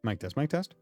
Mic test, mic test.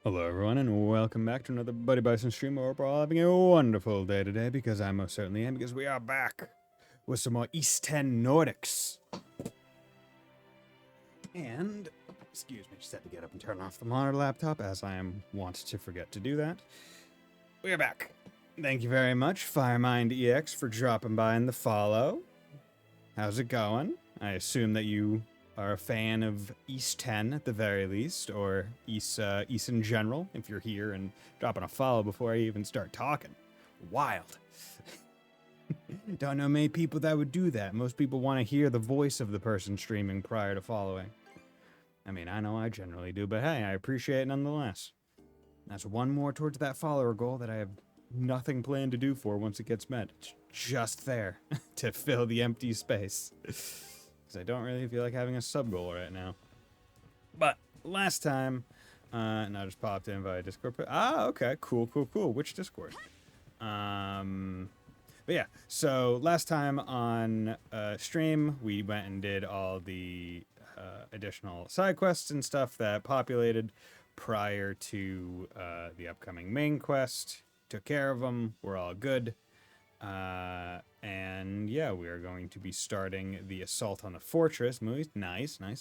Hello, everyone, and welcome back to another Buddy Bison stream. I hope we're all having a wonderful day today, because I most certainly am, because we are back with some more East 10 Nordics. And, excuse me, just had to get up and turn off the monitor laptop, as I am wont to forget to do that. We are back. Thank you very much, FiremindEX, for dropping by in the follow. How's it going? I assume that you are a fan of East 10 at the very least, or East in general, if you're here and dropping a follow before I even start talking. Wild. Don't know many people that would do that. Most people want to hear the voice of the person streaming prior to following. I mean, I know I generally do, but hey, I appreciate it nonetheless. That's one more towards that follower goal that I have nothing planned to do for once it gets met. It's just there to fill the empty space. Because I don't really feel like having a sub-goal right now. But last time, and I just popped in via Discord. Okay, cool. Which Discord? But yeah, so last time on stream, we went and did all the additional side quests and stuff that populated prior to the upcoming main quest. Took care of them. We're all good. And yeah, we are going to be starting the assault on the fortress. Nice. Going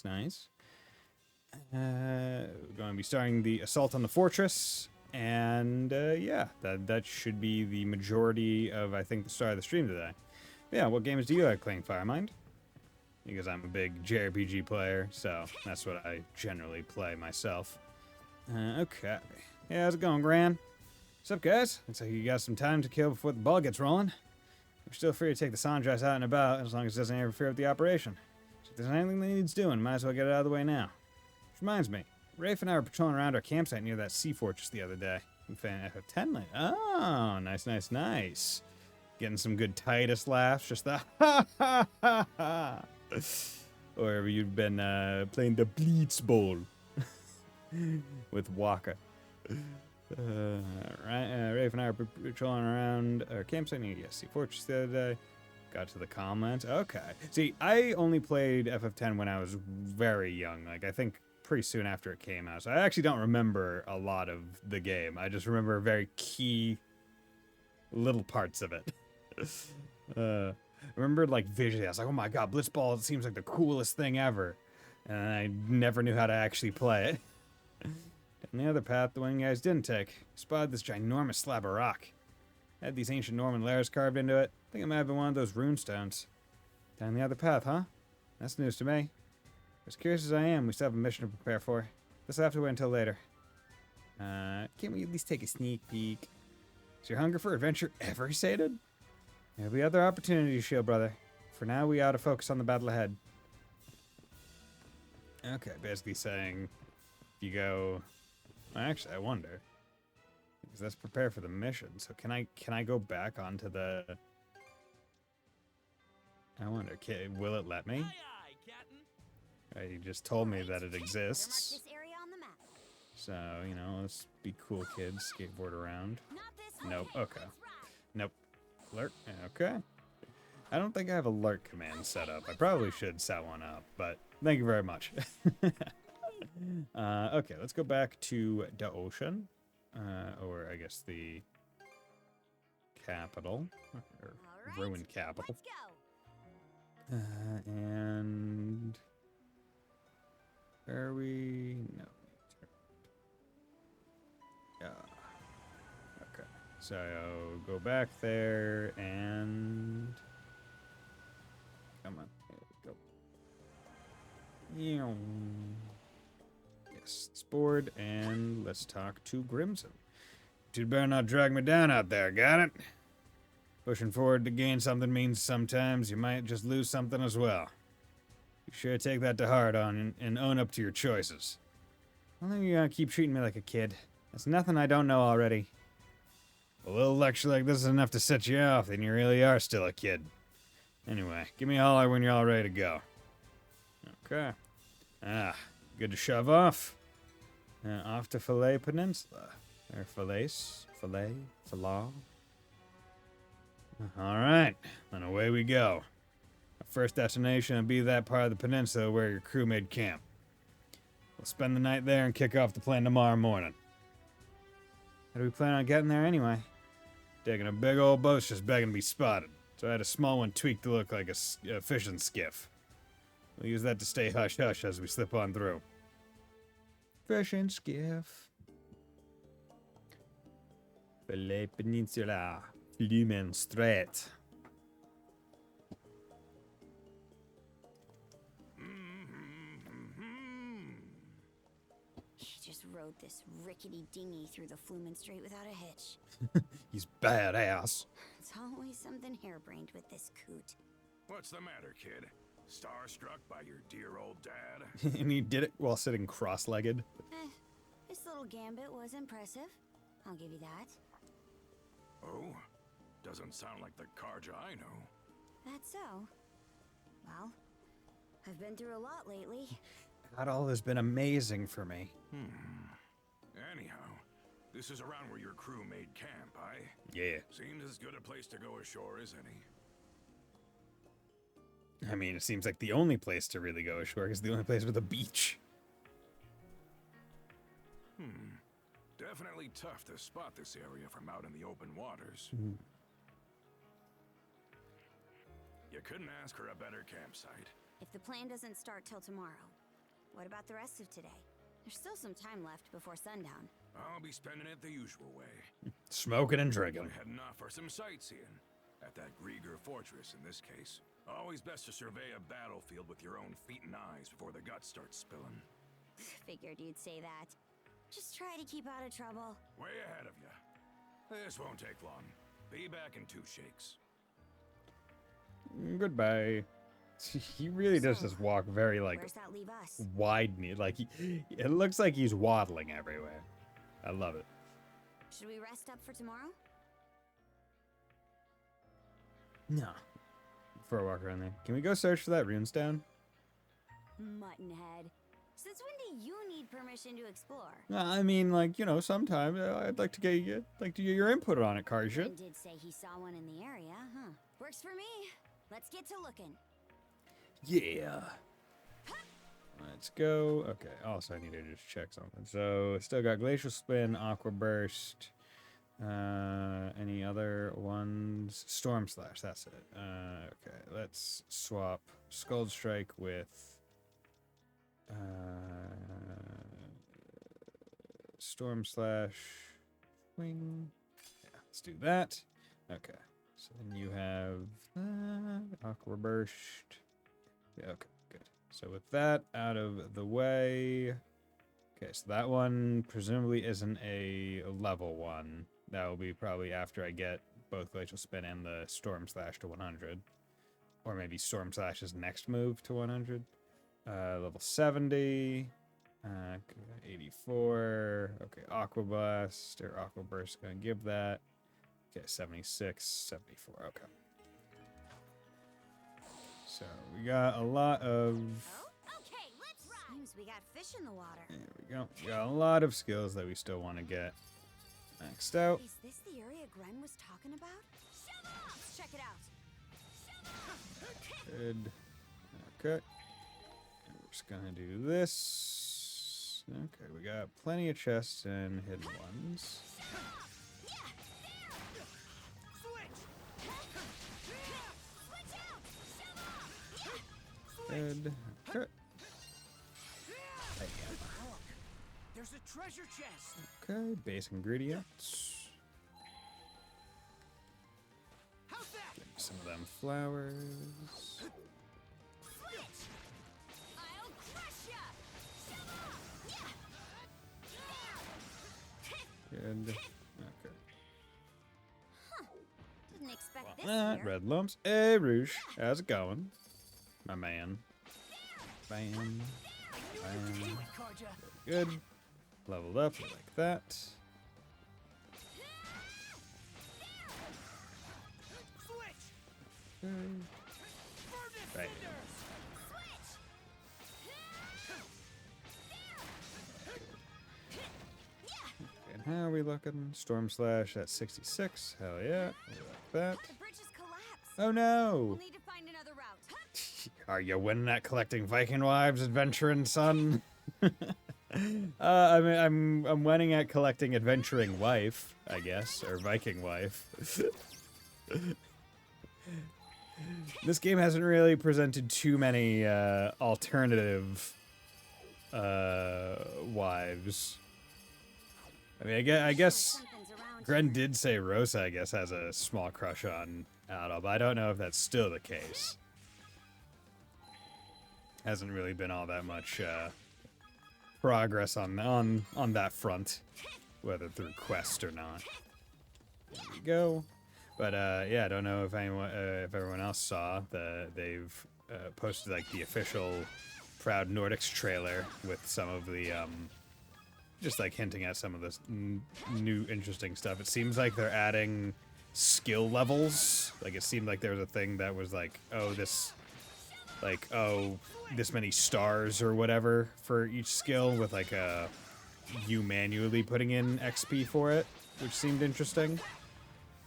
to be starting the assault on the fortress. And yeah, that should be the majority of, I think, the start of the stream today. But yeah, what games do you like playing, Firemind? Because I'm a big JRPG player, so that's what I generally play myself. Okay. Yeah, how's it going, Gran? What's up, guys? Looks like you got some time to kill before the ball gets rolling. You're still free to take the Sandras out and about, as long as it doesn't interfere with the operation. So if there's anything that needs doing, might as well get it out of the way now. Which reminds me, Rafe and I were patrolling around our campsite near that sea fortress the other day. I'm fan FF10 lane. Oh, nice. Getting some good Titus laughs, just the ha ha ha ha. Or have you been playing the Blitz Bowl with Waka? Rafe and I were patrolling around our campsite near the sea fortress the other day. Got to the comments. Okay. See, I only played FF10 when I was very young. Like, I think pretty soon after it came out. So I actually don't remember a lot of the game. I just remember very key little parts of it. I remember, like, visually, I was like, oh my god, Blitzball seems like the coolest thing ever. And I never knew how to actually play it. And the other path, the one you guys didn't take, spotted this ginormous slab of rock. Had these ancient Norman lairs carved into it. I think it might have been one of those rune stones. Down the other path, huh? That's news to me. As curious as I am, we still have a mission to prepare for. Guess I'll have to wait until later. Can't we at least take a sneak peek? Is your hunger for adventure ever sated? There'll be other opportunities, Shield Brother. For now, we ought to focus on the battle ahead. Okay, basically saying, if you go... Well, actually, I wonder. Because let's prepare for the mission. So can I go back onto the... I wonder, will it let me? You just told me that it exists. So, you know, let's be cool kids, skateboard around. Nope, okay. Nope. Alert, okay. I don't think I have alert command set up. I probably should set one up, but thank you very much. Okay, let's go back to the ocean. Or I guess the capital. Or ruined capital. And... Are we? No. Yeah. Okay. So go back there and come on. There we go. Yes, it's bored, and let's talk to Grimson. You'd better not drag me down out there, got it? Pushing forward to gain something means sometimes you might just lose something as well. You sure take that to heart and own up to your choices. I think you're gonna keep treating me like a kid. That's nothing I don't know already. A little lecture like this is enough to set you off, then you really are still a kid. Anyway, give me a holler when you're all ready to go. Okay. Good to shove off. Off to Fillet Peninsula. Or Fillet? Alright, then away we go. Our first destination will be that part of the peninsula where your crew made camp. We'll spend the night there and kick off the plan tomorrow morning. How do we plan on getting there anyway? Taking a big old boat's just begging to be spotted, so I had a small one tweaked to look like a fishing skiff. We'll use that to stay hush-hush as we slip on through. Fishing skiff. Fillet Peninsula. Flumen Strait. He just rode this rickety dinghy through the Flumen Strait without a hitch. He's badass. It's always something harebrained with this coot. What's the matter, kid? Starstruck by your dear old dad? And he did it while sitting cross-legged. This little gambit was impressive. I'll give you that. Oh, doesn't sound like the Karja I know. That's so. Well, I've been through a lot lately. That all has been amazing for me. Anyhow, this is around where your crew made camp, aye? Yeah. Seems as good a place to go ashore as any. I mean, it seems like the only place to really go ashore is the only place with a beach. Definitely tough to spot this area from out in the open waters. You couldn't ask for a better campsite. If the plan doesn't start till tomorrow, what about the rest of today? There's still some time left before sundown. I'll be spending it the usual way. Smoking and drinking. We're heading off for some sightseeing. At that Grieger fortress, in this case. Always best to survey a battlefield with your own feet and eyes before the guts start spilling. Figured you'd say that. Just try to keep out of trouble. Way ahead of you. This won't take long. Be back in 2 shakes. Goodbye. He really does So, just walk very, like, Where's that leave us? wide knee. Like, it looks like he's waddling everywhere. I love it. Should we rest up for tomorrow? No. Before I walk around there. Can we go search for that runestone? Muttonhead. Since when do you need permission to explore? I mean, like, you know, sometime I'd like to get your input on it, Karja. Glenn did say he saw one in the area, huh? Works for me. Let's get to looking. Yeah. Let's go. Okay. Also, I need to just check something. So, still got Glacial Spin, Aqua Burst. Any other ones? Storm Slash. That's it. Okay. Let's swap Scald Strike with Storm Slash. Wing. Yeah. Let's do that. Okay. So then you have Aqua Burst. Yeah, okay, good. So with that out of the way, okay, so that one presumably isn't a level 1. That will be probably after I get both Glacial Spin and the Storm Slash to 100. Or maybe Storm Slash's next move to 100. Level 70. 84. Okay, Aqua Blast or Aqua Burst gonna give that. Okay, 76, 74. Okay. So we got a lot of. Oh, okay, let's ride. Seems we got fish in the water. There we go. We got a lot of skills that we still want to get maxed out. Is this the area Gren was talking about? Shove off! Let's check it out. Good. Okay. And we're just gonna do this. Okay, we got plenty of chests and hidden ones. Good. Okay. There's a treasure chest. Okay, base ingredients. How's that? Give me some of them flowers. I'll crush ya! Shove off! Good. Okay. Didn't expect this Ah, here. red lumps. Hey, Rouge. How's it going? My man. Bam. Bam. Karja. Good. Leveled up like that. Switch. Okay. Furnace Bam. And how are we looking? Storm Slash at 66. Hell yeah. We like that. The bridge has collapsed. Oh no. We'll need to find another route. Are you winning at collecting Viking wives, adventuring son? I mean, I'm winning at collecting adventuring wife, I guess, or Viking wife. This game hasn't really presented too many alternative wives. I mean, I guess Something's around Gren here. did say Rosa, I guess, has a small crush on Adel, but I don't know if that's still the case. Hasn't really been all that much progress on that front, whether through quest or not. There we go. But yeah, I don't know if anyone, if everyone else saw they've posted like the official Proud Nordics trailer with some of the just like hinting at some of this new interesting stuff. It seems like they're adding skill levels. Like it seemed like there was a thing that was like, oh, this many stars or whatever for each skill with like you manually putting in XP for it, which seemed interesting. So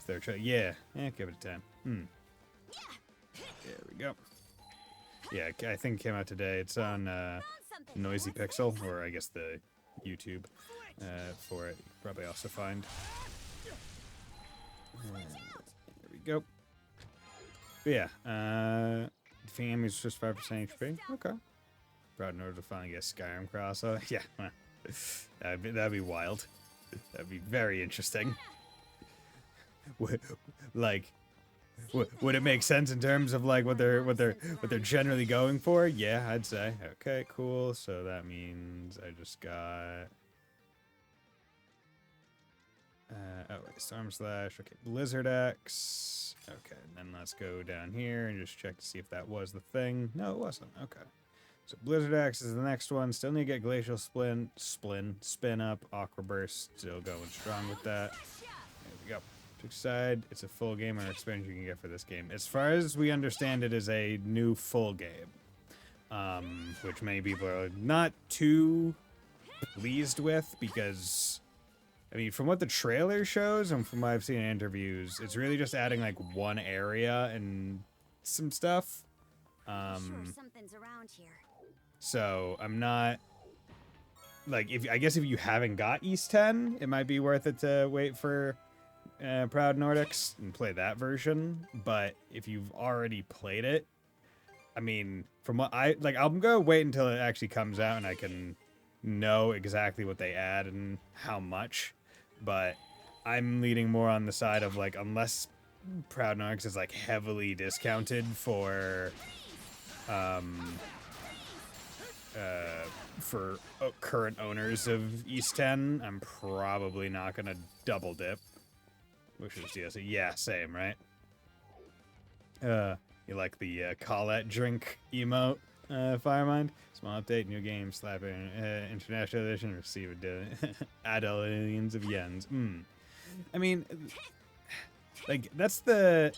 they're give it a 10. There we go. Yeah, I think it came out today. It's on Noisy Pixel, or I guess the YouTube for it. You can probably also find. There we go. But yeah, defeating enemies is just 5% HP. Okay. Proud in order to finally get Skyrim cross. Yeah, that'd be wild. That'd be very interesting. Like, would it make sense in terms of like what they're generally going for? Yeah, I'd say. Okay, cool. So that means I just got Storm Slash. Okay, Blizzard X. Okay, and then let's go down here and just check to see if that was the thing. No, it wasn't. Okay. So Blizzard X is the next one. Still need to get Glacial Spin up, Aqua Burst. Still going strong with that. There we go. Side, it's a full game or expansion you can get for this game. As far as we understand, it is a new full game, which many people are not too pleased with because, I mean, from what the trailer shows and from what I've seen in interviews, it's really just adding like one area and some stuff. Sure, something's around here. So I'm not like, I guess if you haven't got East 10, it might be worth it to wait for Proud Nordics and play that version. But if you've already played it, I mean, from what I'm gonna wait until it actually comes out and I can know exactly what they add and how much. But I'm leaning more on the side of like, unless Proud Nordics is like heavily discounted for current owners of East 10, I'm probably not gonna double dip. Which is DLC. Yeah, same, right? You like the Colette drink emote, Firemind? Small update, new game, slapping international edition, receive adillions of yens. I mean, like that's the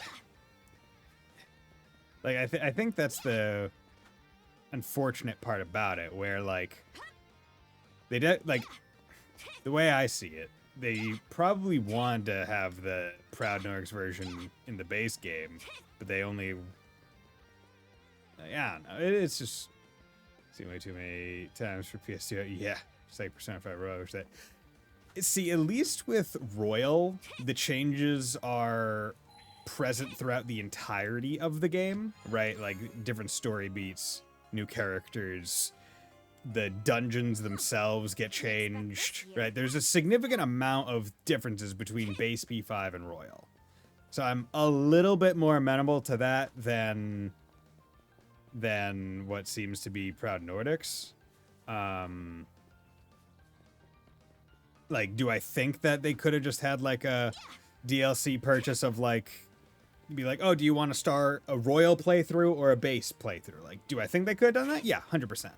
like I think that's the unfortunate part about it, where like like the way I see it. They probably wanted to have the Proud Nordics version in the base game, but they only... I don't know. It's just... seen way too many times for PS2. Yeah, it's like Persona 5 Royal. See, at least with Royal, the changes are present throughout the entirety of the game, right? Like, different story beats, new characters... the dungeons themselves get changed, right? There's a significant amount of differences between base P5 and Royal. So I'm a little bit more amenable to that than what seems to be Proud Nordics. Like, do I think that they could have just had like a DLC purchase of like, be like, oh, do you want to start a Royal playthrough or a base playthrough? Like, do I think they could have done that? Yeah, 100%.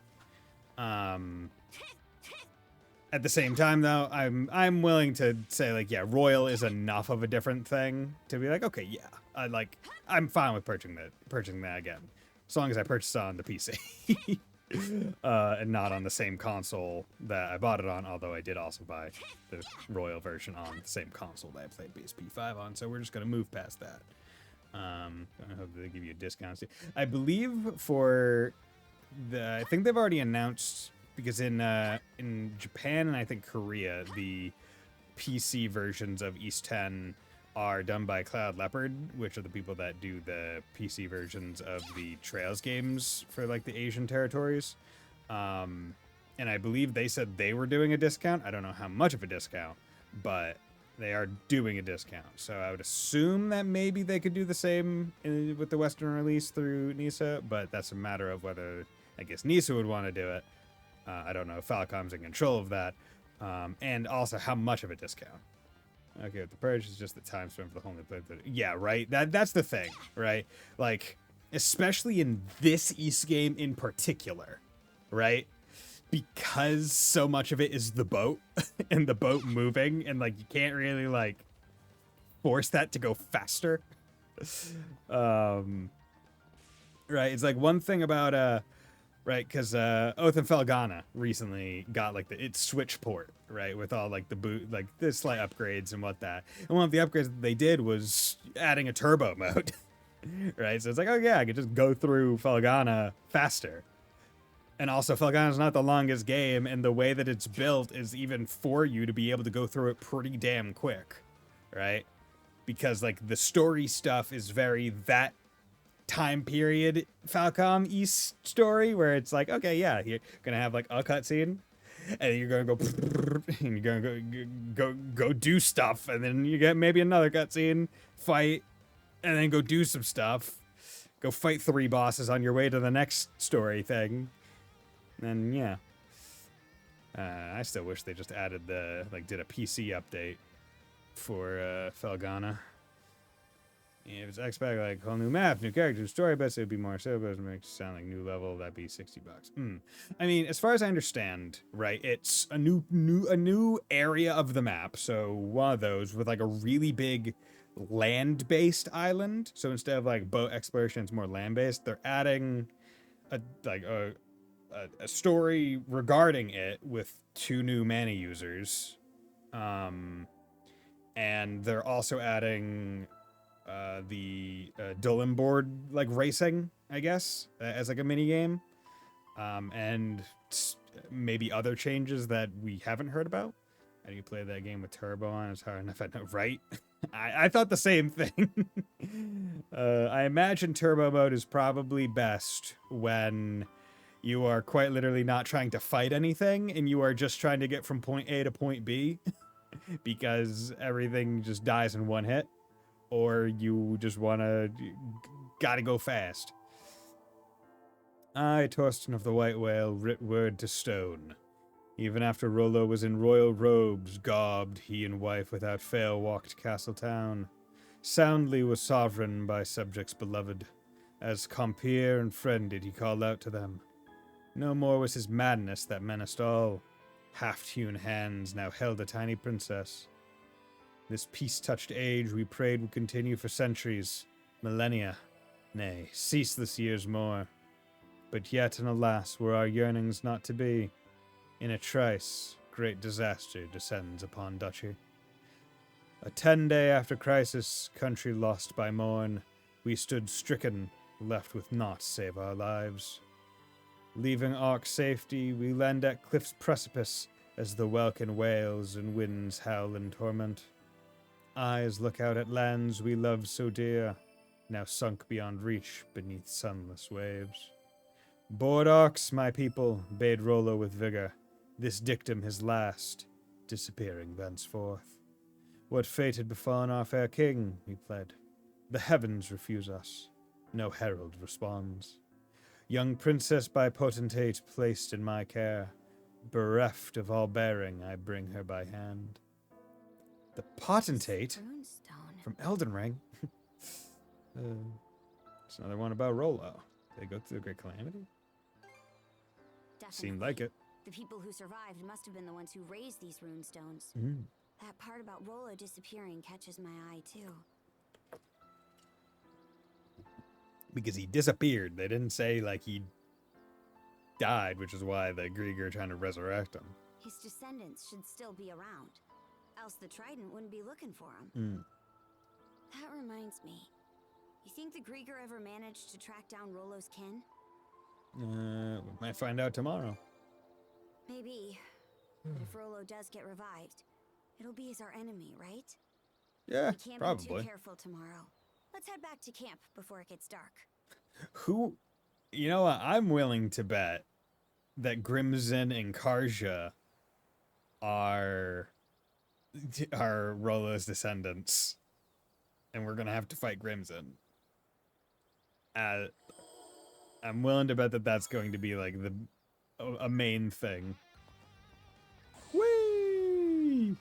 At the same time, though, I'm willing to say like, yeah, Royal is enough of a different thing to be like, okay, yeah, I'm fine with purchasing that again, as long as I purchase it on the PC, and not on the same console that I bought it on. Although I did also buy the Royal version on the same console that I played base P5 on, so we're just gonna move past that. I hope they give you a discount. I believe for I think they've already announced, because in Japan and I think Korea, the PC versions of East 10 are done by Cloud Leopard, which are the people that do the PC versions of the Trails games for like the Asian territories. And I believe they said they were doing a discount. I don't know how much of a discount, but they are doing a discount. So I would assume that maybe they could do the same with the Western release through NISA, but that's a matter of whether, I guess, NISA would want to do it. I don't know if Falcom's in control of that. And also how much of a discount. Okay, the purchase is just the time spent for the whole new playthrough. Yeah, right? That's the thing, right? Like, especially in this East game in particular, right? Because so much of it is the boat and the boat moving, and like you can't really like force that to go faster. Right, it's like one thing about right, because Oath and Felghana recently got like its Switch port, right, with all like the boot, like the slight upgrades and what that. And one of the upgrades that they did was adding a turbo mode, right? So it's like, oh yeah, I could just go through Felghana faster. And also, Felghana is not the longest game, and the way that it's built is even for you to be able to go through it pretty damn quick, right? Because like the story stuff is very that time period Falcom East story where it's like, okay, yeah, you're gonna have like a cutscene, and you're gonna go, and you're gonna go do stuff, and then you get maybe another cutscene, fight, and then go do some stuff, go fight 3 bosses on your way to the next story thing, and yeah. I still wish they just added did a PC update for Felghana. If it's expect like whole new map, new characters, story, but it'd be more so, but it makes it sound like new level. That'd be $60. I mean, as far as I understand, right, it's a new area of the map. So one of those with like a really big land-based island. So instead of like boat exploration, it's more land-based. They're adding a story regarding it with 2 new mana users, and they're also adding the Dueling board like racing, I guess, as like a mini game, and maybe other changes that we haven't heard about. How do you play that game with turbo on? It's hard enough, I know, right? I thought the same thing. I imagine turbo mode is probably best when you are quite literally not trying to fight anything and you are just trying to get from point A to point B because everything just dies in one hit. Or you just gotta go fast. I, Torsten of the White Whale, writ word to stone. Even after Rollo was in royal robes, garbed, he and wife without fail walked castle town. Soundly was sovereign by subjects beloved, as compeer and friend did he call out to them. No more was his madness that menaced all. Half-hewn hands now held a tiny princess. This peace-touched age we prayed would continue for centuries, millennia, nay, ceaseless years more. But yet, and alas, were our yearnings not to be. In a trice, great disaster descends upon duchy. A 10-day after crisis, country lost by morn, we stood stricken, left with naught save our lives. Leaving Ark safety, we land at cliff's precipice as the welkin wails and winds howl in torment. Eyes look out at lands we love so dear, now sunk beyond reach beneath sunless waves. Board Arks, my people, bade Rollo with vigor, this dictum his last, disappearing thenceforth. What fate had befallen our fair king, he pled. The heavens refuse us, no herald responds. Young princess by potentate placed in my care, bereft of all bearing, I bring her by hand. The potentate Runestone. from Elden Ring. It's another one about Rollo. Did they go through the Great Calamity? Definitely. Seemed like it. The people who survived must have been the ones who raised these runestones. That part about Rollo disappearing catches my eye, too. Because he disappeared. They didn't say, like, he died, which is why the Grieger are trying to resurrect him. His descendants should still be around. Else the Trident wouldn't be looking for him. That reminds me. You think the Grieger ever managed to track down Rollo's kin? We might find out tomorrow. Maybe. But if Rollo does get revived, it'll be as our enemy, right? Yeah, We can't be probably. too careful tomorrow. Let's head back to camp before it gets dark. Who, you know what? I'm willing to bet that Grimson and Karja are Rollo's descendants, and we're gonna have to fight Grimson. I'm willing to bet that that's going to be like a main thing. Whee!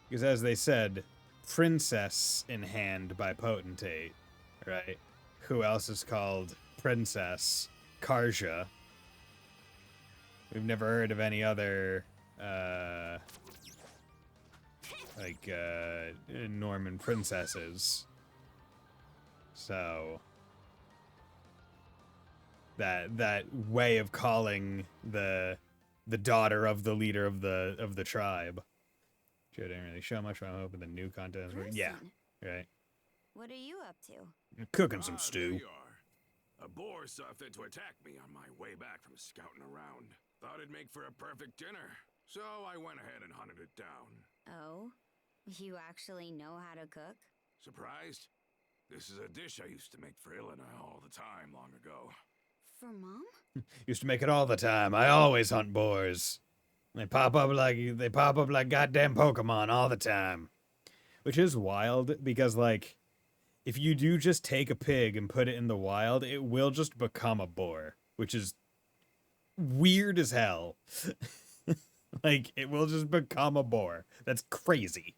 Because as they said, princess in hand by potentate, right? Who else is called Princess Karja? We've never heard of any other, Norman princesses. So that way of calling the daughter of the leader of the tribe. Which I didn't really show much. I'm hoping the new content is yeah, right. What are you up to? Cooking some There stew. you are. A boar saw fit to attack me on my way back from scouting around. Thought it'd make for a perfect dinner, so I went ahead and hunted it down. Oh? You actually know how to cook? Surprised? This is a dish I used to make for Ilana all the time long ago. For Mom? Used to make it all the time. I always hunt boars. They pop up like goddamn Pokemon all the time. Which is wild because, like, if you do just take a pig and put it in the wild, it will just become a boar, which is weird as hell. Like, it will just become a boar. That's crazy.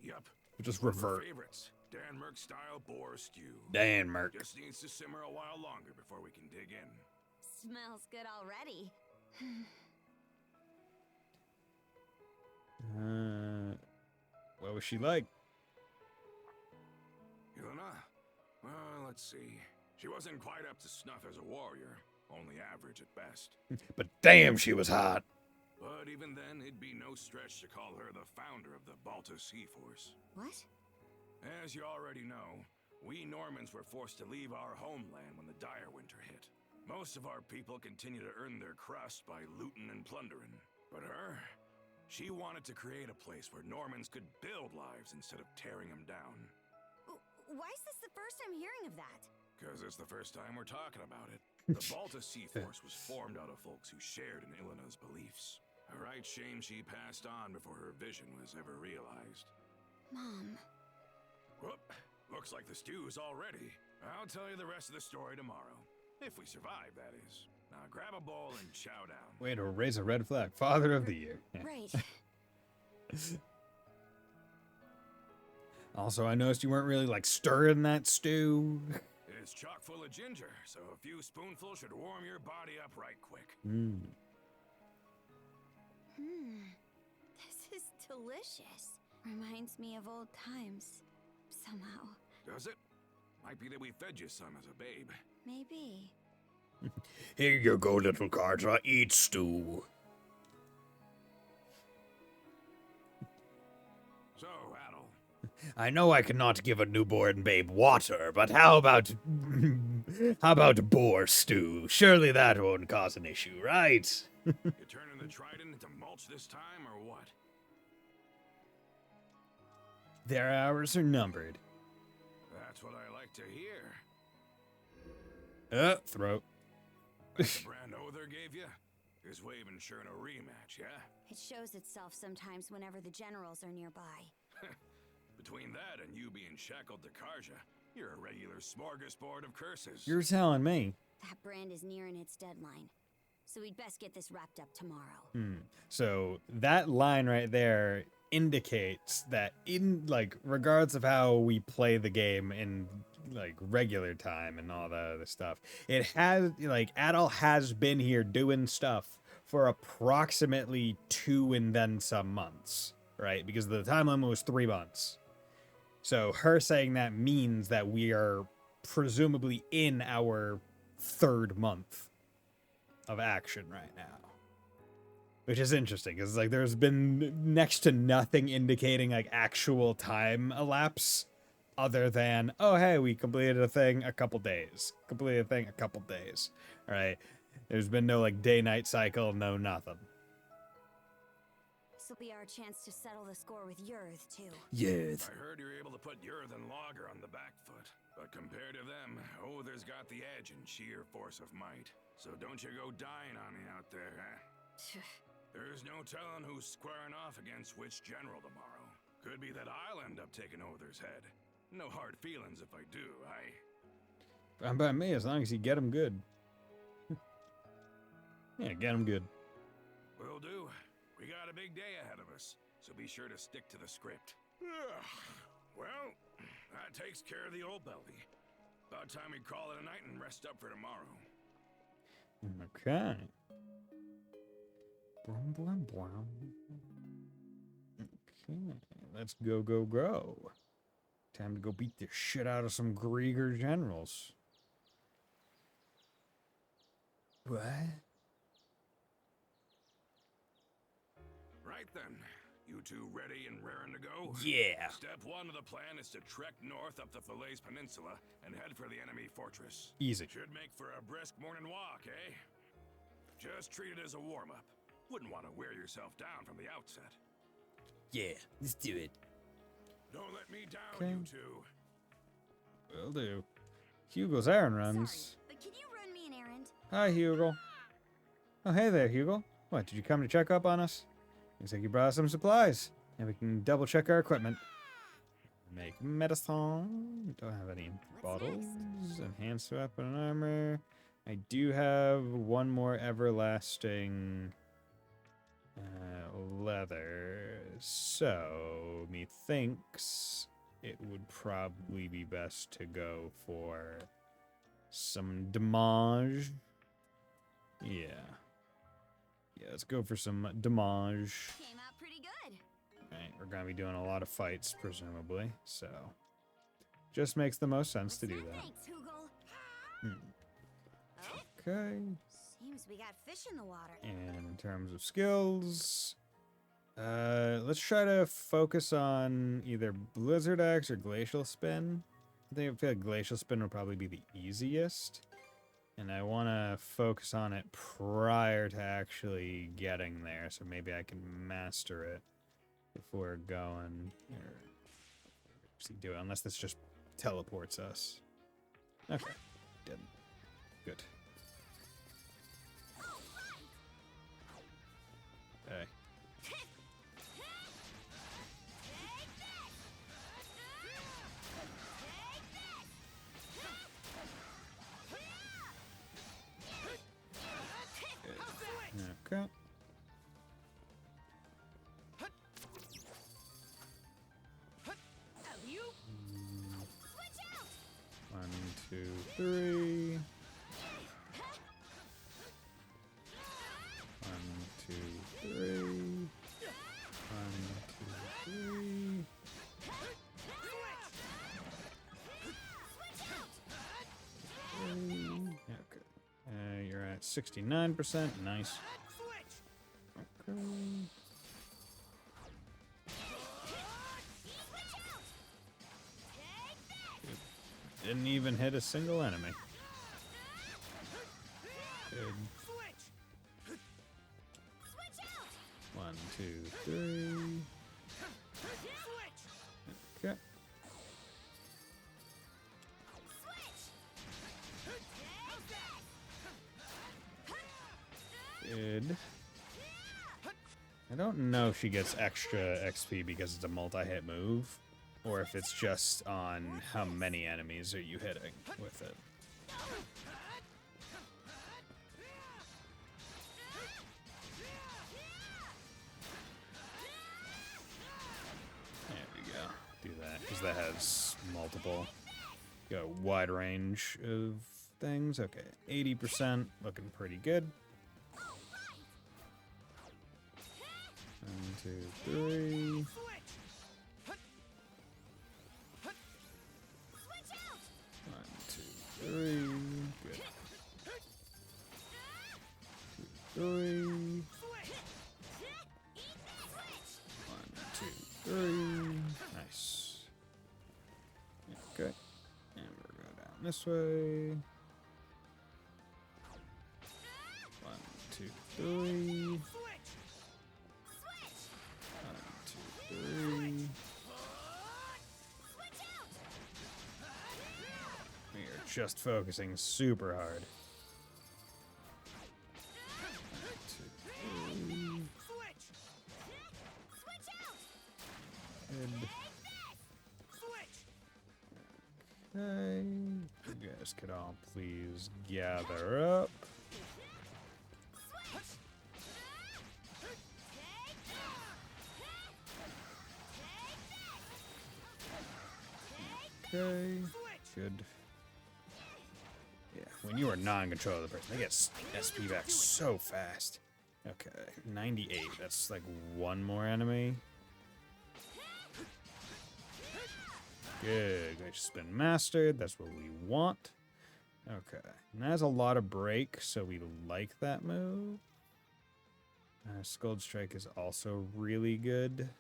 Yup. Just One of our revert. favorites. Denmark style boar stew. Denmark. Just needs to simmer a while longer before we can dig in. Smells good already. What was she like? Ilana? Well, let's see. She wasn't quite up to snuff as a warrior, only average at best. But damn, she was hot. But even then, it'd be no stretch to call her the founder of the Balta Sea Force. What? As you already know, we Normans were forced to leave our homeland when the dire winter hit. Most of our people continue to earn their crust by looting and plundering. But her, she wanted to create a place where Normans could build lives instead of tearing them down. Why is this the first I'm hearing of that? Because it's the first time we're talking about it. The Balta Sea Force was formed out of folks who shared in Ilana's beliefs. A right shame she passed on before her vision was ever realized. Mom. Whoop. Looks like the stew's all ready. I'll tell you the rest of the story tomorrow. If we survive, that is. Now grab a bowl and chow down. Way to raise a red flag. Father of the year. Right. Also, I noticed you weren't really, like, stirring that stew. It's chock full of ginger, so a few spoonfuls should warm your body up right quick. This is delicious. Reminds me of old times. Somehow. Does it? Might be that we fed you some as a babe. Maybe. Here you go, little Carter. Eat stew. So, Adel, I know I cannot give a newborn babe water, but how about boar stew? Surely that won't cause an issue, right? you turning the trident into mulch this time, or what? Their hours are numbered. That's what I like to hear. Throat. That's the brand Other gave you? His way of ensuring a rematch, yeah? It shows itself sometimes whenever the generals are nearby. Between that and you being shackled to Karja, you're a regular smorgasbord of curses. You're telling me. That brand is nearing its deadline. So we'd best get this wrapped up tomorrow. So that line right there indicates that in, like, regards of how we play the game in, like, regular time and all that other stuff, it has, like, Adel has been here doing stuff for approximately 2 and then some months, right? Because the time limit was 3 months. So her saying that means that we are presumably in our 3rd month of action right now. Which is interesting, because, like, there's been next to nothing indicating, like, actual time elapse other than, oh, hey, we completed a thing a couple days. Completed a thing a couple days. Right? There's been no, like, day-night cycle, no nothing. This'll be our chance to settle the score with Yurth, too. Yes. I heard you're able to put Yurth and Logger on the back foot. But compared to them, Other's got the edge in sheer force of might. So don't you go dying on me out there, huh? There's no telling who's squaring off against which general tomorrow. Could be that I'll end up taking Other's head. No hard feelings if I do, Fine by me, as long as you get him good. Yeah, get him good. Will do. We got a big day ahead of us. so be sure to stick to the script. Well, that takes care of the old belly. About time we call it a night and rest up for tomorrow. Okay. Blum, blum, blum. Okay, let's go, go, go. Time to go beat the shit out of some Grieger generals. What? Right then. You two ready and raring to go? Yeah. Step 1 of the plan is to trek north up the Falaise Peninsula and head for the enemy fortress. Easy. Should make for a brisk morning walk, eh? Just treat it as a warm-up. Wouldn't want to wear yourself down from the outset. Yeah, let's do it. Don't let me down, Okay. you two. Will do. Hugo's errand runs. Sorry, but can you run me an errand? Hi, Hugo. Oh, hey there, Hugo. What, did you come to check up on us? Looks like you brought us some supplies. And we can double check our equipment. Make medicine. Don't have any What's bottles. next? Enhanced weapon and armor. I do have one more everlasting leather. So, methinks it would probably be best to go for some damage. Yeah. Yeah, let's go for some damage. Came out pretty good. Right, we're gonna be doing a lot of fights, presumably, so just makes the most sense to do that. Thanks, Hugel. Hmm. Oh, Okay, seems we got fish in the water. and in terms of skills, let's try to focus on either Blizzard Axe or Glacial Spin. I feel like Glacial Spin would probably be the easiest, and I want to focus on it prior to actually getting there, so maybe I can master it before going. Or actually do it, unless this just teleports us. Okay, didn't. Good. Hey. Okay. You? One, two, three. One, two, three. One, two, three. Okay. You're at 69%. Nice. Okay. Didn't even hit a single enemy. Good. One, two, three. Okay. Good. I don't know if she gets extra XP because it's a multi-hit move, or if it's just on how many enemies are you hitting with it. There we go. Do that, because that has multiple. Got a wide range of things. Okay, 80%, looking pretty good. 1, 2, 3. One, two, three. Good. 2, 3. 1, 2, 3. Nice. Okay. And we'll go down this way. 1, 2, 3. 1, 2, 3. We are just focusing super hard. 1, 2, 3. Good. Okay. You guys could all please gather up. Okay. Good. Yeah, when you are not in control of the person, they get SP back so fast. Okay, 98. That's like one more enemy. Good. Glitch spin mastered. That's what we want. Okay. And that has a lot of break, so we like that move. Scold Strike is also really good.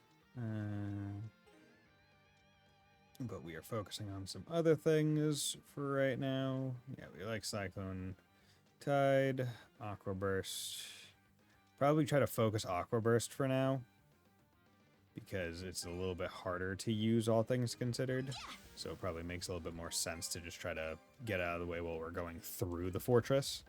But we are focusing on some other things for right now. Yeah, we like Cyclone Tide, Aqua Burst. Probably try to focus Aqua Burst for now, because it's a little bit harder to use, all things considered. So it probably makes a little bit more sense to just try to get out of the way while we're going through the fortress.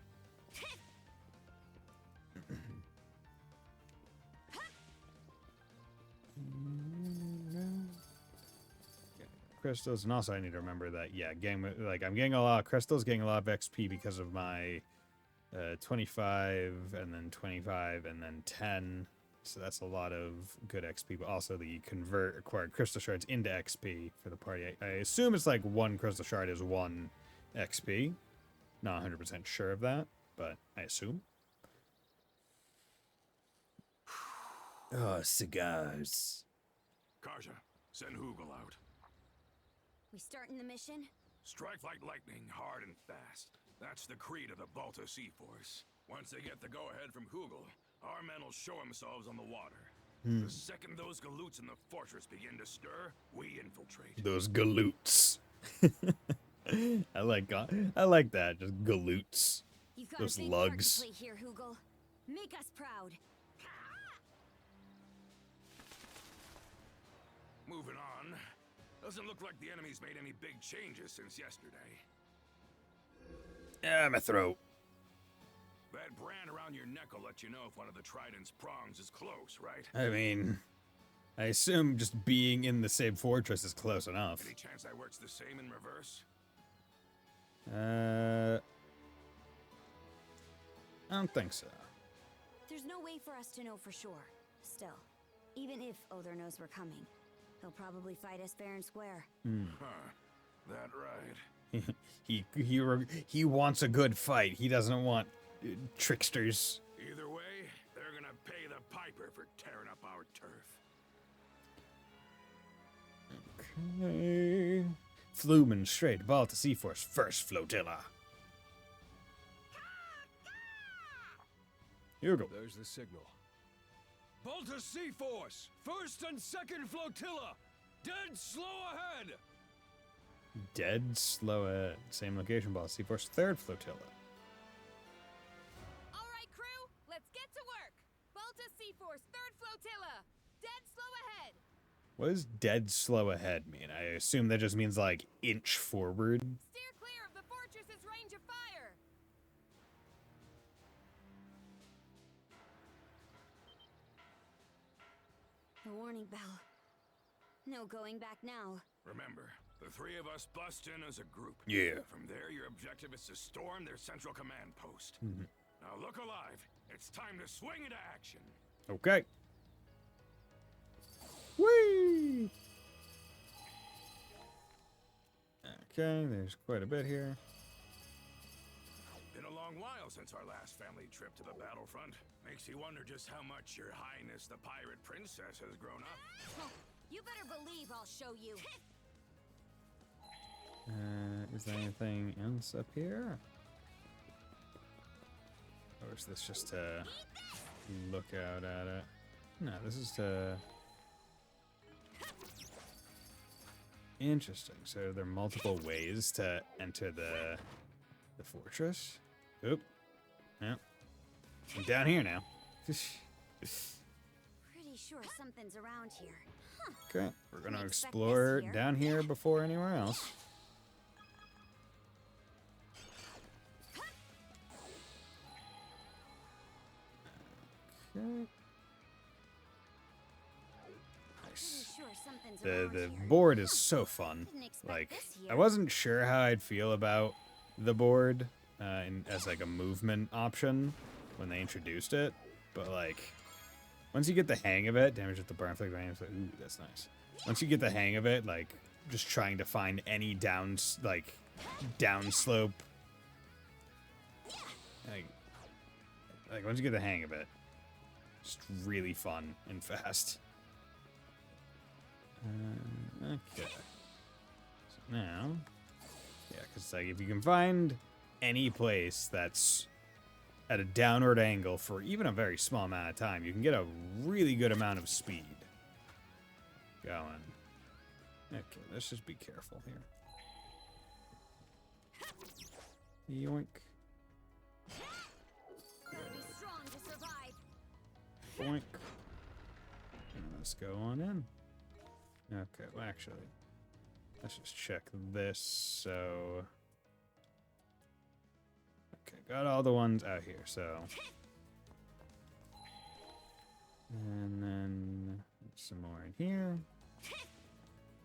Crystals, and also I need to remember that, yeah, I'm getting a lot of crystals, getting a lot of XP because of my 25 and then 25 and then 10. So that's a lot of good XP, but also the convert acquired crystal shards into XP for the party. I assume it's like one crystal shard is 1 XP. Not 100% sure of that, but I assume. Oh, cigars. Karja, send Hugel out. We starting the mission? Strike like lightning, hard and fast. That's the creed of the Balta Sea Force. Once they get the go-ahead from Hugel, our men will show themselves on the water. The second those galoots in the fortress begin to stir, we infiltrate. Those galoots. I like that, just galoots. You've got Those a big part to lugs. play here, Hugel. Make us proud. Moving on. Doesn't look like the enemy's made any big changes since yesterday. Ah, my throat. That brand around your neck will let you know if one of the trident's prongs is close, right? I mean, I assume just being in the same fortress is close enough. Any chance that works the same in reverse? I don't think so. There's no way for us to know for sure. Still, even if Other knows we're coming, he'll probably fight us fair and square. Huh. That right. He wants a good fight. He doesn't want tricksters. Either way, they're gonna pay the piper for tearing up our turf. Okay. Flumen straight, Balta Sea Force, first flotilla. Here we go. There's the signal. Balta Sea Force, first and second flotilla, dead slow ahead. Dead slow at same location, Balta Sea Force, third flotilla. All right, crew, let's get to work. Balta Sea Force, third flotilla, dead slow ahead. What does dead slow ahead mean? I assume that just means like inch forward. Steer clear of the fortress's range of fire. The warning bell. No going back now. Remember, the three of us bust in as a group. Yeah. From there, your objective is to storm their central command post. Now look alive. It's time to swing into action. Okay. Whee! Okay, there's quite a bit here. Been a long while since our last family trip to the battlefront. Makes you wonder just how much Your Highness the Pirate Princess has grown up. You better believe I'll show you. Is there anything else up here? Or is this just to look out at it? No, this is to... Interesting. So there are multiple ways to enter the fortress. Oop. Yeah. I'm down here now. Pretty sure something's around here. Huh. Okay, we're gonna Didn't expect explore this here. down here before anywhere else. Okay. Nice. Pretty sure something's The around here. board is so fun. Didn't expect Like, this I here. wasn't sure how I'd feel about the board as like a movement option when they introduced it, but like once you get the hang of it, damage with the burn flick, ooh, that's nice. Once you get the hang of it, like just trying to find any downslope. Like once you get the hang of it, just really fun and fast. Okay. So now, yeah, because like if you can find any place that's at a downward angle for even a very small amount of time, you can get a really good amount of speed going. Okay, let's just be careful here. Yoink. Be strong to survive. Boink. And let's go on in. Okay, well, actually, let's just check this. So, okay, got all the ones out here. So, and then some more in here.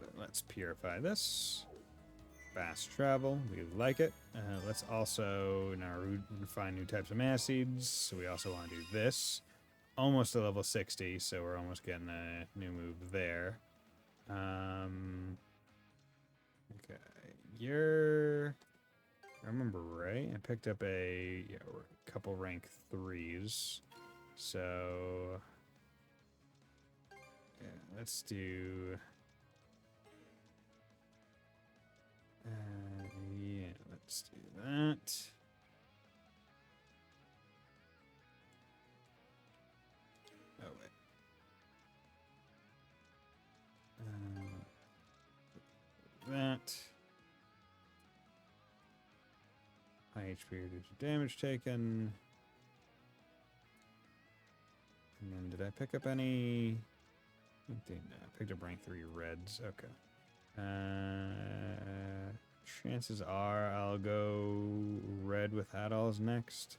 But let's purify this. Fast travel, we like it. Let's also now find new types of mana seeds. So we also want to do this. Almost to level 60, so we're almost getting a new move there. Okay, I remember right? I picked up a couple rank 3s. So yeah, let's do. Yeah, let's do that. Oh, wait. That. High HP reduces damage taken. And then did I pick up any? I picked up rank 3 reds. Okay. Chances are I'll go red with Hadals next.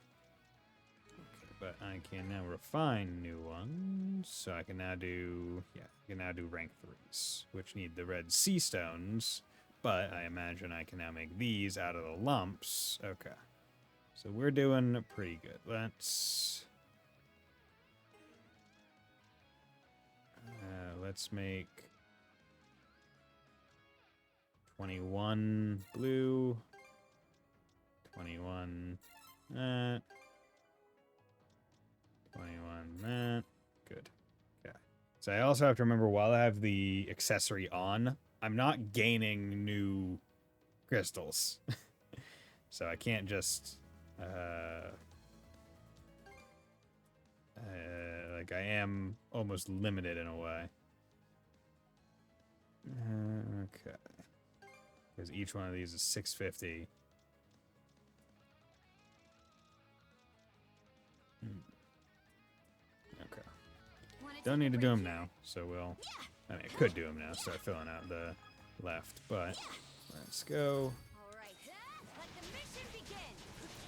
Okay, but I can now refine new ones, so I can now do rank 3s, which need the red sea stones. But I imagine I can now make these out of the lumps. Okay, so we're doing pretty good. Let's make 21 blue, 21 that, 21 that. Good. Okay. So I also have to remember while I have the accessory on, I'm not gaining new crystals. So I can't just like I am almost limited in a way. Okay. Because each one of these is 650. Okay. Don't need to do them now, so we'll. I mean, I could do them now. Start filling out the left, but let's go. All right, let the mission begin.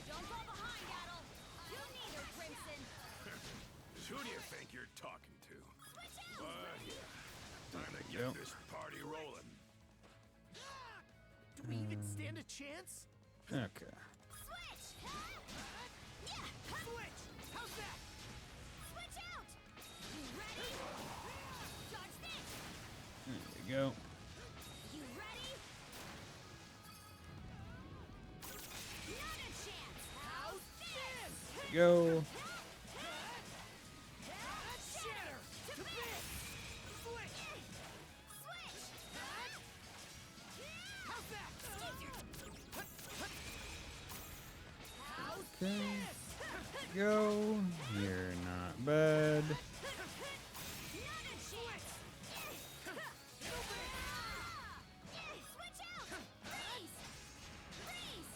Don't fall behind, Adel. You neither, Crimson. Who do you think you're talking to? Switch out. But yeah, time to Yep. get this party rolling. Do we even stand a chance? Okay. Switch. Switch! How's that? Switch out. You ready? Dodge this. There we go. You ready? Not a chance. How's this? There we go. Shatter! To this! Switch! Switch. How's that? How's Okay. Go. You're not bad. not a chance. Switch out. Freeze. Freeze.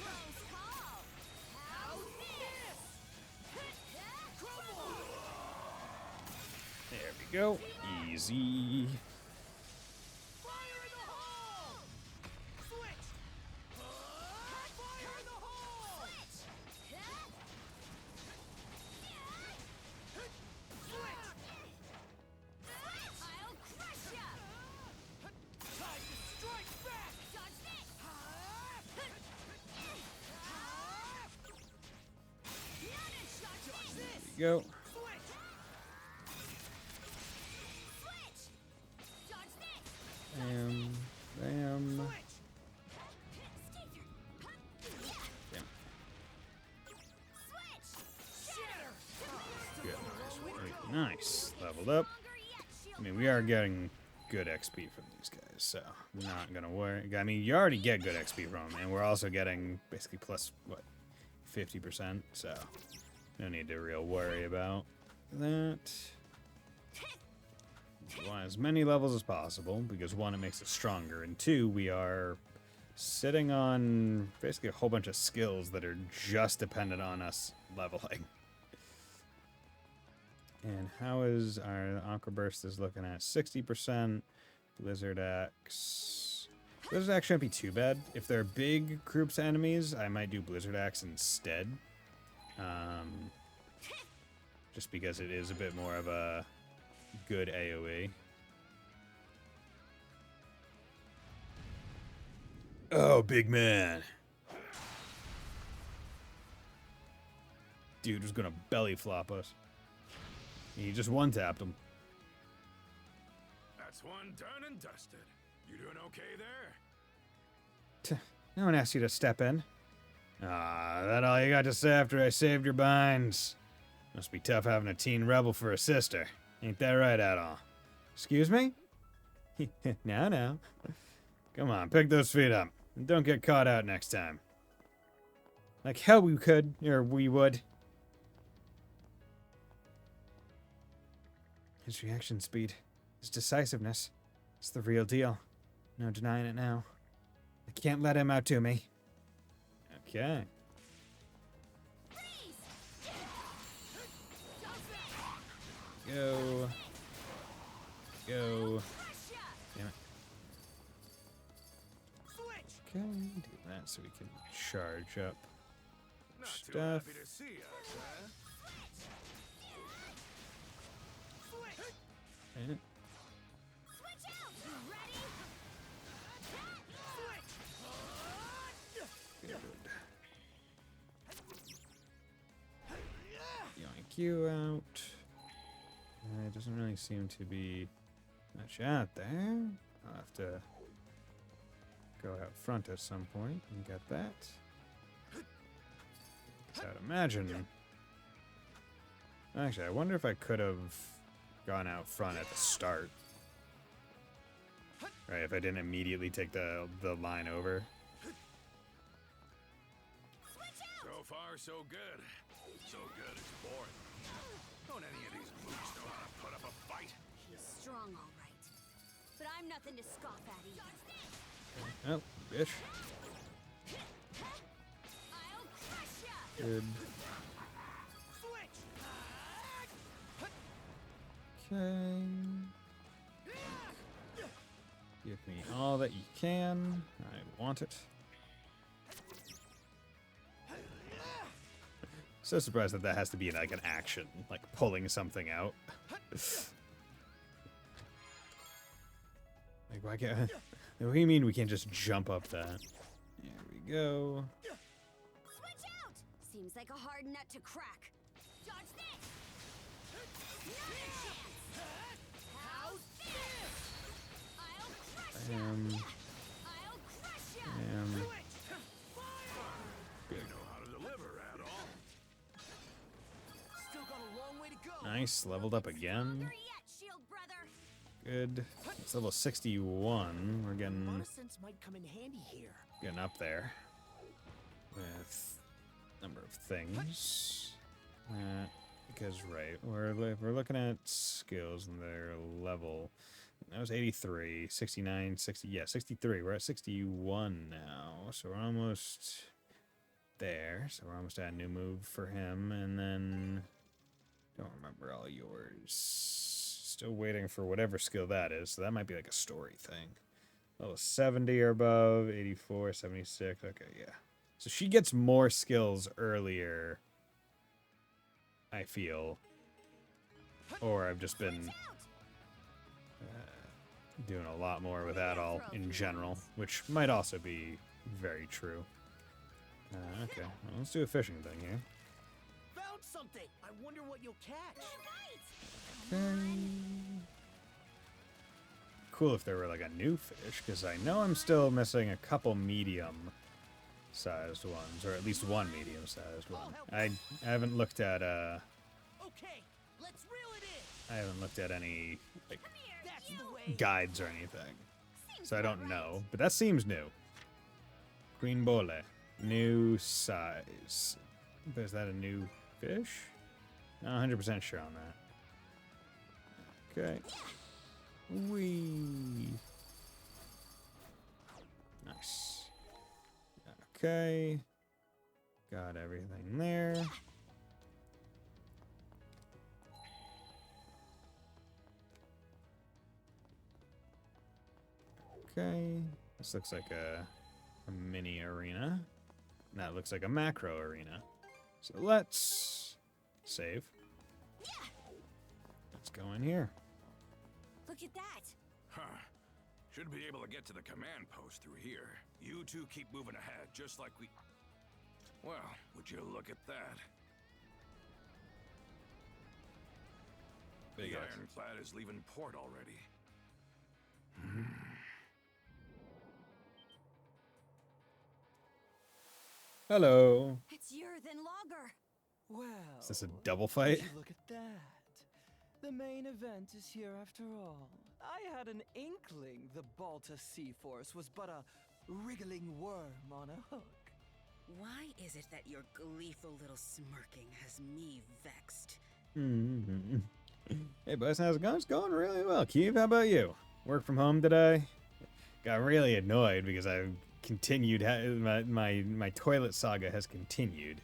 Close call. How's this? Crumble. There we go. Easy. Fire in the hole! Switch! Fire in the hole! Switch. Switch! I'll crush ya. Time to strike back! Dodge this. Not a shot. Dodge this! Go. Switch! Switch. Nice. Leveled up. I mean, we are getting good XP from these guys, so I'm not gonna worry. I mean, you already get good XP from them, and we're also getting basically plus, what, 50%, so no need to real worry about that. We want as many levels as possible, because one, it makes us stronger, and two, we are sitting on basically a whole bunch of skills that are just dependent on us leveling. And how is our Aqua Burst is looking at 60%. Blizzard Axe. Blizzard Axe shouldn't be too bad. If they're big groups of enemies, I might do Blizzard Axe instead. Just because it is a bit more of a good AoE. Oh, big man. Dude was gonna belly flop us. He just one-tapped him. That's one done and dusted. You doing okay there? No one asked you to step in. Ah, that all you got to say after I saved your binds? Must be tough having a teen rebel for a sister. Ain't that right at all? Excuse me? No. Come on, pick those feet up. And don't get caught out next time. Like hell we could, or we would. His reaction speed, his decisiveness, it's the real deal. No denying it now. I can't let him out to me. Okay. Go. Go. Damn it. Okay, do that so we can charge up Not too stuff. happy to see us, huh? And good. Yoink you out. It doesn't really seem to be much out there. I'll have to go out front at some point and get that. So I'd imagine. Actually, I wonder if I could have gone out front at the start. Right, if I didn't immediately take the line over. So far, so good. So good, it's boring. Don't any of these mooks know how to put up a fight? He's strong, all right. But I'm nothing to scoff at either. Oh, bitch. I'll crush ya! Good. Okay. Give me all that you can. I want it. So surprised that that has to be like an action, like pulling something out. Like, why can't? What do you mean we can't just jump up that? There we go. Switch out! Seems like a hard nut to crack. Dodge this! How's this? I'll crush ya! I'll crush ya! You know how to deliver at all. Still got a long way to go. Nice, leveled up again. Stronger yet, shield brother. Good. It's level 61. We're getting Reconnaissance might come in handy here. up there with a number of things. Because right, we're looking at skills and their level. That was 83, 69, 60. Yeah, 63. We're at 61 now, so we're almost there. So we're almost at a new move for him, and then don't remember all yours. Still waiting for whatever skill that is. So that might be like a story thing. Level 70 or above, 84, 76. Okay, yeah. So she gets more skills earlier, I feel. Or I've just been doing a lot more with that all in general, which might also be very true. Okay, well, let's do a fishing thing here. Found something. I wonder what you'll catch. Cool if there were like a new fish, because I know I'm still missing a couple medium-sized ones, or at least one medium-sized one. I haven't looked at Okay, let's reel it in. I haven't looked at any like That's the way. guides or anything, so I don't know. But that seems new. Queen Bole, new size. Is that a new fish? Not 100% sure on that. Okay. Whee. Nice. Okay. Got everything there. Okay. This looks like a mini arena. And that looks like a macro arena. So let's save. Let's go in here. Look at that. Huh. Should be able to get to the command post through here. You two keep moving ahead, just like we... Well, would you look at that? Big The ass. ironclad is leaving port already. Hello. It's than Logger. Well, Is this a double fight? would you look at that. The main event is here after all. I had an inkling the Balta Sea Force was but a wriggling worm on a hook. Why is it that your gleeful little smirking has me vexed? Hey, boys, how's it going? It's going really well. Keeve, how about you? Work from home today? Got really annoyed because I continued, my toilet saga has continued.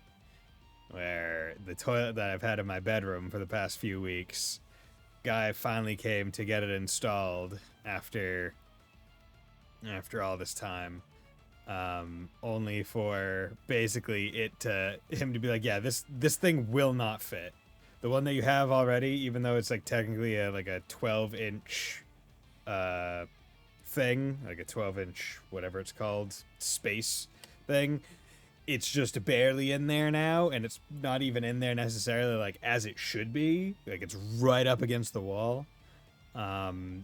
Where the toilet that I've had in my bedroom for the past few weeks, guy finally came to get it installed after all this time. Only for basically him to be like, yeah, this thing will not fit. The one that you have already, even though it's like technically a 12-inch thing, like a 12-inch whatever it's called, space thing, it's just barely in there now, and it's not even in there necessarily like as it should be. Like it's right up against the wall.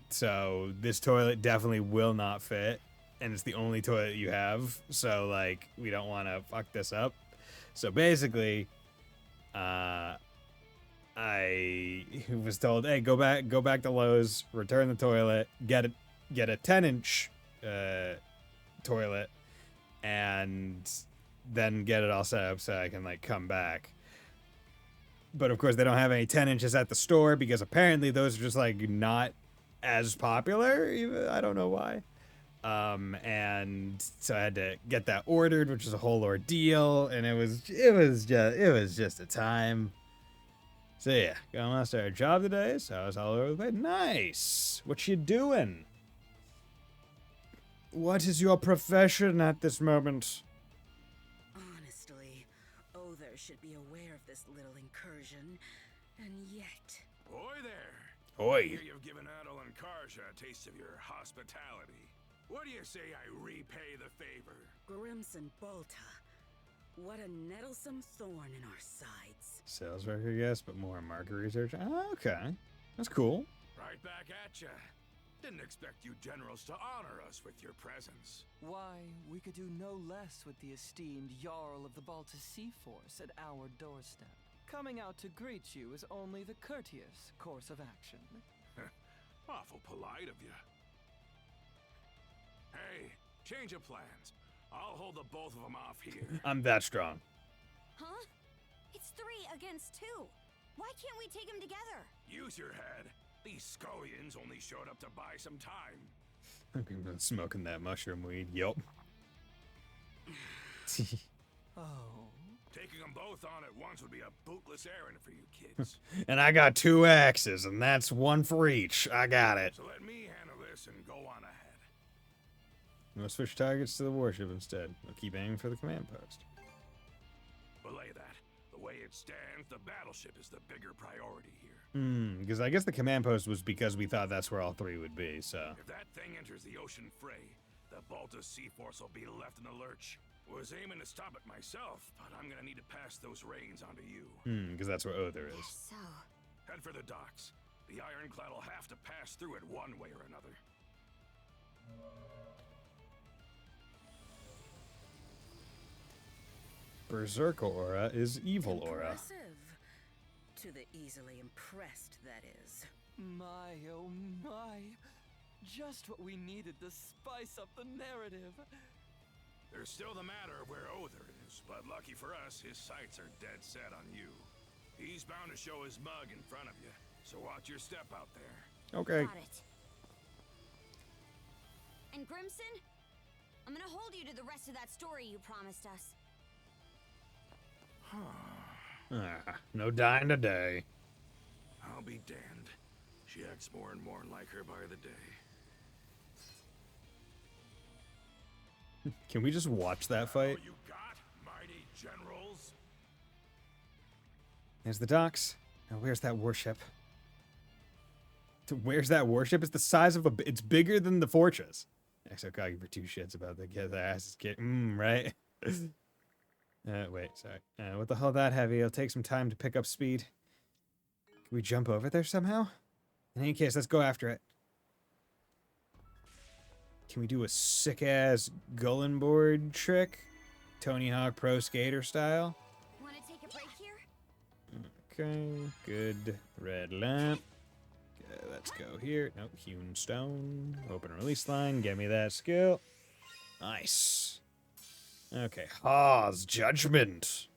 So this toilet definitely will not fit. And it's the only toilet you have, so like we don't want to fuck this up. So basically, I was told, hey, go back to Lowe's, return the toilet, get a 10-inch toilet, and then get it all set up so I can like come back. But of course, they don't have any 10 inches at the store because apparently those are just like not as popular. Even I don't know why. And so I had to get that ordered, which was a whole ordeal, and it was just a time. So yeah, gonna start a job today, so I was all over the place. Nice. What you doing? What is your profession at this moment? Honestly, Other should be aware of this little incursion, and yet... Oi there! Oi. Here you've given Adel and Karja a taste of your hospitality. What do you say I repay the favor? Grimson Bolta, what a nettlesome thorn in our sides. Sales record, yes, but more market research. Oh, okay, that's cool. Right back at ya. Didn't expect you generals to honor us with your presence. Why, we could do no less with the esteemed Jarl of the Balta Sea Force at our doorstep. Coming out to greet you is only the courteous course of action. Awful polite of you. Hey, change of plans. I'll hold the both of them off here. I'm that strong. Huh? It's 3 against 2. Why can't we take them together? Use your head. These scullions only showed up to buy some time. I've been smoking that mushroom weed. Yup. Oh. Taking them both on at once would be a bootless errand for you kids. And I got 2 axes, and that's 1 for each. I got it. So let me handle this and go on ahead. We'll switch targets to the warship instead. We'll keep aiming for the command post. Belay that. The way it stands, the battleship is the bigger priority here. Because I guess the command post was because we thought that's where all 3 would be, so. If that thing enters the ocean fray, the Balta Sea Force will be left in the lurch. Was aiming to stop it myself, but I'm gonna need to pass those reins onto you. Because that's where Other is. So, Head for the docks. The ironclad will have to pass through it one way or another. Berserker aura is evil aura. Impressive. To the easily impressed, that is. My, oh my. Just what we needed to spice up the narrative. There's still the matter of where Other is, but lucky for us, his sights are dead set on you. He's bound to show his mug in front of you, so watch your step out there. Okay. Got it. And Grimson, I'm gonna hold you to the rest of that story you promised us. No dying today. I'll be damned. She acts more and more like her by the day. Can we just watch that fight? All you got, mighty generals? There's the docks. Now where's that warship? Where's that warship? It's the size of a... It's bigger than the fortress. Exo cocky for two shits about the get their asses kicked. Right? Wait, sorry. What the hell that heavy? It'll take some time to pick up speed. Can we jump over there somehow? In any case, let's go after it. Can we do a sick-ass Gullen board trick? Tony Hawk Pro Skater style? Wanna take a break here? Okay, good. Red lamp. Okay, let's go here. Nope, hewn stone. Open release line. Get me that skill. Nice. Okay, Haw's Judgment.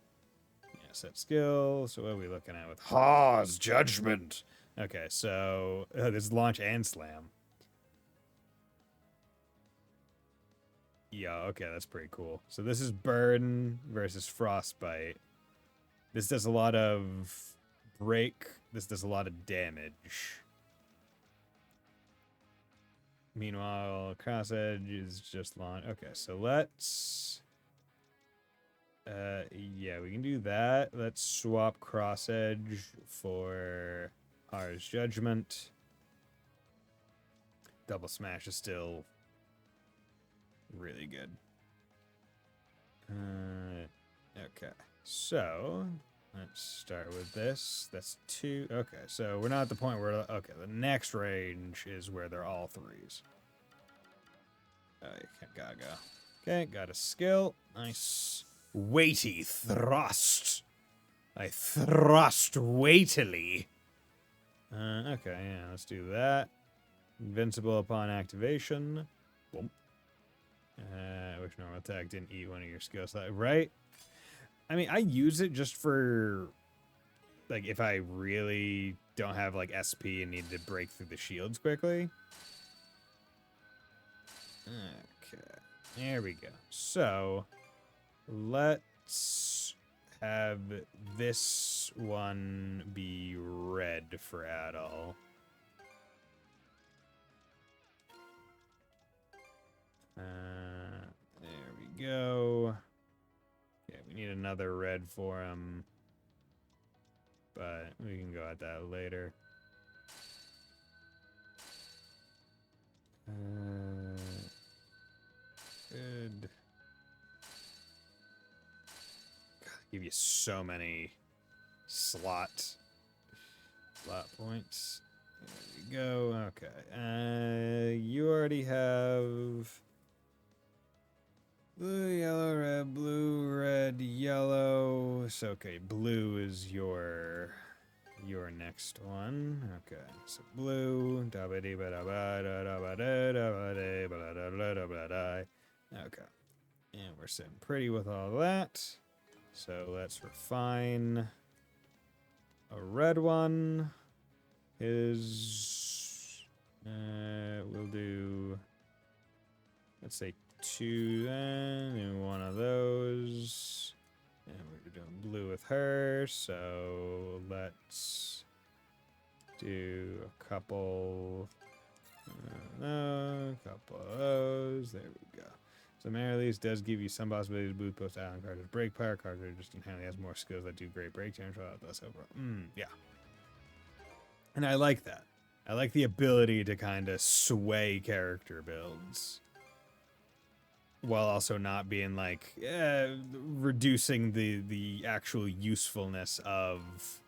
Yes, that skill. So what are we looking at with Haw's Judgment? Okay, so this is launch and slam. Yeah, okay, that's pretty cool. So this is burn versus frostbite. This does a lot of break. This does a lot of damage. Meanwhile, cross edge is just launch. Okay, so let's... yeah, we can do that. Let's swap cross edge for Har's Judgment. Double smash is still really good. Okay, so let's start with this. That's 2. Okay, so we're not at the point where... Okay, the next range is where they're all 3s. Gotta go. Okay, got a skill. Nice. Weighty thrust. I thrust weightily. Okay, yeah, let's do that. Invincible upon activation. Boom. I wish normal attack didn't eat one of your skill slots, right? I mean, I use it just for, like, if I really don't have, like, SP and need to break through the shields quickly. Okay, there we go. So, let's have this one be red for Adol. There we go. Yeah, we need another red for him. But we can go at that later. Good. God, give you so many slot points. There we go. Okay. You already have blue, yellow, red, blue, red, yellow. So okay, blue is your next one. Okay, so blue. Okay, and we're sitting pretty with all that. So let's refine a red one. Is we'll do, let's say 2 then, and 1 of those. And we're doing blue with her, so let's do a couple. A couple of those. There we go. So Mare Elise does give you some possibility to boost post island cards with break power. Cards are just inherently has more skills that do great break damage. Less overall. Yeah. And I like that. I like the ability to kind of sway character builds, while also not being like reducing the actual usefulness of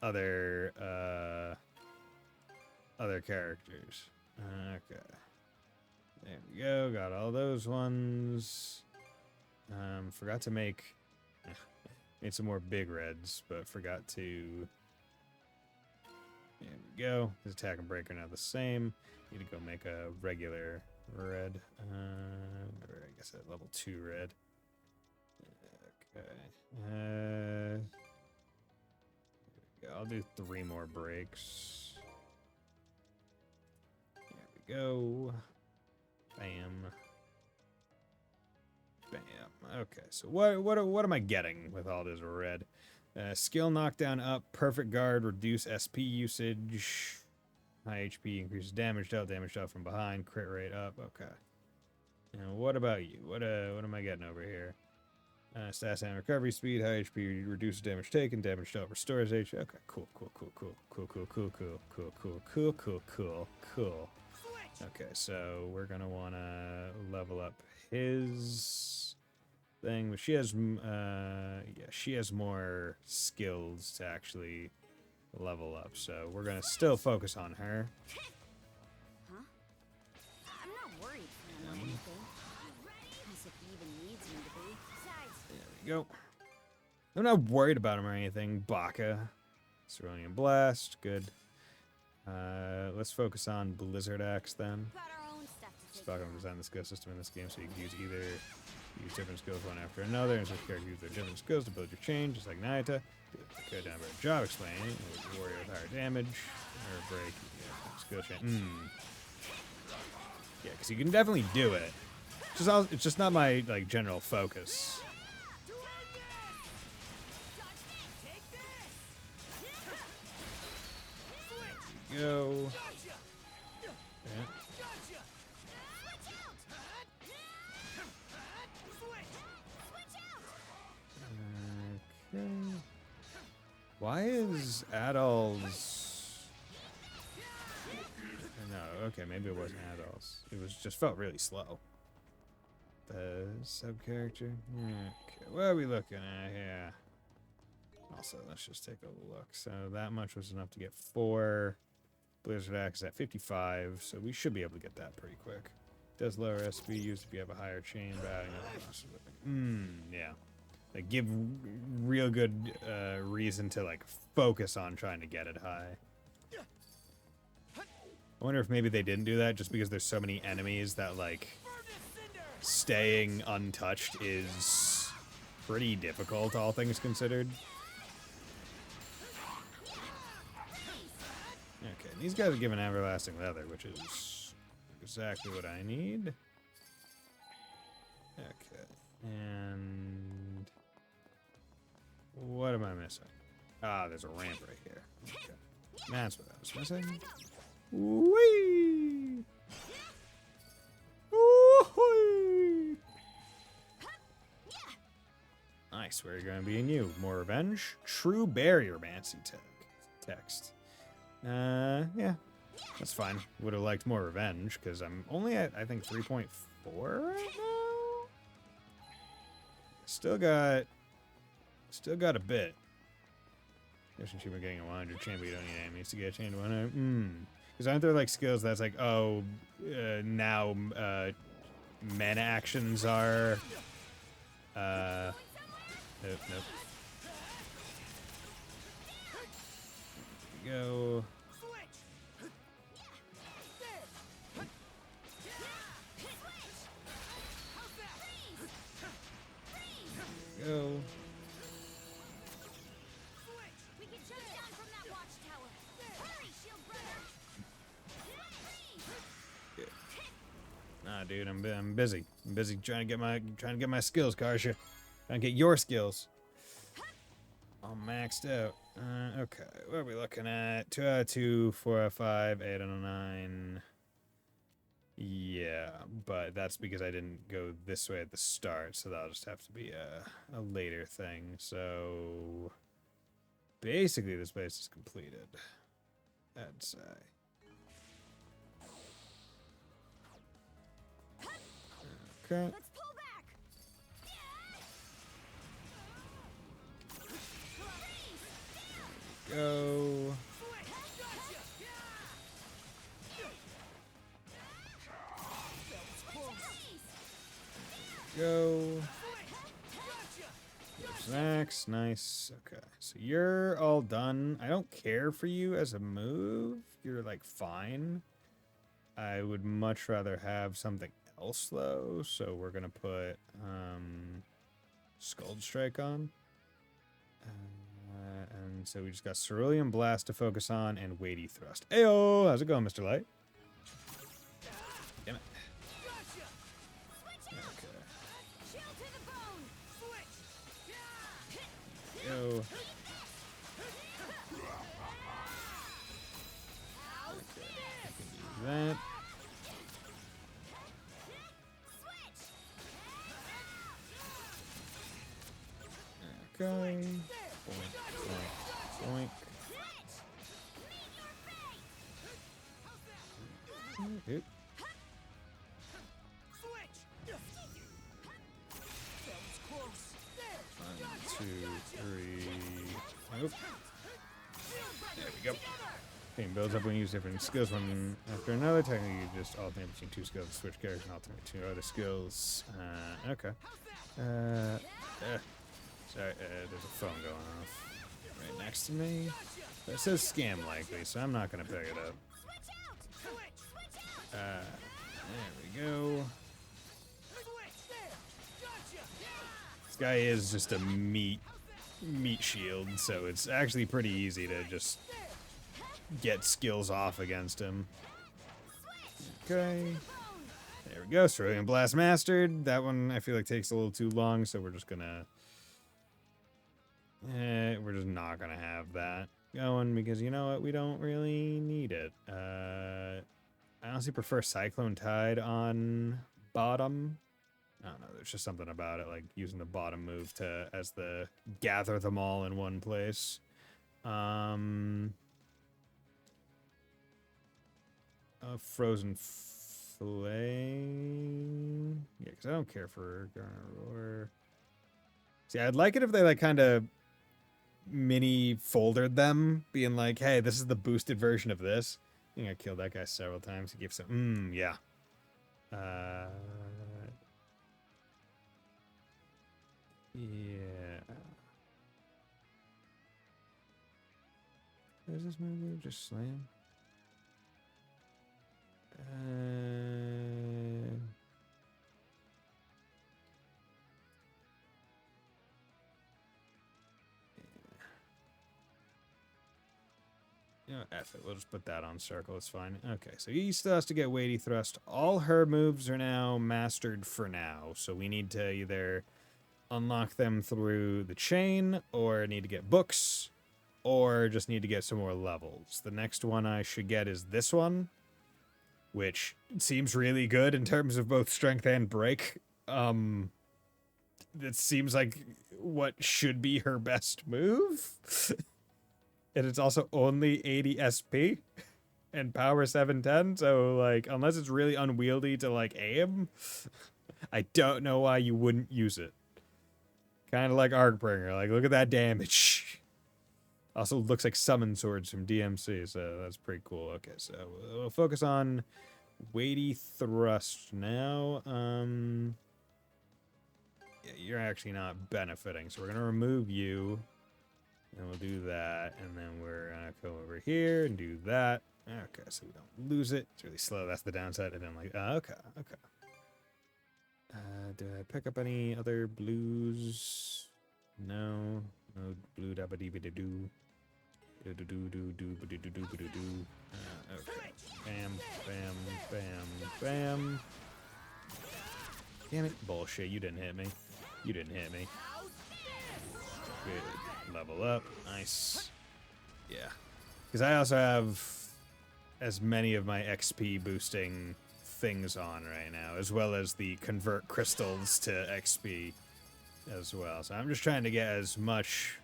other characters. Okay, there we go. Got all those ones. Forgot to make Made some more big reds, but forgot to... There we go. His attack and break are now the same. Need to go make a regular red. Or I guess a level 2 red. Okay. Yeah, I'll do 3 more breaks. There we go. Bam. Bam. Okay, so what am I getting with all this red? Skill knockdown up, perfect guard, reduce SP usage, high HP, increases damage dealt from behind, crit rate up. Okay. And what about you? What am I getting over here? Stats and recovery speed, high HP reduces damage taken, damage dealt restores HP. Okay, cool. Okay, so we're gonna wanna level up his thing, but she has she has more skills to actually level up, so we're gonna still focus on her. Huh? I'm not worried for him or anything. As if he even needs me to be. Besides, There we go. I'm not worried about him or anything. Baka. Cerulean Blast. Good. Let's focus on Blizzard Axe then. got our own stuff to take Baka care of. designed the skill system in this game so you can use different skills one after another, and so characters use their different skills to build your chain, just like Nayata. Good down better job explaining. Warrior with higher damage. Or break. Yeah, skill chain. Yeah, because you can definitely do it. It's just not my like general focus. Go. Yeah. Okay. Why is Adol's... No, okay, maybe it wasn't Adol's. It was just felt really slow. The sub-character? Okay, what are we looking at here? Also, let's just take a look. So that much was enough to get 4. Blizzard Axe at 55, so we should be able to get that pretty quick. Does lower SP used if you have a higher chain value. Yeah. Like, give real good reason to, like, focus on trying to get it high. I wonder if maybe they didn't do that just because there's so many enemies that, like, staying untouched is pretty difficult, all things considered. Okay, these guys are giving everlasting leather, which is exactly what I need. Okay, and what am I missing? Ah, there's a ramp right here. Okay, that's what I was missing. Whee! Woo-hoo! Nice, where are you going to be in you? More revenge? True barrier mancy text. Yeah, that's fine. Would have liked more revenge, because I'm only at, I think, 3.4 right now? Still got a bit. Mission achievement getting a 100 chain, but you don't need enemies to get a chain to 100. Because aren't there, like, skills that's like, oh, now, mana actions are, nope. Go. Go. We can shoot down from that watchtower. Hurry, shield brother. Nah, dude, I'm busy. I'm busy trying to get my skills, Karsha. Trying to get your skills. All maxed out. Okay, what are we looking at? 2 out of 2, 4 out of 5, 8 out of 9. Yeah, but that's because I didn't go this way at the start, so that'll just have to be a later thing. So basically, this place is completed, I'd say. Okay. Let's pull back. Go. Go. Axe, nice. Okay, so you're all done. I don't care for you as a move. You're like fine. I would much rather have something else though, so we're gonna put Scald Strike on. And so we just got Cerulean Blast to focus on and Weighty Thrust. Ayo! How's it going, Mr. Light? Damn it. Okay. Yo. Okay, I can do that. Okay. Boink, boink, boink. Oop. 1, 2, 3. Nope. There we go. Thing builds up when you use different skills one after another. Technically, you just alternate between 2 skills, switch characters, and alternate between 2 other skills. Okay. Sorry, there's a phone going off right next to me. It says scam likely, so I'm not gonna pick it up. There we go. This guy is just a meat shield, so it's actually pretty easy to just get skills off against him. Okay. There we go. Cerulean Blast mastered. That one I feel like takes a little too long, so we're just gonna... we're just not gonna have that going because you know what? We don't really need it. I honestly prefer Cyclone Tide on bottom. I don't know. There's just something about it, like using the bottom move to as the gather them all in one place. Frozen Flame. Yeah, because I don't care for Garner. See, I'd like it if they like kind of mini foldered them, being like, hey, this is the boosted version of this. I think I killed that guy several times. He gave some yeah. Yeah. What does this move do? Just slam? You know, F it. We'll just put that on circle. It's fine. Okay, so he still has to get Weighty Thrust. All her moves are now mastered for now, so we need to either unlock them through the chain, or need to get books, or just need to get some more levels. The next one I should get is this one, which seems really good in terms of both strength and break. It seems like what should be her best move. And it's also only 80 SP and power 710, so like unless it's really unwieldy to like aim, I don't know why you wouldn't use it. Kind of like Arcbringer, like look at that damage. Also looks like summon swords from DMC, so that's pretty cool. Okay, so we'll focus on Weighty Thrust now. Yeah, you're actually not benefiting, so we're gonna remove you. And we'll do that, and then we're gonna come over here and do that. Okay, so we don't lose it. It's really slow. That's the downside. I didn't like. Okay. Do I pick up any other blues? No blue dabba dee doo doo. Do do do do do do do do do do. Okay. Bam, bam, bam, bam. Damn it! Bullshit! You didn't hit me. You didn't hit me. Good. Level up. Nice. Yeah. Because I also have as many of my XP boosting things on right now, as well as the convert crystals to XP as well. So I'm just trying to get as much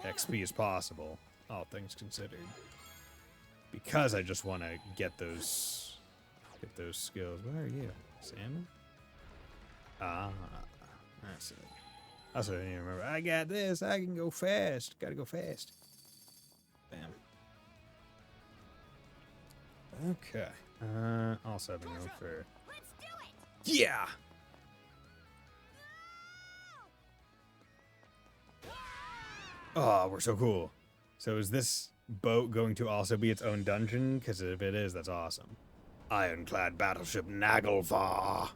XP as possible, all things considered. Because I just want to get those skills. Where are you? Salmon? Ah. That's it. Also, I didn't even remember. I got this. I can go fast. Gotta go fast. Bam. Okay. Also, I've been going for. Let's do it! Yeah! Oh, we're so cool. So is this boat going to also be its own dungeon? Because if it is, that's awesome. Ironclad battleship Naglfar.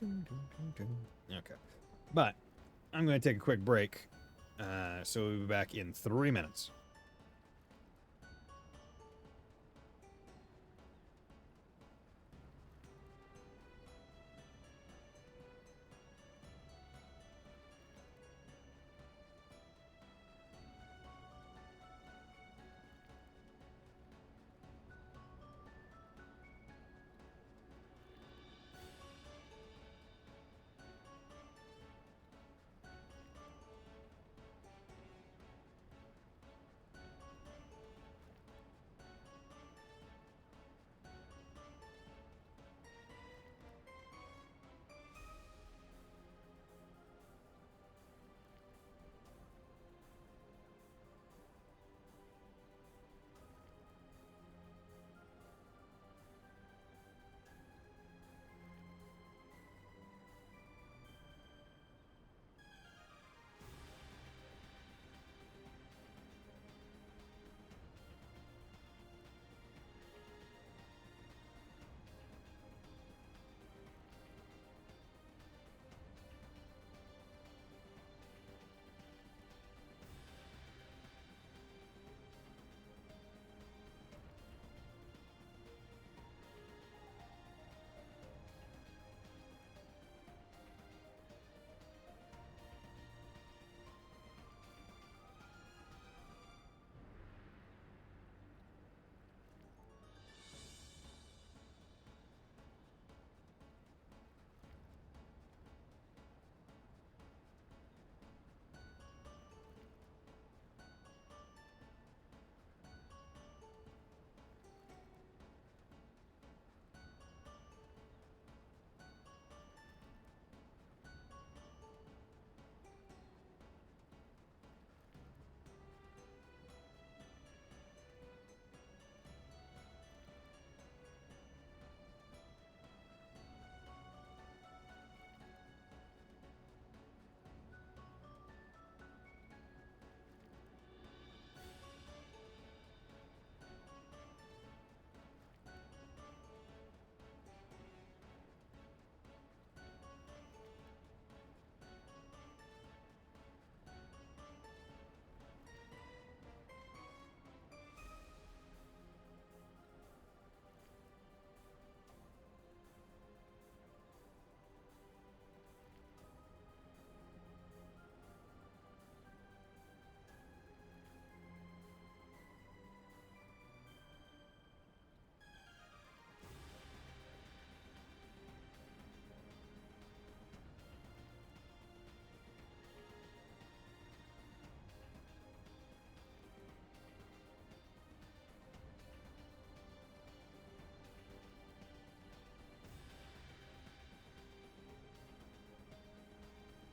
Okay. But I'm going to take a quick break. So we'll be back in 3 minutes.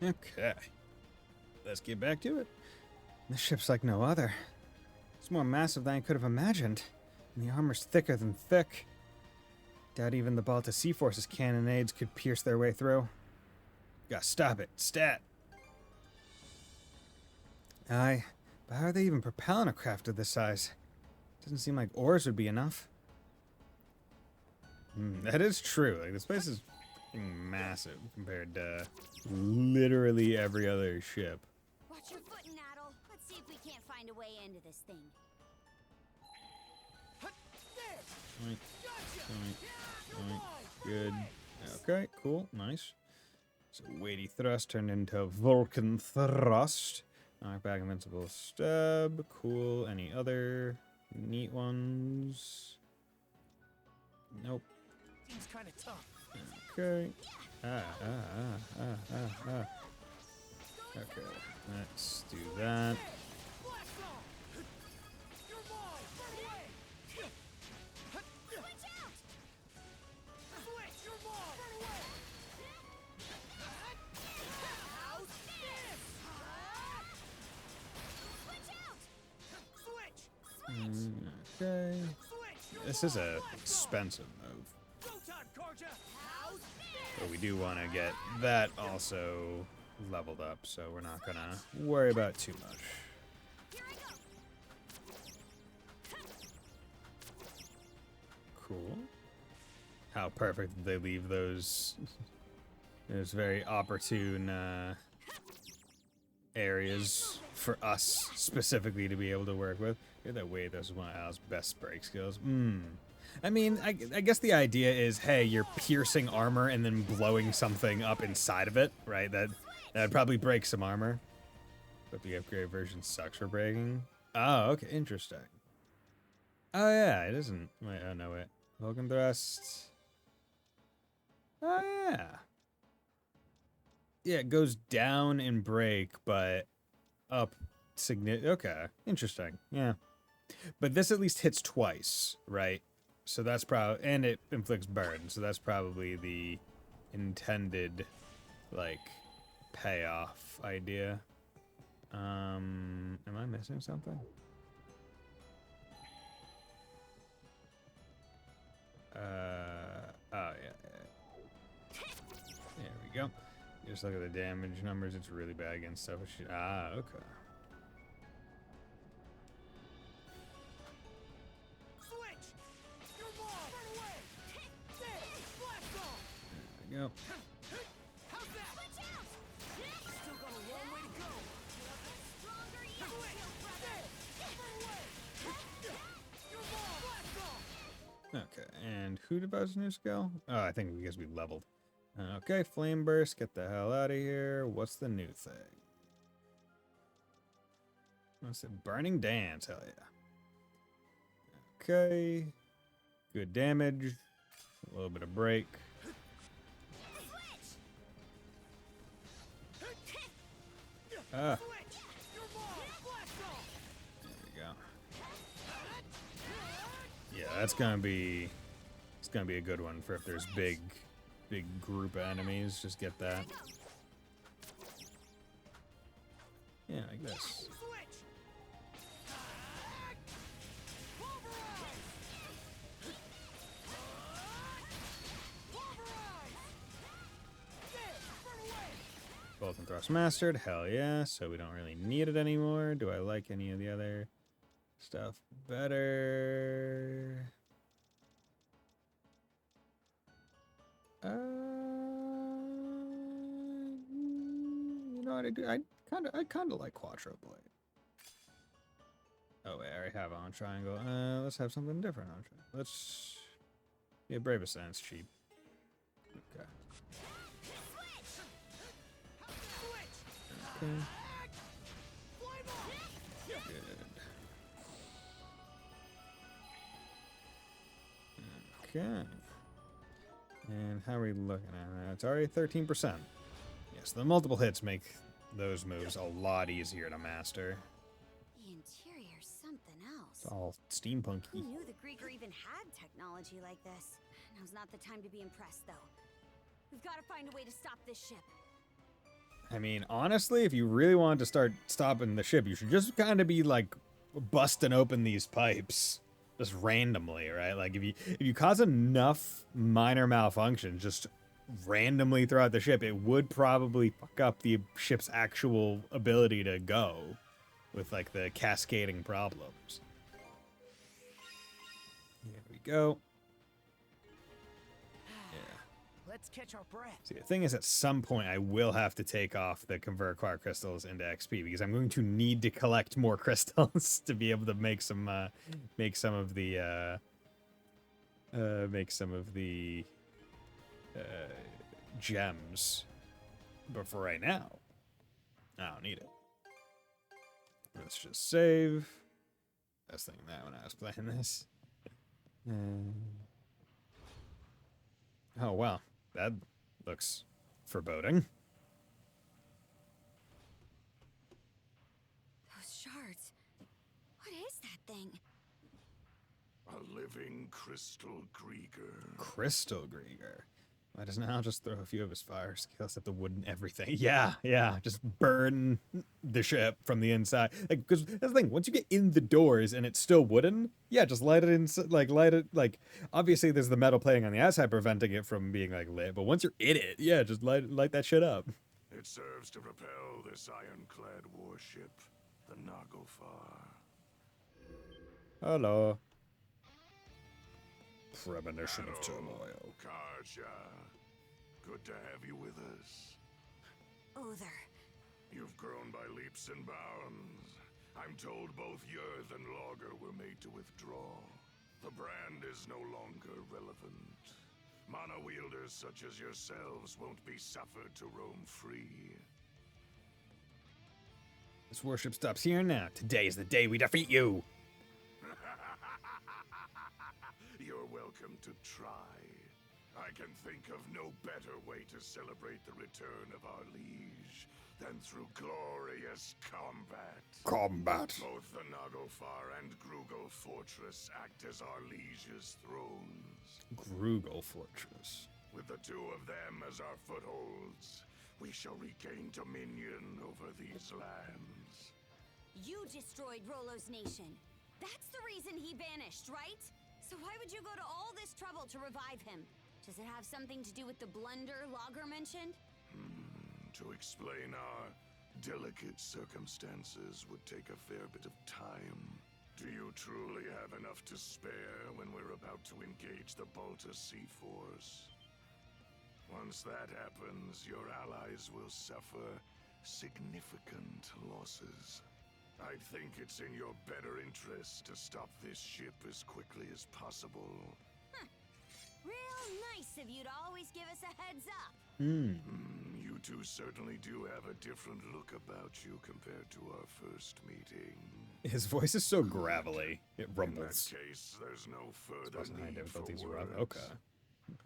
Okay. Let's get back to it. This ship's like no other. It's more massive than I could have imagined. And the armor's thicker than thick. Doubt even the Balta Sea Force's cannonades could pierce their way through. Gotta stop it. Stat! Aye, but how are they even propelling a craft of this size? Doesn't seem like oars would be enough. That is true. Like, this place is fucking massive compared to literally every other ship. Watch your foot, Naddle. Let's see if we can't find a way into this thing. Oink, oink, oink. Good. Okay, cool. Nice. So weighty thrust turned into Vulcan thrust. Knockback invincible stab. Cool. Any other neat ones? Nope. Seems kind of tough. Okay. Okay, let's do that. Okay. This is a expensive move. But we do want to get that also leveled up, so we're not going to worry about too much. Cool. How perfect did they leave those very opportune areas for us specifically to be able to work with. Look at that way, this is one of Al's best break skills. I mean, I guess the idea is, hey, you're piercing armor and then blowing something up inside of it, right? That'd probably break some armor. But the upgraded version sucks for breaking. Oh, okay, interesting. Oh yeah, it isn't. Wait, oh no, wait. Vulcan thrust. Oh yeah. Yeah, it goes down in break, but up okay, interesting. Yeah. But this at least hits twice, right? So that's probably, and it inflicts burn, so that's probably the intended, like, payoff idea. Am I missing something? Oh, yeah. There we go. Just look at the damage numbers, it's really bad against stuff. Ah, okay. There we go. Okay, and who devised a new skill? Oh, I think because we leveled. Okay, Flame Burst, get the hell out of here. What's the new thing? What's it? Burning Dance, hell yeah. Okay, good damage, a little bit of break. Ah. There we go. Yeah, it's gonna be a good one for if there's big group of enemies. Just get that. Yeah, like this. Both and thrust mastered, hell yeah. So we don't really need it anymore. Do I like any of the other stuff better? You know what I do? I kind of like Quattro Blade. Oh wait, I already have on Triangle. Let's have something different on Triangle. Let's Brave Ascent's cheap. Okay. Okay. Good. Okay. And how are we looking at that? It's already 13%. Yes, the multiple hits make those moves a lot easier to master. The interior's something else. It's all steampunky. Who knew the Grieger even had technology like this? Now's not the time to be impressed, though. We've got to find a way to stop this ship. I mean, honestly, if you really wanted to start stopping the ship, you should just kind of be, like, busting open these pipes. Just randomly, right? Like, if you cause enough minor malfunctions just randomly throughout the ship, it would probably fuck up the ship's actual ability to go with, like, the cascading problems. Here we go. Let's catch our breath. See, the thing is, at some point, I will have to take off the convert acquire crystals into XP because I'm going to need to collect more crystals to be able to make some of the gems. But for right now, I don't need it. Let's just save. Best thing that when I was playing this. Oh wow. That looks foreboding. Those shards. What is that thing? A living crystal Grieger. Crystal Grieger. Why doesn't Al just throw a few of his fire skills at the wood and everything? Yeah, just burn the ship from the inside. Like, because that's the thing. Once you get in the doors and it's still wooden, yeah, just light it in. Like, light it. Like, obviously, there's the metal plating on the outside preventing it from being like lit. But once you're in it, yeah, just light that shit up. It serves to propel this ironclad warship, the Nagofar. Hello. Premonition of turmoil. Karja. Good to have you with us. Other. You've grown by leaps and bounds. I'm told both Yerth and Logger were made to withdraw. The brand is no longer relevant. Mana wielders such as yourselves won't be suffered to roam free. This warship stops here now. Today is the day we defeat you. You're welcome to try. I can think of no better way to celebrate the return of our liege than through glorious combat. Combat. Both the Nagofar and Grugel Fortress act as our liege's thrones. Grugel Fortress. With the two of them as our footholds, we shall regain dominion over these lands. You destroyed Rolo's nation. That's the reason he vanished, right? So why would you go to all this trouble to revive him? Does it have something to do with the blunder Logger mentioned? To explain our delicate circumstances would take a fair bit of time. Do you truly have enough to spare when we're about to engage the Balta Sea Force? Once that happens, your allies will suffer significant losses. I think it's in your better interest to stop this ship as quickly as possible. Real nice of you to always give us a heads up. You two certainly do have a different look about you compared to our first meeting. His voice is so gravelly. It In rumbles. that case, there's no further Wasn't high need for difficulties words. Okay.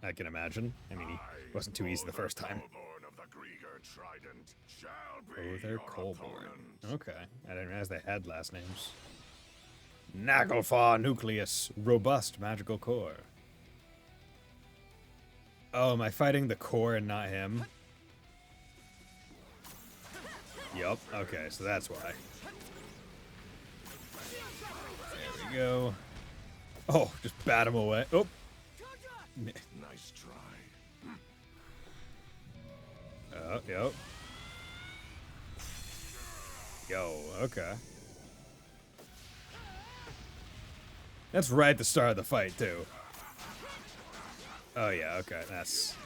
I can imagine. I mean, he wasn't too easy the first time. Colborn of the Grieger Trident shall be Oh, they're your Colborn. opponent. Okay. I didn't realize they had last names. Naglfar Nucleus. Robust magical core. Oh, am I fighting the core and not him? Yup. Okay, so that's why. There we go. Oh, just bat him away. Oh. Nice try. Oh, yep. Yo, okay. That's right at the start of the fight, too. Oh, yeah, okay, that's...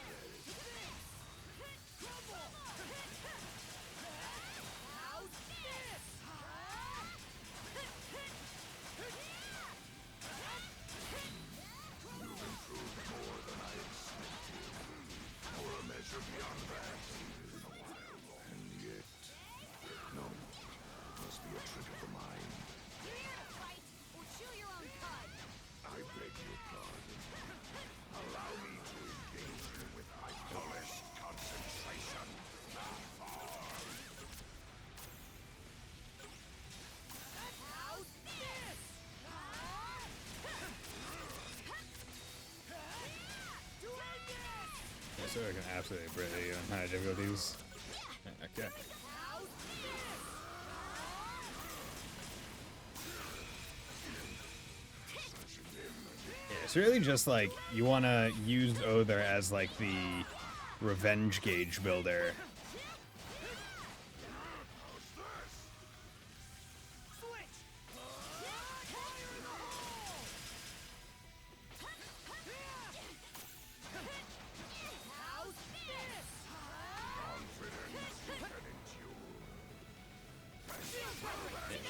So I can absolutely bring you on high difficulties. Okay. Yeah, it's really just like you want to use Other as like the revenge gauge builder.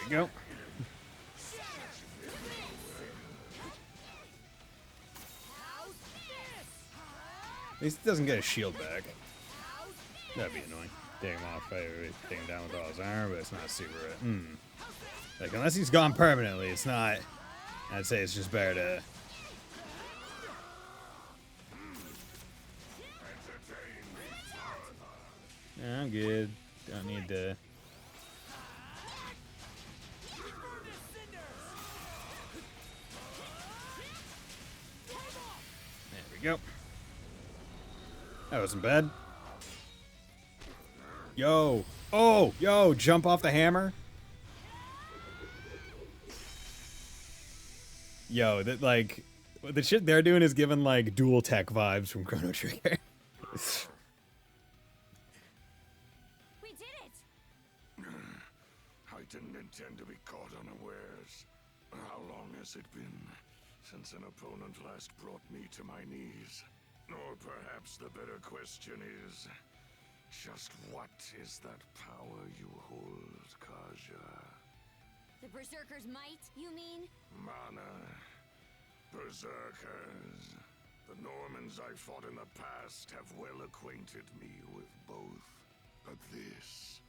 Go. At least it doesn't get a shield back. That'd be annoying. Take him off, take him down with all his armor, but it's not super. Like, unless he's gone permanently, it's not. I'd say it's just better to. Yeah, I'm good. Don't need to. Go. That wasn't bad. Yo, Oh, yo, jump off the hammer. Yo, that like the shit they're doing is giving like dual tech vibes from Chrono Trigger. We did it! I didn't intend to be caught unawares. How long has it been since an opponent last brought me to my knees? Or perhaps the better question is, just what is that power you hold, Kaja? The Berserker's might, you mean? Mana, berserkers. The Normans I fought in the past have well acquainted me with both. But this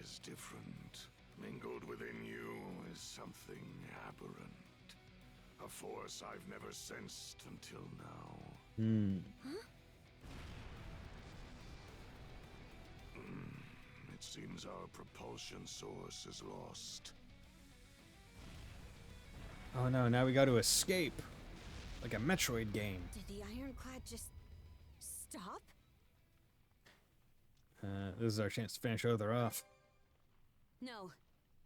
is different. Mingled within you is something aberrant. A force I've never sensed until now. It seems our propulsion source is lost. Oh no, now we got to escape. Like a Metroid game. Did the Ironclad just stop? This is our chance to finish Other off. No.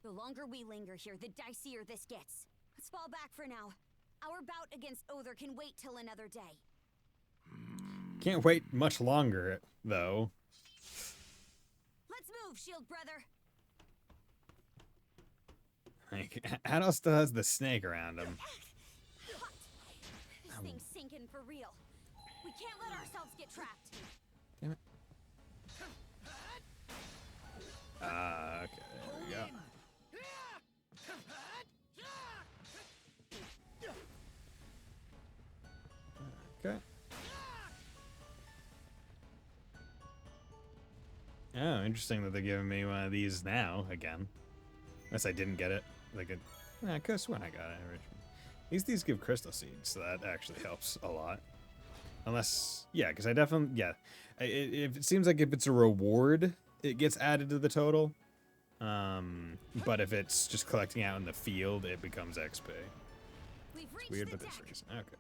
The longer we linger here, the dicier this gets. Let's fall back for now. Our bout against Other can wait till another day. Can't wait much longer, though. Let's move, Shield Brother. Like, Adol still has the snake around him. Hot. This thing's sinking for real. We can't let ourselves get trapped. Damn it. Okay, there we go. Okay. Oh, interesting that they're giving me one of these now, again. Unless I didn't get it. Like, I could have sworn I got it originally. At least these give crystal seeds, so that actually helps a lot. Unless, yeah, because I definitely, yeah. It seems like if it's a reward, it gets added to the total. But if it's just collecting out in the field, it becomes XP. We've reached Weird the for this deck. reason. Okay.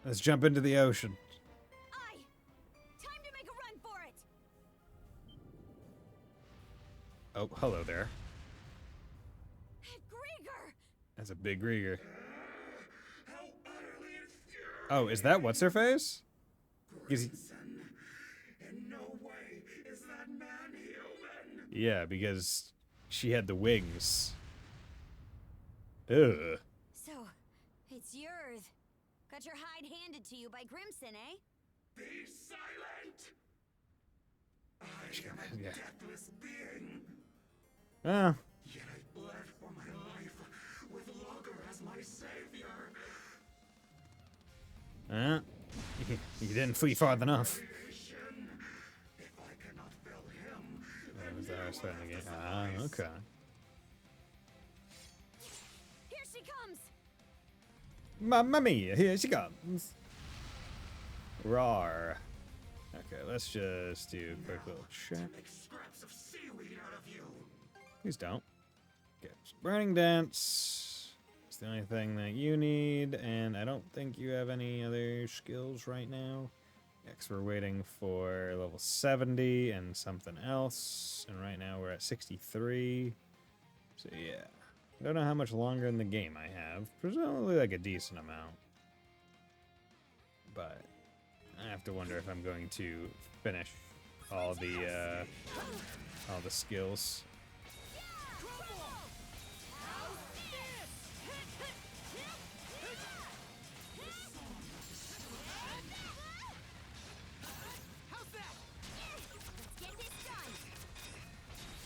Let's jump into the ocean. Aye. Time to make a run for it. Oh, hello there. Grieger! That's a big Grieger. Oh, is that what's her face? Is he... In no way is that man human. Yeah, because she had the wings. Ugh. So, it's yours. Got your hide handed to you by Grimson, eh? Be silent. I am a Yeah. deathless being. Oh. Yet I bled for my life with Logger as my savior. You didn't flee far enough. If I cannot fill him, That was the hardest fight in the game. Ah, okay. Here she comes! Mamma mia, here she comes. Rawr. Okay, let's just do a quick little check. make scraps of seaweed out of you. Please don't. Okay, so Burning Dance. It's the only thing that you need, and I don't think you have any other skills right now. Yeah, 'cause we're waiting for level 70 and something else, and right now we're at 63. So yeah. I don't know how much longer in the game I have. Presumably like a decent amount. But I have to wonder if I'm going to finish all the skills. Let's get this done!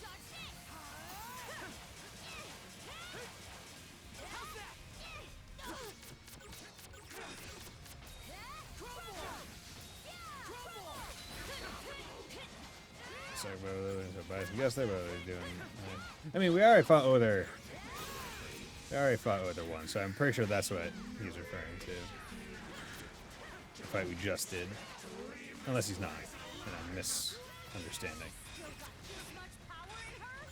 Dodge this! Sorry, but I guess they were doing. I mean, we already fought Other. We already fought Other one, so I'm pretty sure that's what he's referring to. The fight we just did, unless he's not, and I'm misunderstanding. Still got this much power in her?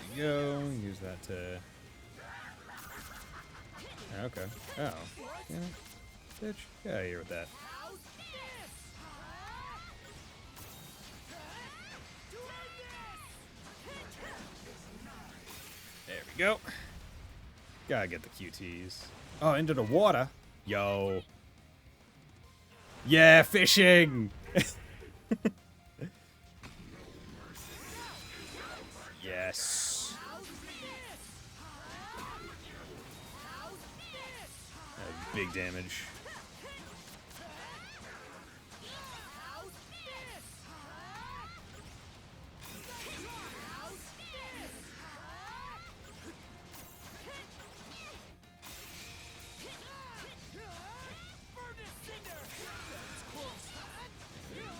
There we go. Use that to... Okay. Oh. Yeah. Bitch. Get out of here with that. There we go. Gotta get the QTs. Oh, into the water. Yo. Yeah, fishing! Yes. Big damage.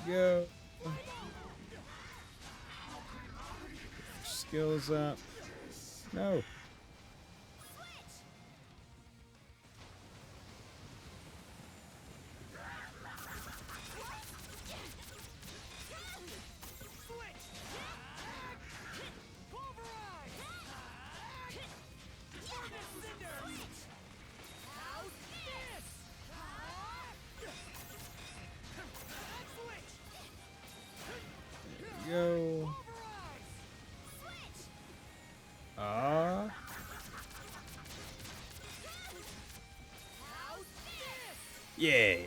Go. Skills up. No. Go. Yeah.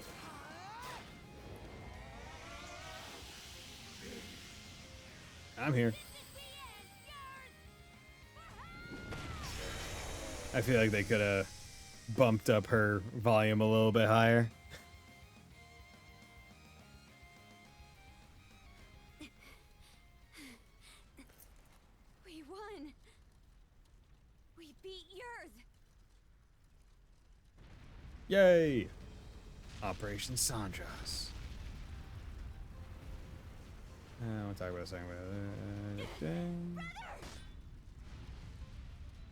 I'm here. I feel like they could have bumped up her volume a little bit higher. We won. We beat Yurth. Yay! Operation Sandras. We'll talk about a second.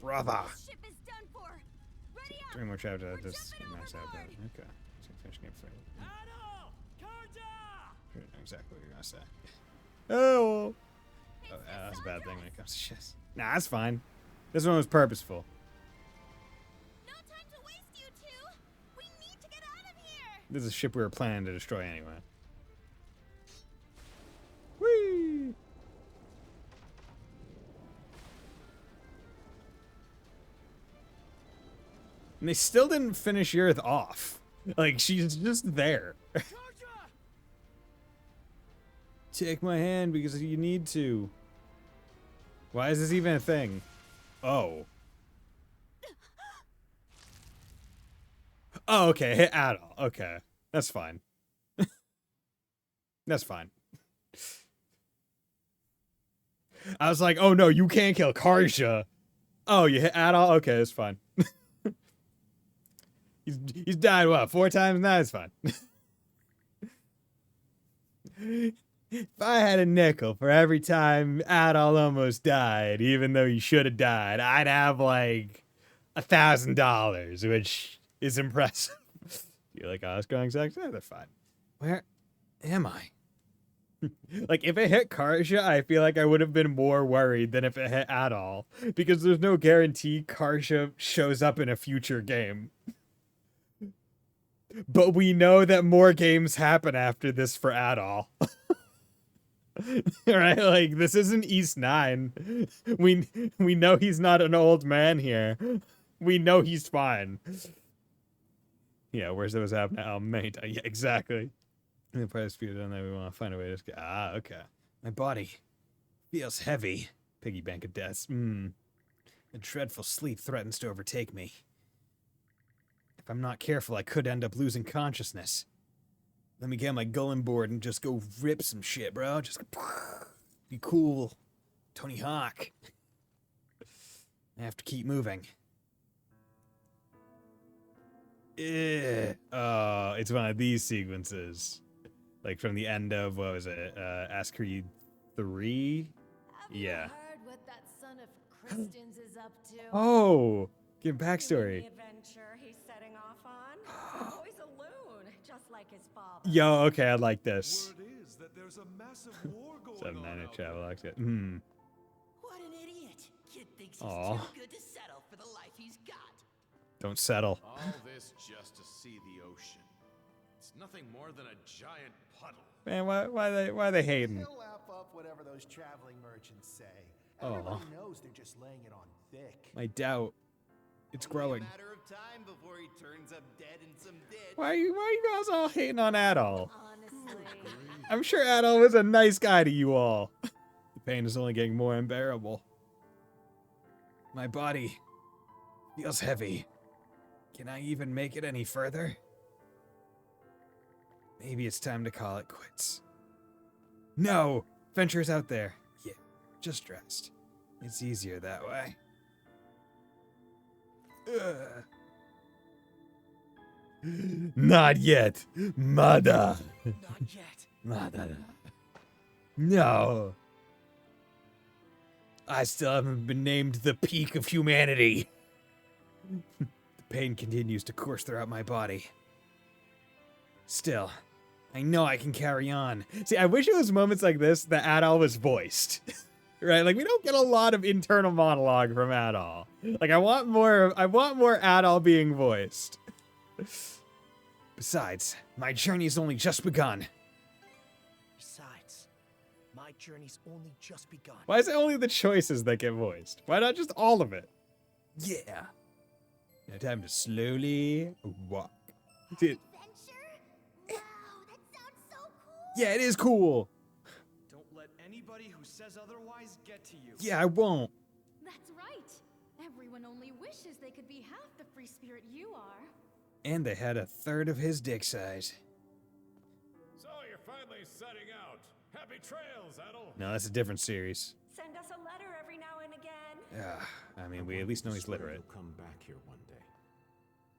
Brother! This ship is done for. Ready up. 3 more chapters. We're This jumping nice out there. overboard. Okay. So finish game free. Exactly what you're gonna say. Oh, well. That's a bad thing when it comes to shit. Nah, that's fine. This one was purposeful. No time to waste, you two. We need to get out of here. This is a ship we were planning to destroy anyway. Whee! And they still didn't finish Earth off. Like, she's just there. Take my hand because you need to. Why is this even a thing? Oh. Oh, okay. Hit Adol. Okay. That's fine. That's fine. I was like, oh no, you can't kill Karja. Oh, you hit Adol? Okay, that's fine. He's died, what, 4 times now? It's fine. If I had a nickel for every time Adol almost died, even though he should have died, I'd have like $1,000, which is impressive. You're like, oh, it's going sex? Yeah, they're fine. Where am I? Like, if it hit Karja, I feel like I would have been more worried than if it hit Adol, because there's no guarantee Karja shows up in a future game. But we know that more games happen after this for Adol. Right? Like, this isn't East 9. We know he's not an old man here. We know he's fine. Yeah, where's those happening? Oh, mate. Yeah, exactly. The price feed on there. We want to find a way to get. Ah, okay. My body feels heavy. Piggy bank of deaths. A dreadful sleep threatens to overtake me. If I'm not careful, I could end up losing consciousness. Let me get my gulling board and just go rip some shit, bro. Just be cool. Tony Hawk. I have to keep moving. It's one of these sequences. Like from the end of, what was it? Ask Creed 3? Yeah. Heard what that son of Christians is up to? Oh, give backstory. The adventure he's setting off on. Always a loon, just like his father. Yo, okay, I like this. Word is that there's a massive war going 7 on 9 out travel there. accent. What an idiot. Kid thinks he's Aw. too good to settle for the life he's got. Don't settle. All this just to see the ocean. It's nothing more than a giant puddle. Man, why they hating? He'll lap up whatever those traveling merchants say. Aw. Everybody knows they're just laying it on thick. I doubt. It's growing. Only a matter of time before he turns up dead in some ditch. Why are you guys all hating on Adol? Honestly. I'm sure Adol was a nice guy to you all. The pain is only getting more unbearable. My body feels heavy. Can I even make it any further? Maybe it's time to call it quits. No! Venture's out there. Yeah, just rest. It's easier that way. Ugh. Not yet, Mother. Not yet. Mother. No. I still haven't been named the peak of humanity. The pain continues to course throughout my body. Still, I know I can carry on. See, I wish it was moments like this that Adol was voiced. Right? Like, we don't get a lot of internal monologue from Adol. Like, I want more Adol being voiced. Besides, my journey's only just begun. Besides, my journey's only just begun. Why is it only the choices that get voiced? Why not just all of it? Yeah. Now time to slowly walk. Dude. Adventure? Wow, that sounds so cool. Yeah, it is cool. Don't let anybody who says otherwise get to you. Yeah, I won't. That's right. Everyone only wishes they could be half the free spirit you are. And they had a third of his dick size. So you're finally setting out. Happy trails, Adol. No, that's a different series. Send us a letter every now and again. I mean, we at least know he's literate. You'll come back here one day.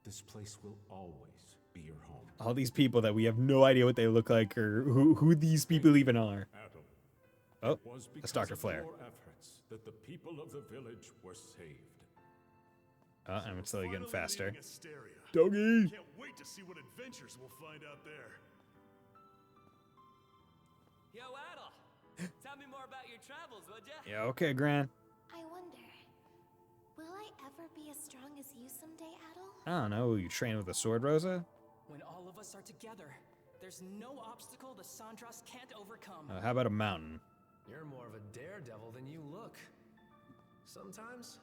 This place will always be your home. All these people that we have no idea what they look like or who these people even are. Adol, Oh, it was that's because Dr. of Flair. your efforts that the people of the village were saved. And it's slowly getting faster. Asteria. Doggy! Can't wait to see what adventures we'll find out there. Yo, Adol, tell me more about your travels, would ya? Yeah, okay, Gran. I wonder, will I ever be as strong as you someday, Adol? I don't know, you train with a sword, Rosa? When all of us are together, there's no obstacle the Sandras can't overcome. How about a mountain? You're more of a daredevil than you look. Sometimes,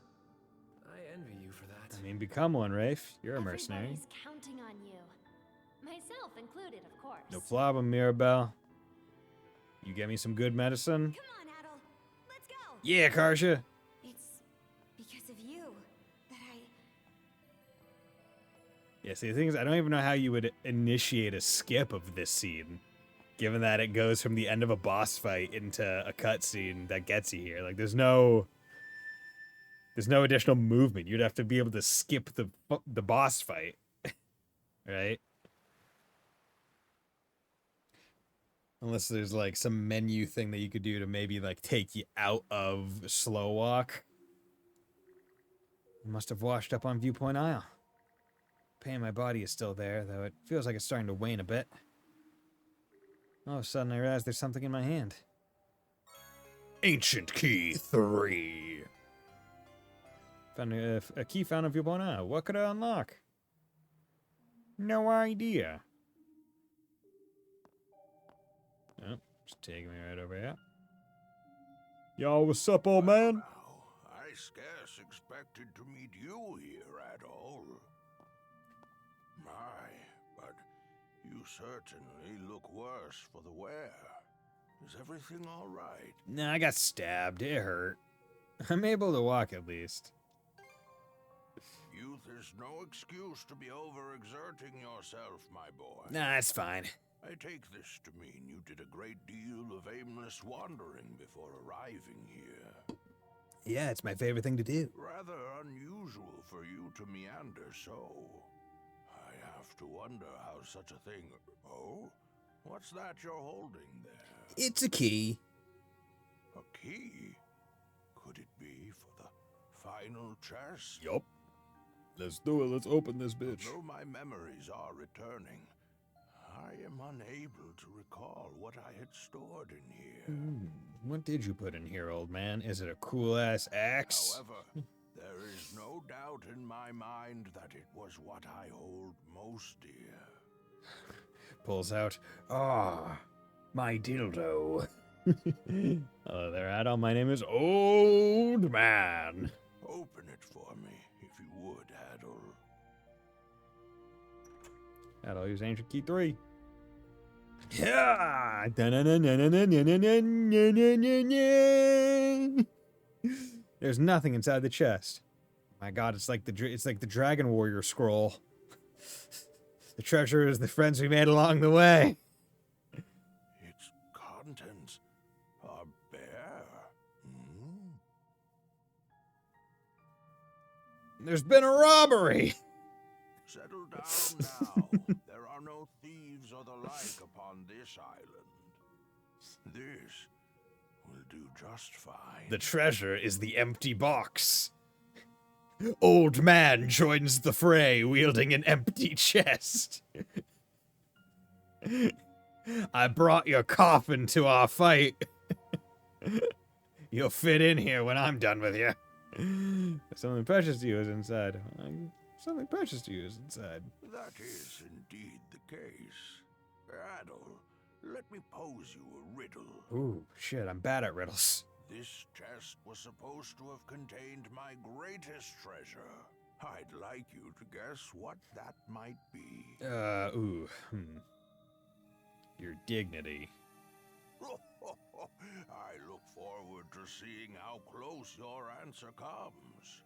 I envy you for that. I mean, become one, Rafe. You're a mercenary. Everybody's counting on you. Myself included, of course. No problem, Mirabelle. You get me some good medicine? Come on, Adol. Let's go. Yeah, Karsha. It's because of you that I... Yeah, see, the thing is, I don't even know how you would initiate a skip of this scene, given that it goes from the end of a boss fight into a cutscene that gets you here. Like, there's no additional movement. You'd have to be able to skip the boss fight, right? Unless there's like some menu thing that you could do to maybe like take you out of slow walk. Must have washed up on Viewpoint Isle. Pain in my body is still there, though it feels like it's starting to wane a bit. All of a sudden I realize there's something in my hand. Ancient Key 3. Found a key found on Viewpoint Isle. What could I unlock? No idea. Oh, just taking me right over here. Yo, what's up, old man? Wow, I scarce expected to meet you here at all. My, but you certainly look worse for the wear. Is everything all right? Nah, I got stabbed. It hurt. I'm able to walk at least. Youth is no excuse to be overexerting yourself, my boy. Nah, it's fine. I take this to mean you did a great deal of aimless wandering before arriving here. Yeah, it's my favorite thing to do. Rather unusual for you to meander so. I have to wonder how such a thing... Oh? What's that you're holding there? It's a key. A key? Could it be for the final chest? Yup. Let's do it. Let's open this bitch. Though my memories are returning, I am unable to recall what I had stored in here. What did you put in here, old man? Is it a cool-ass axe? However, there is no doubt in my mind that it was what I hold most dear. Pulls out, my dildo. Hello there, Adol. My name is Old Man. Open it for me, if you would, Adol. Adol, use ancient key 3. Yeah! There's nothing inside the chest. My God, it's like the Dragon Warrior scroll. The treasure is the friends we made along the way. Its contents are bare. There's been a robbery. Settle down now. There are no thieves or the like upon this island. This will do just fine. The treasure is the empty box. Old Man joins the fray wielding an empty chest. I brought your coffin to our fight. You'll fit in here when I'm done with you. Something precious to you is inside. Something precious to you is inside. That is indeed the case. Adol, let me pose you a riddle. Ooh, shit, I'm bad at riddles. This chest was supposed to have contained my greatest treasure. I'd like you to guess what that might be. Your dignity. I look forward to seeing how close your answer comes.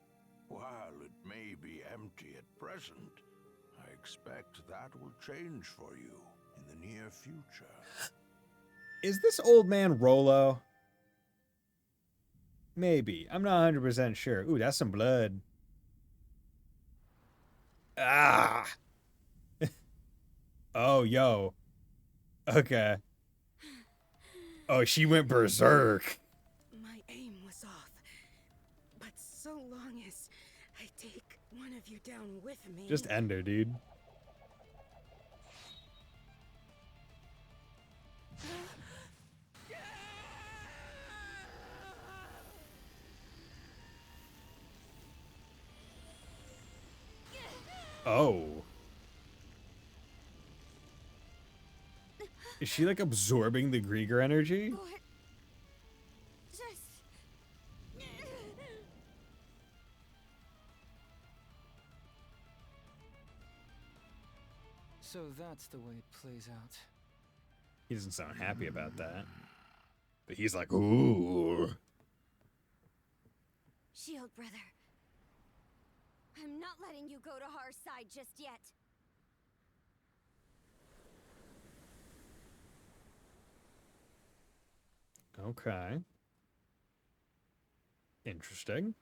While it may be empty at present, I expect that will change for you in the near future. Is this old man Rolo? Maybe. I'm not 100% sure. Ooh, that's some blood. Ah! Oh, yo. Okay. Oh, she went berserk. My aim was off. But so long as I take one of you down with me... Just end her, dude. Oh. Is she like absorbing the Grieger energy? So that's the way it plays out. He doesn't sound happy about that. But he's like, ooh. Shield brother. I'm not letting you go to our side just yet. Okay. Interesting.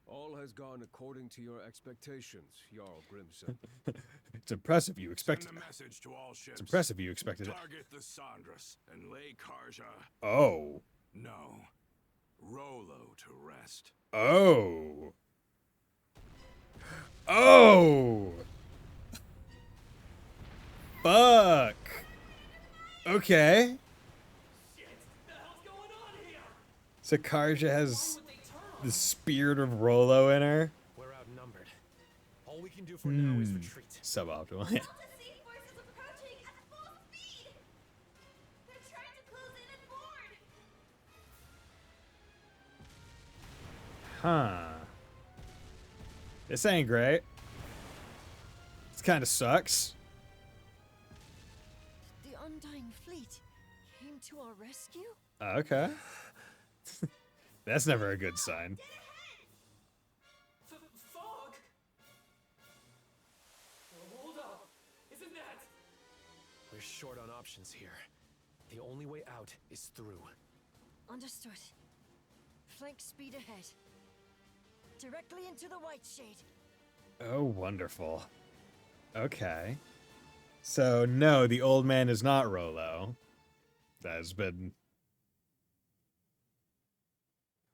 All has gone according to your expectations, Jarl Grimson. It's impressive you expected. Send a message to all ships. It's impressive you expected it. Target the Sandras and lay Karja. Oh. No. Rolo to rest. Oh. Oh. Fuck. Okay. So Karja has the spirit of Rolo in her. We're outnumbered. All we can do for now is retreat. Suboptimal. Huh. This ain't great. This kind of sucks. The Undying Fleet came to our rescue? Okay. That's never a good sign. Fog! Hold up! Isn't that? We're short on options here. The only way out is through. Understood. Flank speed ahead. Directly into the White Shade. Oh, wonderful. Okay. So, no, the old man is not Rolo. That has been...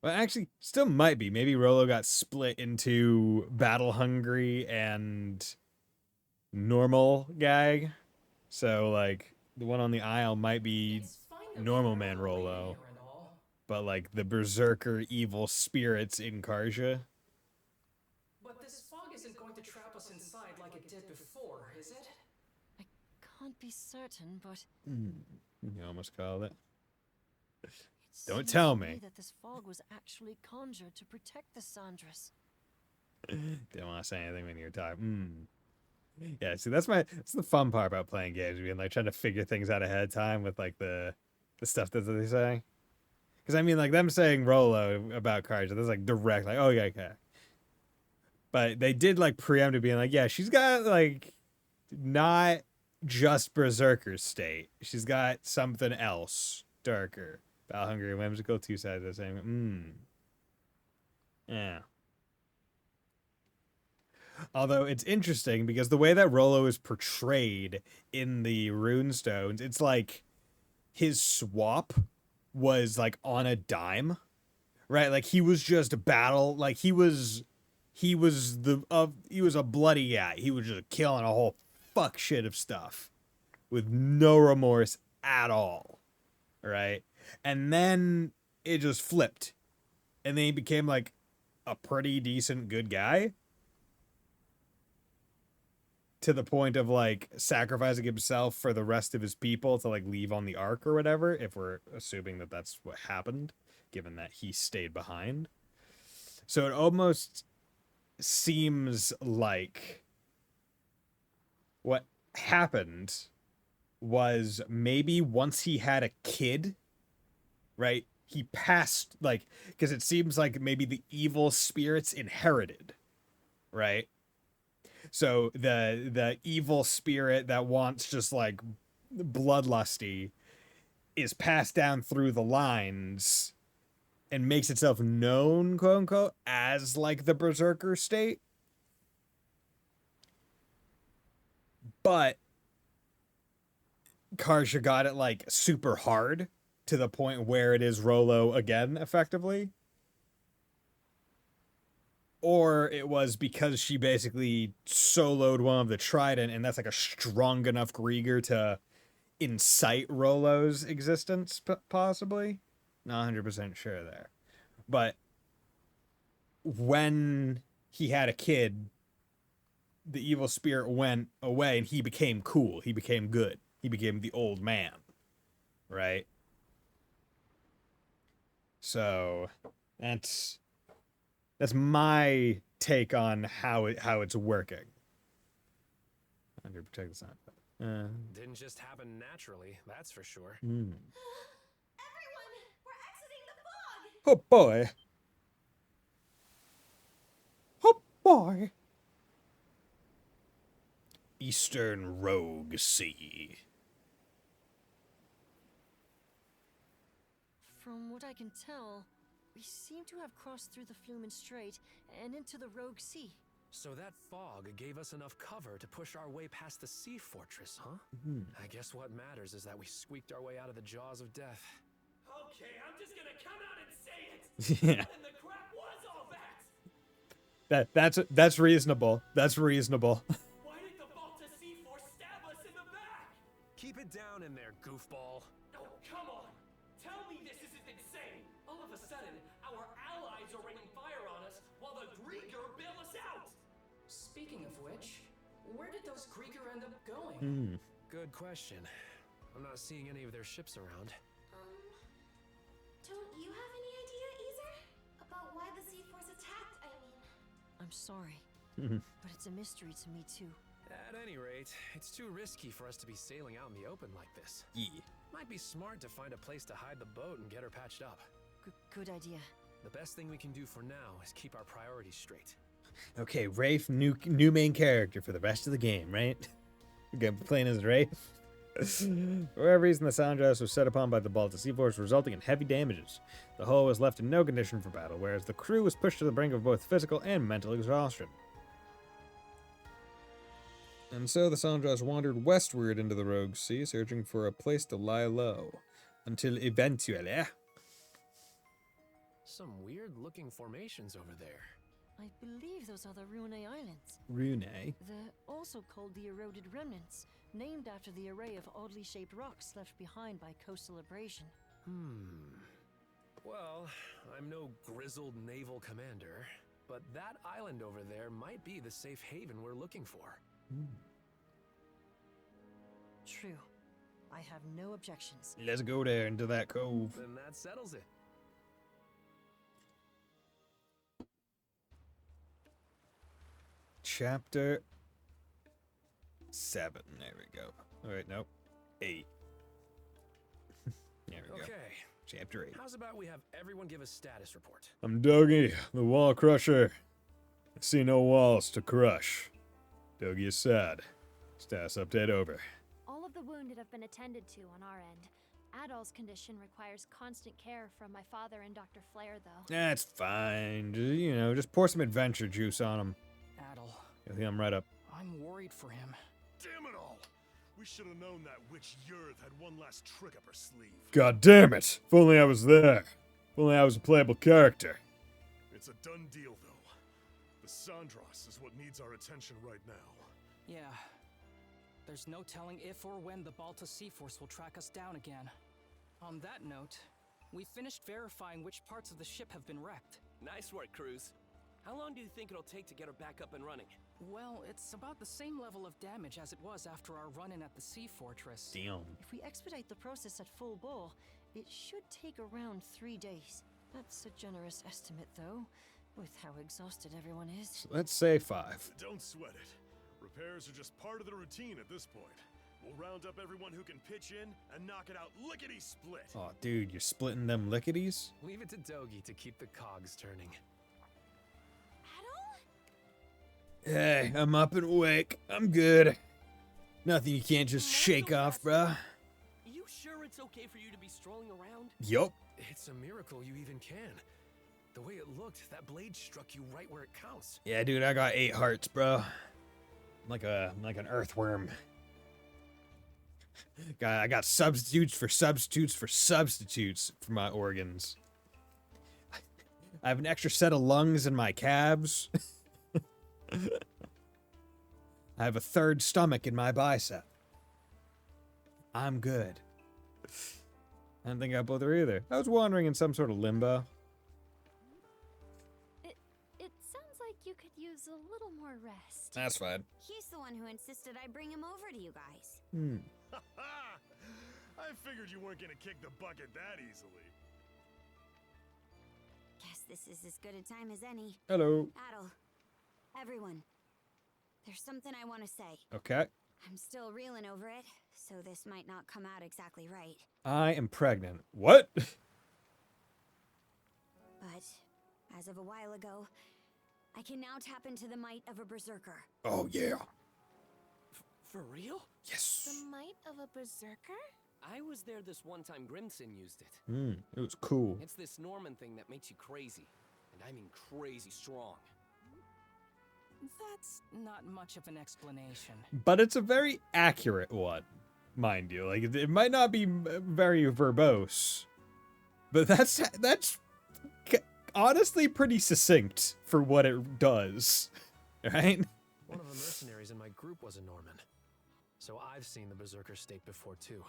Well, actually, still might be. Maybe Rolo got split into battle-hungry and normal guy. So like the one on the aisle might be normal man Rolo, but like the berserker evil spirits in Karja. But this fog isn't going to trap us inside like it did before, is it? I can't be certain, but You almost called it. it Don't seems tell to me. that this fog was actually conjured to protect the Sandras. Didn't want to say anything when you're talking. Yeah, see, that's the fun part about playing games, being like trying to figure things out ahead of time with like the stuff that they say. Because I mean, like them saying Rolo about Karja, that's like direct, like, oh yeah, okay. But they did like preempt being like, yeah, she's got like not just berserker state. She's got something else darker. Battle hungry, whimsical, two sides of the same. Yeah. Although it's interesting because the way that Rolo is portrayed in the runestones, it's like his swap was like on a dime, right? Like he was just a battle, like he was a bloody guy. He was just killing a whole fuck shit of stuff with no remorse at all, right? And then it just flipped, and then he became like a pretty decent good guy. To the point of like sacrificing himself for the rest of his people to like leave on the ark or whatever, if we're assuming that that's what happened, given that he stayed behind. So it almost seems like what happened was maybe once he had a kid, right? He passed, like, because it seems like maybe the evil spirits inherited, right? So the evil spirit that wants just like bloodlusty is passed down through the lines and makes itself known, quote unquote, as like the berserker state. But Karja got it like super hard to the point where it is Rolo again, effectively. Or it was because she basically soloed one of the Trident, and that's like a strong enough Grieger to incite Rolo's existence, possibly. Not 100% sure there. But when he had a kid, the evil spirit went away and he became cool. He became good. He became the old man. Right? So that's my take on how it's working. Under protect the sound. Didn't just happen naturally, that's for sure. Everyone, we're exiting the fog. Oh boy. Oh boy. Eastern Rogue Sea. From what I can tell, we seem to have crossed through the Flumen Strait and into the Rogue Sea. So that fog gave us enough cover to push our way past the sea fortress, huh? I guess what matters is that we squeaked our way out of the jaws of death. Okay, I'm just gonna come out and say it. Yeah. What in the crap was all that? That's reasonable. That's reasonable. Why did the Volta C4 stab us in the back? Keep it down in there, goofball. Oh, come on. Tell me this isn't insane. All of a sudden, our allies are raining fire on us while the Grieger bail us out. Speaking of which, where did those Grieger end up going? Good question. I'm not seeing any of their ships around. Don't you have any idea, Easer? About why the Sea-Force attacked, I mean? I'm sorry, but it's a mystery to me too. At any rate, it's too risky for us to be sailing out in the open like this. Yeah. Might be smart to find a place to hide the boat and get her patched up. Good idea. The best thing we can do for now is keep our priorities straight. Okay, Rafe, new main character for the rest of the game, right? We're gonna be playing as Rafe. For whatever reason, the Soundjaws was set upon by the Balta Sea Force, resulting in heavy damages. The hull was left in no condition for battle, whereas the crew was pushed to the brink of both physical and mental exhaustion. And so the Soundjaws wandered westward into the Rogue Sea, searching for a place to lie low, until eventually... Some weird-looking formations over there. I believe those are the Rune Islands. Rune? They're also called the Eroded Remnants, named after the array of oddly shaped rocks left behind by coastal abrasion. Well, I'm no grizzled naval commander, but that island over there might be the safe haven we're looking for. True. I have no objections. Let's go there into that cove. Then that settles it. Chapter 7. There we go. All right, nope. 8. There we go. Okay. Chapter 8. How's about we have everyone give a status report? I'm Dougie, the wall crusher. I see no walls to crush. Dougie is sad. Status update over. All of the wounded have been attended to on our end. Adol's condition requires constant care from my father and Dr. Flair, though. That's fine. Just pour some adventure juice on him. Adol. You'll heal him right up. I'm worried for him. Damn it all! We should have known that witch Yurth had one last trick up her sleeve. God damn it! If only I was there. If only I was a playable character. It's a done deal, though. The Sandros is what needs our attention right now. Yeah. There's no telling if or when the Balta Sea Force will track us down again. On that note, we finished verifying which parts of the ship have been wrecked. Nice work, Cruz. How long do you think it'll take to get her back up and running? Well, it's about the same level of damage as it was after our run-in at the Sea Fortress. Damn. If we expedite the process at full bore, it should take around 3 days. That's a generous estimate, though, with how exhausted everyone is. Let's say 5. Don't sweat it. Repairs are just part of the routine at this point. We'll round up everyone who can pitch in and knock it out lickety-split. Oh, dude, you're splitting them lickities? Leave it to Dogi to keep the cogs turning. Hey, I'm up and awake. I'm good. Nothing you can't just shake off, bruh. You sure it's okay for you to be strolling around? Yup. It's a miracle you even can. The way it looked, that blade struck you right where it counts. Yeah, dude, I got 8 hearts, bro. I'm like an earthworm. I got substitutes for substitutes for substitutes for my organs. I have an extra set of lungs in my calves. I have a 3rd stomach in my bicep. I'm good. I don't think I bother either. I was wandering in some sort of limbo. It sounds like you could use a little more rest. That's fine. He's the one who insisted I bring him over to you guys. I figured you weren't gonna kick the bucket that easily. Guess this is as good a time as any. Hello. Adol. Everyone. There's something I want to say. Okay. I'm still reeling over it, so this might not come out exactly right. I am pregnant. What? But, as of a while ago, I can now tap into the might of a berserker. Oh, yeah. For real? Yes. The might of a berserker? I was there this one time Grimson used it. It was cool. It's this Norman thing that makes you crazy. And I mean crazy strong. That's not much of an explanation. But it's a very accurate one, mind you. Like, it might not be very verbose, but that's honestly pretty succinct for what it does, right? One of the mercenaries in my group was a Norman, so I've seen the Berserker state before too.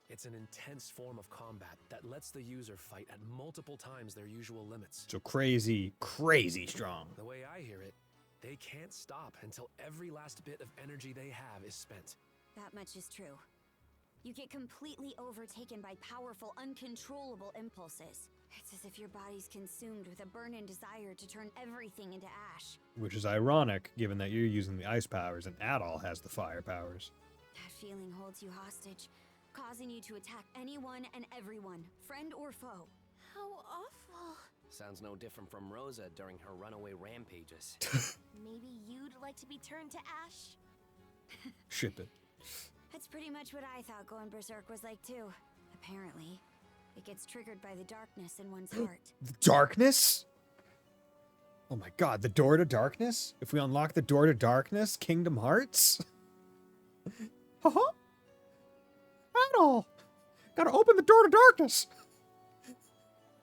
It's an intense form of combat that lets the user fight at multiple times their usual limits. So crazy, crazy strong. The way I hear it, they can't stop until every last bit of energy they have is spent. That much is true. You get completely overtaken by powerful, uncontrollable impulses. It's as if your body's consumed with a burning desire to turn everything into ash. Which is ironic, given that you're using the ice powers and Adol has the fire powers. That feeling holds you hostage, causing you to attack anyone and everyone, friend or foe. How awful. Sounds no different from Rosa during her runaway rampages. Maybe you'd like to be turned to ash? Ship it. That's pretty much what I thought going berserk was like too. Apparently, it gets triggered by the darkness in one's heart. The darkness? Oh my god, the door to darkness? If we unlock the door to darkness, Kingdom Hearts? Uh-huh. Adol! Gotta open the door to darkness!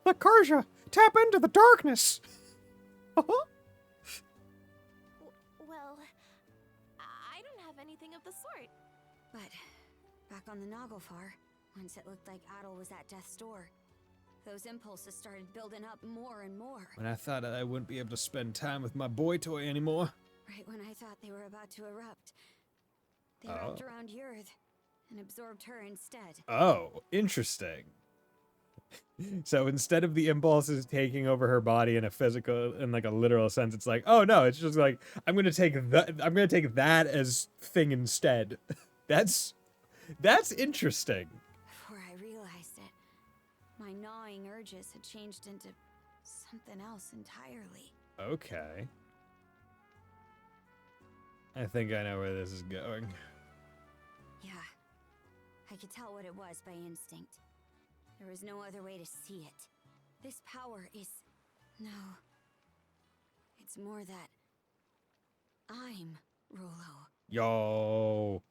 Let Karja tap into the darkness! Uh-huh. Well, I don't have anything of the sort. But back on the Naglfar, once it looked like Adol was at death's door, those impulses started building up more and more. When I thought I wouldn't be able to spend time with my boy toy anymore. Right when I thought they were about to erupt, they wrapped around Yurth and absorbed her instead. Oh, interesting. So instead of the impulses taking over her body in a physical, in like a literal sense, it's like, oh no, it's just like I'm gonna take that as thing instead. That's interesting. Before I realized it, my gnawing urges had changed into something else entirely. Okay. I think I know where this is going. Yeah, I could tell what it was by instinct. There was no other way to see it. This power is... no. It's more that... I'm Rollo. Yo.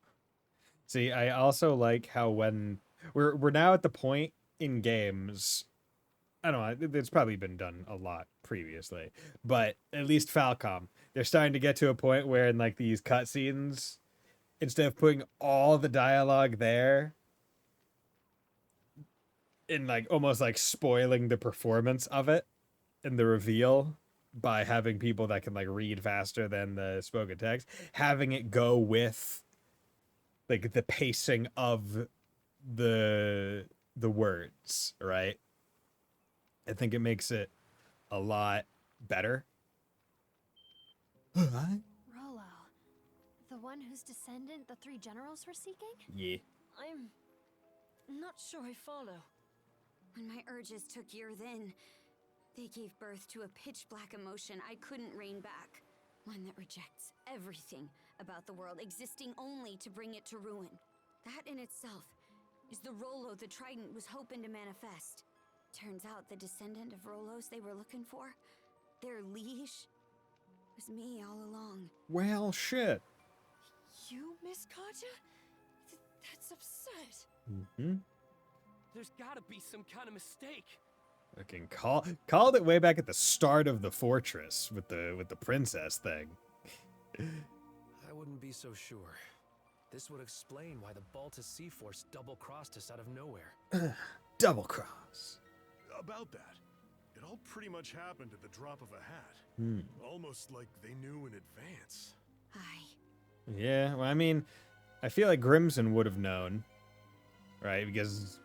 See, I also like how when... We're now at the point in games... I don't know, it's probably been done a lot previously, but at least Falcom, they're starting to get to a point where in like these cutscenes, instead of putting all the dialogue there, in like almost like spoiling the performance of it and the reveal by having people that can like read faster than the spoken text, having it go with like the pacing of the words, right? I think it makes it a lot better. Rollo, the one whose descendant the three generals were seeking? Yeah. I'm not sure I follow. When my urges took Yurth in, they gave birth to a pitch-black emotion I couldn't rein back. One that rejects everything about the world, existing only to bring it to ruin. That in itself is the Rollo the Trident was hoping to manifest. Turns out the descendant of Rollos they were looking for, their liege, was me all along. Well, shit. You, Miss Katja? That's absurd. Mm-hmm. There's gotta be some kind of mistake. Fucking called it way back at the start of the fortress with the princess thing. I wouldn't be so sure. This would explain why the Baltus Sea Force double-crossed us out of nowhere. Double cross. About that, it all pretty much happened at the drop of a hat. Almost like they knew in advance. Yeah, well, I mean, I feel like Grimson would have known, right? Because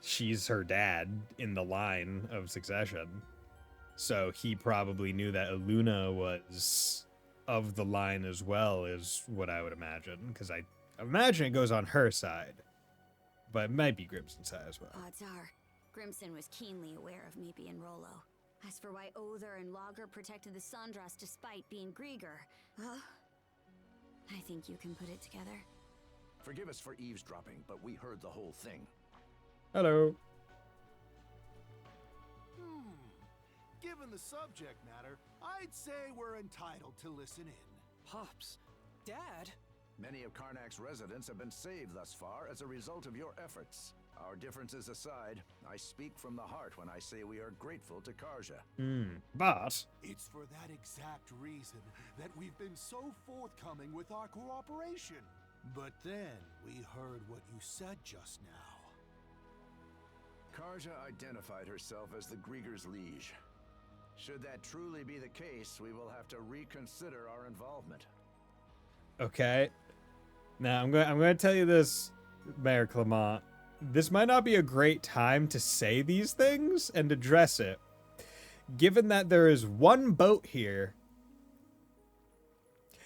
she's her dad in the line of succession. So he probably knew that Luna was of the line as well, is what I would imagine. Because I imagine it goes on her side. But it might be Grimson's side as well. Odds are, Grimson was keenly aware of me being Rollo. As for why Other and Lager protected the Sandras despite being Grieger, well, I think you can put it together. Forgive us for eavesdropping, but we heard the whole thing. Hello. Given the subject matter, I'd say we're entitled to listen in. Pops, Dad? Many of Karnak's residents have been saved thus far as a result of your efforts. Our differences aside, I speak from the heart when I say we are grateful to Karja. But it's for that exact reason that we've been so forthcoming with our cooperation. But then we heard what you said just now. Karja identified herself as the Grieger's liege. Should that truly be the case, we will have to reconsider our involvement. Okay. Now I'm going to tell you this, Mayor Clement. This might not be a great time to say these things and address it, given that there is one boat here,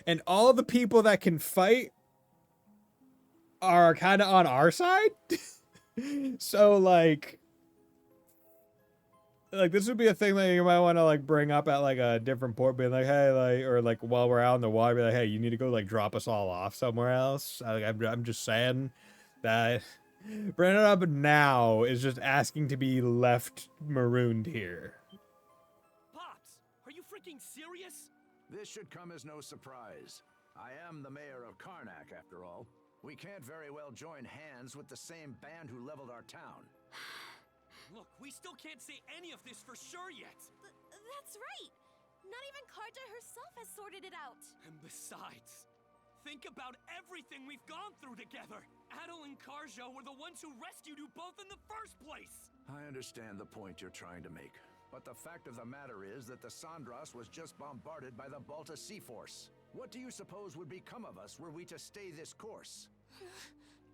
and all the people that can fight are kind of on our side. So like this would be a thing that you might want to like bring up at like a different port, being like, hey, like, or like while we're out in the water, be like, hey, you need to go like drop us all off somewhere else. I'm just saying that bringing it up now is just asking to be left marooned here. Pops, are you freaking serious? This should come as no surprise. I am the mayor of Karnak, after all. We can't very well join hands with the same band who leveled our town. Look, we still can't say any of this for sure yet. That's right. Not even Karja herself has sorted it out. And besides, think about everything we've gone through together. Adel and Karja were the ones who rescued you both in the first place. I understand the point you're trying to make, but the fact of the matter is that the Sandras was just bombarded by the Balta Sea Force. What do you suppose would become of us were we to stay this course?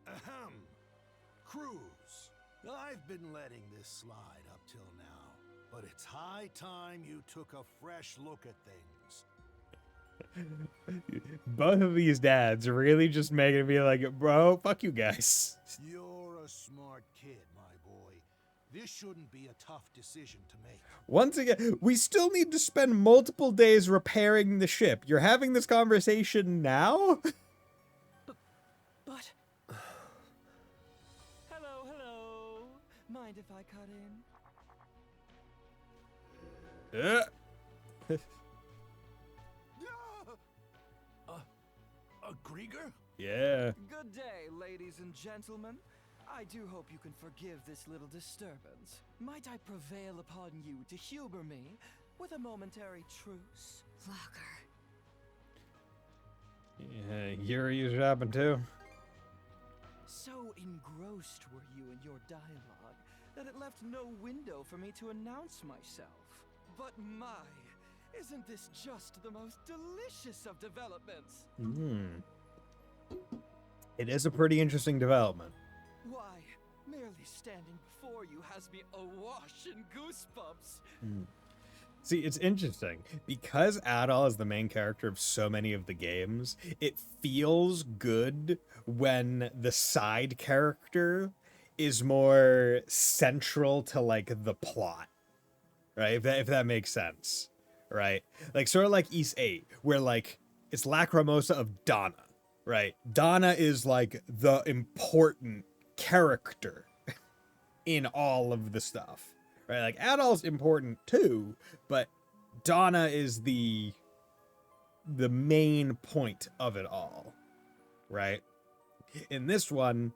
Ahem. Cruz. I've been letting this slide up till now, but it's high time you took a fresh look at things. Both of these dads are really just making me like, bro, fuck you guys. You're a smart kid, my boy. This shouldn't be a tough decision to make. Once again, we still need to spend multiple days repairing the ship. You're having this conversation now? But... Hello. Mind if I cut in? A Grieger? Yeah. Good day, ladies and gentlemen. I do hope you can forgive this little disturbance. Might I prevail upon you to humor me with a momentary truce? Lager. Yeah, Yuri's shopping too. So engrossed were you in your dialogue that it left no window for me to announce myself. But my, isn't this just the most delicious of developments? It is a pretty interesting development. Why, merely standing before you has me awash in goosebumps. See, it's interesting. Because Adol is the main character of so many of the games, it feels good when the side character is more central to, like, the plot. Right? If that makes sense. Right? Like, sort of like East 8, where, like, it's Lacrimosa of Donna. Right? Donna is, like, the important character in all of the stuff. Right, like Adol's important too, but Donna is the main point of it all, right? In this one,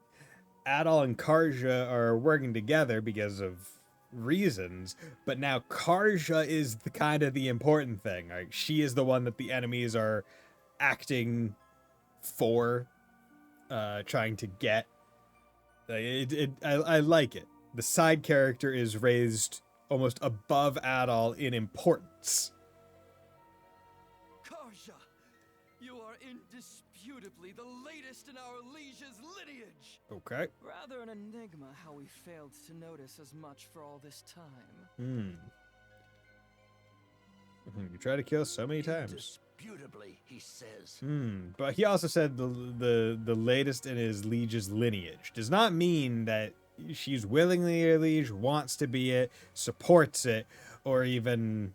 Adol and Karja are working together because of reasons, but now Karja is the kind of the important thing. Right? She is the one that the enemies are acting for, trying to get. I like it. The side character is raised almost above Adol in importance. Karja, you are indisputably the latest in our liege's lineage. Okay. Rather an enigma how we failed to notice as much for all this time. You try to kill so many times. Indisputably, he says. But he also said the latest in his liege's lineage. Does not mean that she's willingly a liege, wants to be it, supports it, or even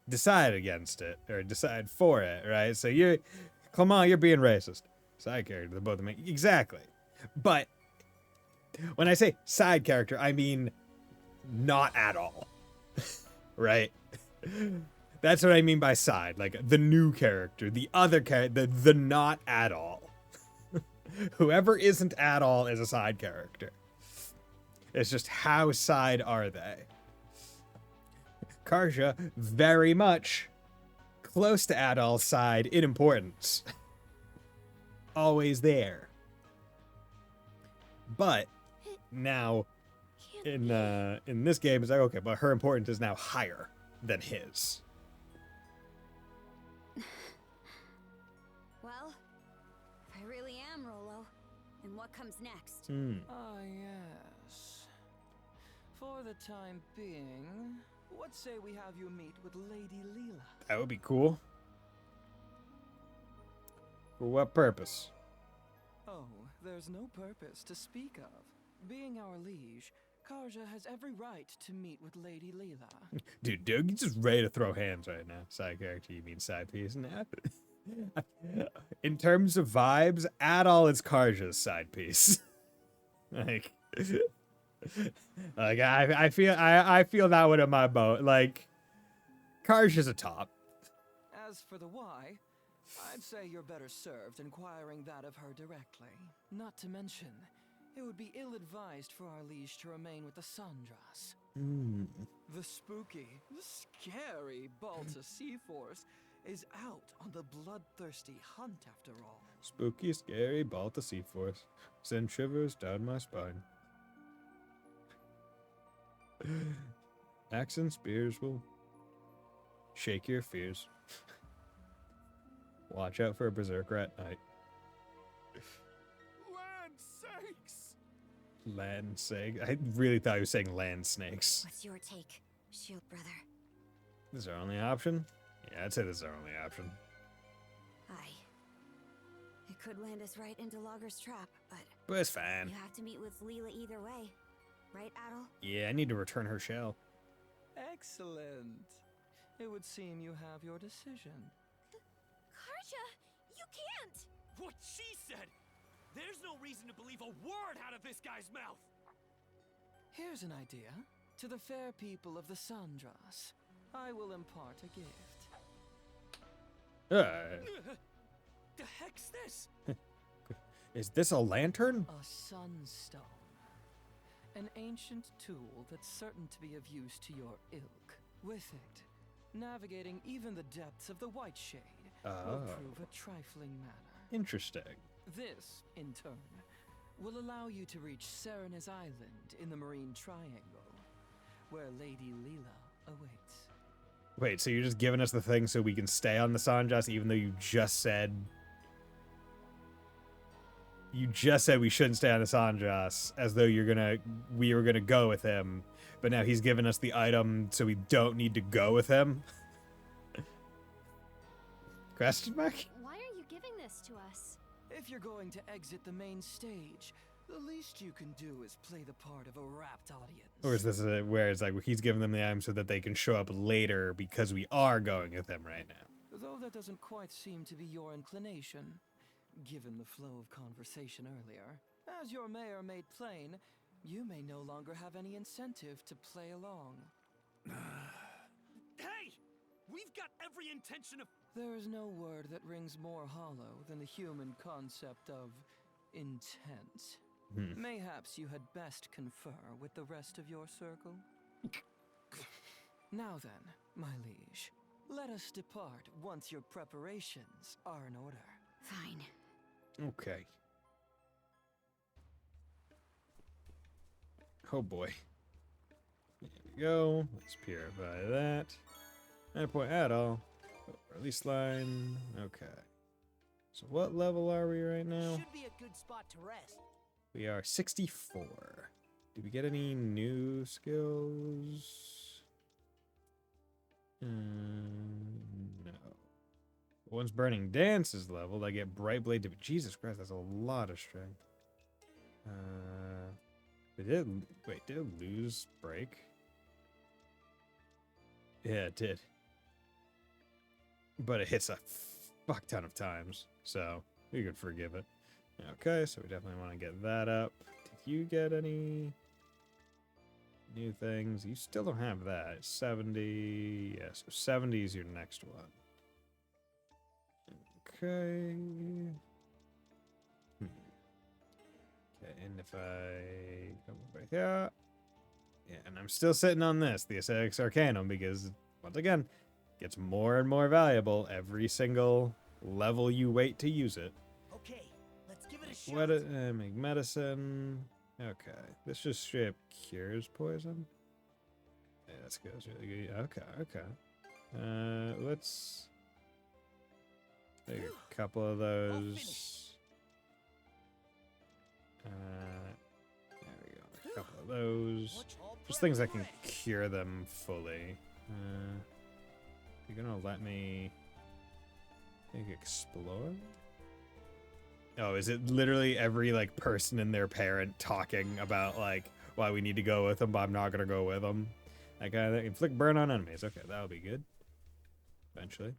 decide against it, or decide for it, right? So you're being racist. Side character, the both of them. Exactly. But when I say side character, I mean not at all. Right? That's what I mean by side. Like the new character, the other character, the not at all. Whoever isn't at all is a side character. It's just how side are they? Karja, very much close to Adol's side in importance. Always there. But now in this game it's like, okay, but her importance is now higher than his. Well, if I really am Rolo, then what comes next? Ah, yes. For the time being, what say we have you meet with Lady Leela? That would be cool. For what purpose? Oh, there's no purpose to speak of. Being our liege, Karja has every right to meet with Lady Leela. Dude, Doug, you're just ready to throw hands right now. Side character, you mean side piece now? In terms of vibes, Adol is Karja's side piece. Like I feel that one in my boat. Like, Karja's a top. As for the why, I'd say you're better served inquiring that of her directly. Not to mention, it would be ill-advised for our liege to remain with the Sandras. The spooky, scary Balta Sea-Force is out on the bloodthirsty hunt after all. Spooky, scary, Balta Sea-Force. Send shivers down my spine. Axe and spears will shake your fears. Watch out for a berserker at night. Land sakes! Land snake. I really thought he was saying land snakes. What's your take, Shield Brother? This is our only option? Yeah, I'd say this is our only option. Aye. It could land us right into Logger's trap, but it's fine. you have to meet with Leela either way. Right, Adol? Yeah, I need to return her shell. Excellent. It would seem you have your decision. Karja, you can't! What she said! There's no reason to believe a word out of this guy's mouth! Here's an idea. To the fair people of the Sandras, I will impart a gift. The heck's this? Is this a lantern? A sunstone. An ancient tool that's certain to be of use to your ilk. With it, navigating even the depths of the White Shade will prove a trifling matter. Interesting. This, in turn, will allow you to reach Serena's Island in the Marine Triangle, where Lady Leela awaits. Wait, so you're just giving us the thing so we can stay on the Sanjas even though you just said... You just said we shouldn't stay on the Sanjas, as though we were gonna go with him, but now he's giving us the item so we don't need to go with him? Question mark? Why are you giving this to us? If you're going to exit the main stage, the least you can do is play the part of a rapt audience. Or is this where it's like he's giving them the item so that they can show up later because we are going with him right now? Though that doesn't quite seem to be your inclination, given the flow of conversation earlier. As your mayor made plain, you may no longer have any incentive to play along. Hey! We've got every intention of... There is no word that rings more hollow than the human concept of intent. Mayhaps you had best confer with the rest of your circle? Now then, my liege, let us depart once your preparations are in order. Fine. Okay. Oh boy. There we go. Let's purify that. No point at all. Release line. Okay. So what level are we right now? Should be a good spot to rest. We are 64. Did we get any new skills? No. Once Burning Dance is leveled, I get Bright Blade to... Jesus Christ, that's a lot of strength. Did it lose Break? Yeah, it did. But it hits a fuck ton of times, so you could forgive it. Okay, so we definitely want to get that up. Did you get any new things? You still don't have that. 70. Yeah, so 70 is your next one. Okay. Okay, and if I come over here. Yeah, and I'm still sitting on this, the Aesthetics Arcanum, because, once again, it gets more and more valuable every single level you wait to use it. Okay, let's give it a shot. Make medicine. Okay, this just straight up cures poison. Yeah, that goes really good. Okay. Let's take a couple of those. There we go. A couple of those. Just things that can cure them fully. You're gonna let me explore? Oh, is it literally every like person and their parent talking about like why we need to go with them, but I'm not gonna go with them? That kind of thing. Inflict burn on enemies. Okay, that'll be good. Eventually.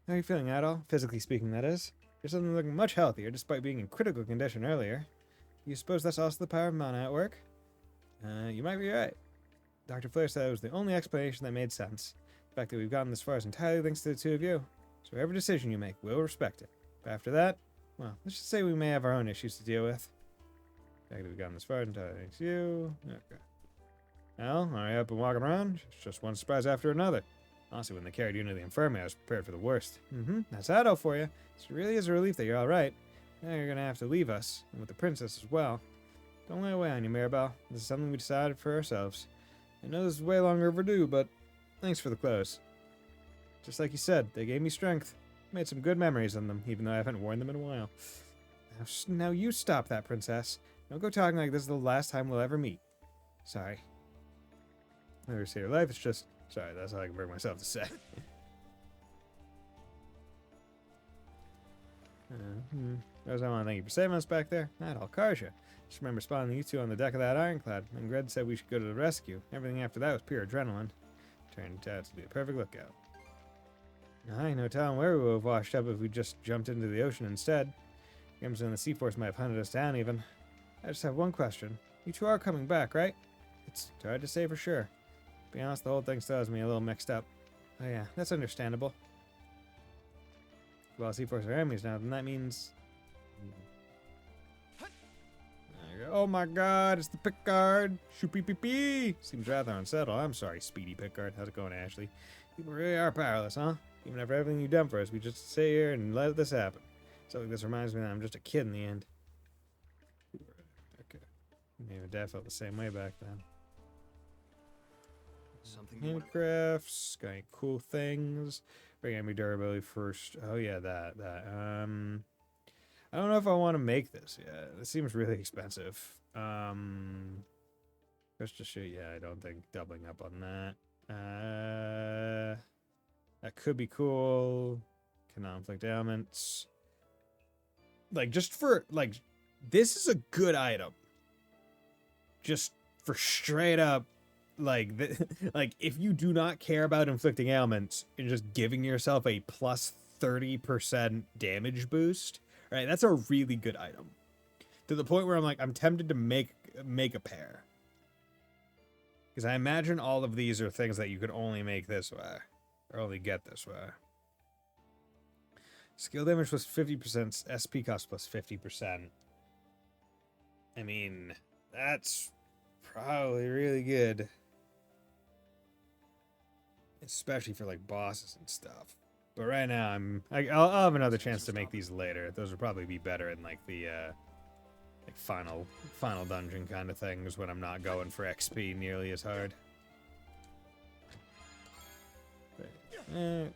How are you feeling at all? Physically speaking, that is. You're suddenly looking much healthier, despite being in critical condition earlier. You suppose that's also the power of mana at work? You might be right. Dr. Flair said it was the only explanation that made sense. The fact that we've gotten this far is entirely thanks to the two of you. So whatever decision you make, we'll respect it. But after that, well, let's just say we may have our own issues to deal with. The fact that we've gotten this far is entirely thanks to you. Okay. Well, hurry up and walking around. It's just one surprise after another. Honestly, when they carried you into the infirmary, I was prepared for the worst. That's Addo for you. It really is a relief that you're alright. Now you're gonna have to leave us, and with the princess as well. Don't lay away on you, Mirabelle. This is something we decided for ourselves. I know this is way longer overdue, but thanks for the clothes. Just like you said, they gave me strength. Made some good memories in them, even though I haven't worn them in a while. Now you stop that, princess. Don't go talking like this is the last time we'll ever meet. Sorry. Never say your life, it's just... Sorry, that's all I can bring myself to say. As I want to thank you for saving us back there. Not all Karja. Just remember spotting you two on the deck of that ironclad, and Gred said we should go to the rescue. Everything after that was pure adrenaline. Turned out to be a perfect lookout. I ain't no telling where we would have washed up if we just jumped into the ocean instead. Grimson and the Sea Force might have hunted us down even. I just have one question. You two are coming back, right? It's hard to say for sure. To be honest, the whole thing still has me a little mixed up. Oh yeah, that's understandable. Well, Sea Force are enemies now, then that means... Oh my god, it's the Pickard! Shoo-pee-pee-pee! Seems rather unsettled. I'm sorry, Speedy Pickard. How's it going, Ashley? People really are powerless, huh? Even after everything you've done for us, we just sit here and let this happen. Something this reminds me that I'm just a kid in the end. Okay. Maybe Dad felt the same way back then. Handcrafts, got any cool things? Bring me durability first. Oh yeah, that. I don't know if I want to make this yet. It seems really expensive. Just to show you, yeah, I don't think doubling up on that. That could be cool. Conflict elements. Like, just for, like, this is a good item. Just for straight up, like, like, if you do not care about inflicting ailments and just giving yourself a plus 30% damage boost, right, that's a really good item. To the point where I'm like, I'm tempted to make a pair. Because I imagine all of these are things that you could only make this way. Or only get this way. Skill damage plus 50%, SP cost plus 50%. I mean, that's probably really good. Especially for, like, bosses and stuff. But right now, I'll have another chance to make these later. Those would probably be better in, like, the, like, final dungeon kind of things when I'm not going for XP nearly as hard. Okay.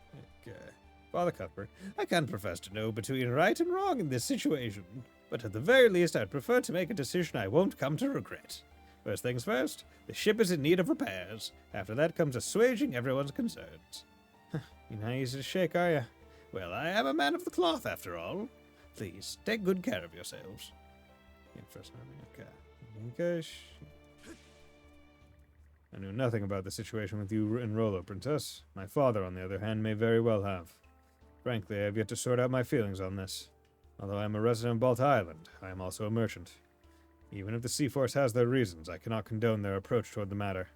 Father Cuthbert, I can't profess to know between right and wrong in this situation, but at the very least I'd prefer to make a decision I won't come to regret. First things first, the ship is in need of repairs. After that comes assuaging everyone's concerns. You're not easy to shake, are you? Well, I am a man of the cloth, after all. Please, take good care of yourselves. Yeah, first army, okay. I knew nothing about the situation with you and Rolo, Princess. My father, on the other hand, may very well have. Frankly, I have yet to sort out my feelings on this. Although I am a resident of Balta Island, I am also a merchant. Even if the Sea Force has their reasons, I cannot condone their approach toward the matter.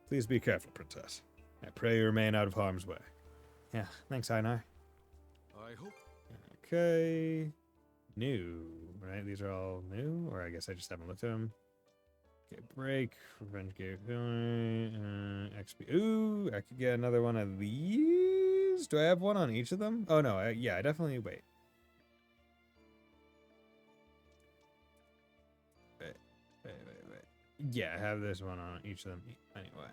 Please be careful, Princess. I pray you remain out of harm's way. Yeah, thanks, Einar. I hope. Okay. New, right? These are all new? Or I guess I just haven't looked at them. Okay, break. Revenge gave XP. Ooh, I could get another one of these. Do I have one on each of them? Oh, no. Yeah, I definitely... Wait. Yeah, I have this one on each of them. Anyway.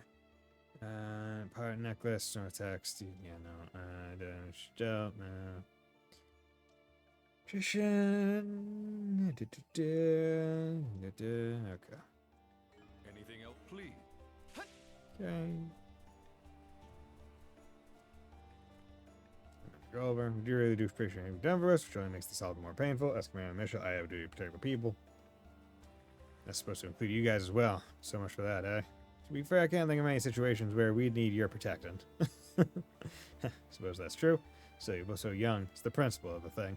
Pirate necklace, no text. Yeah, no. Don't know. Nutrition. Okay. Anything else, please? Okay. Go over. We do really do appreciate what you've done for us, which only makes this all the more painful. As Commander Mission, I have a duty to protect the people. That's supposed to include you guys as well. So much for that, eh? To be fair, I can't think of any situations where we'd need your protecting. Suppose that's true. So you're both so young. It's the principle of the thing.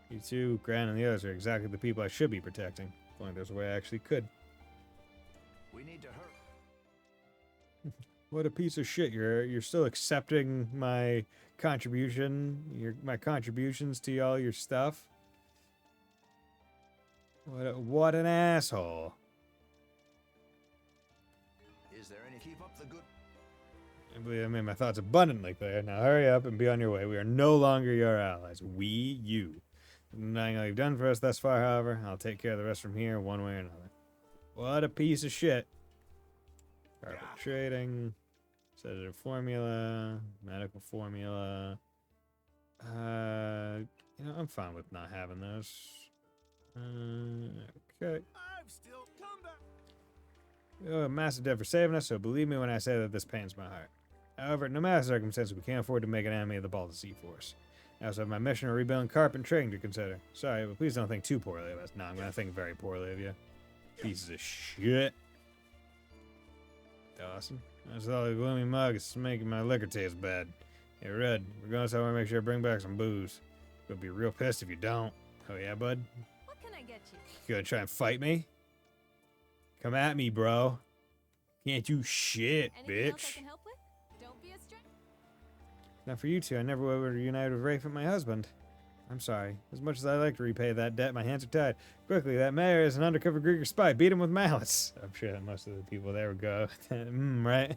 You two, Gran, and the others are exactly the people I should be protecting. If only there's a way I actually could. We need to hurry. What a piece of shit. You're still accepting my contribution, my contributions to all your stuff. What an asshole. I believe I made my thoughts abundantly clear. Now hurry up and be on your way. We are no longer your allies. We, you. Denying all you've done for us thus far, however, I'll take care of the rest from here one way or another. What a piece of shit. Carpet trading. Sedative formula. Medical formula. You know, I'm fine with not having those. Okay. I've still come back. Oh, a massive debt for saving us, so believe me when I say that this pains my heart. However, no matter the circumstances, we can't afford to make an enemy of the Baltic Sea Force. I also have my mission of rebuilding carp and trading to consider. Sorry, but please don't think too poorly of us. No, I'm gonna think very poorly of you. Pieces of shit. Dawson. That's all the gloomy mug is making my liquor taste bad. Hey, Red, we're going somewhere to make sure to bring back some booze. You'll be real pissed if you don't. Oh yeah, bud? What can I get you? You gonna try and fight me? Come at me, bro. Can't do shit, Anything bitch. else I can help with? Don't be a stranger. Not for you two. I never would reunite with Rafe and my husband. I'm sorry. As much as I'd like to repay that debt, my hands are tied. Quickly, that mayor is an undercover Grieger spy. Beat him with malice. I'm sure that most of the people there would go, right?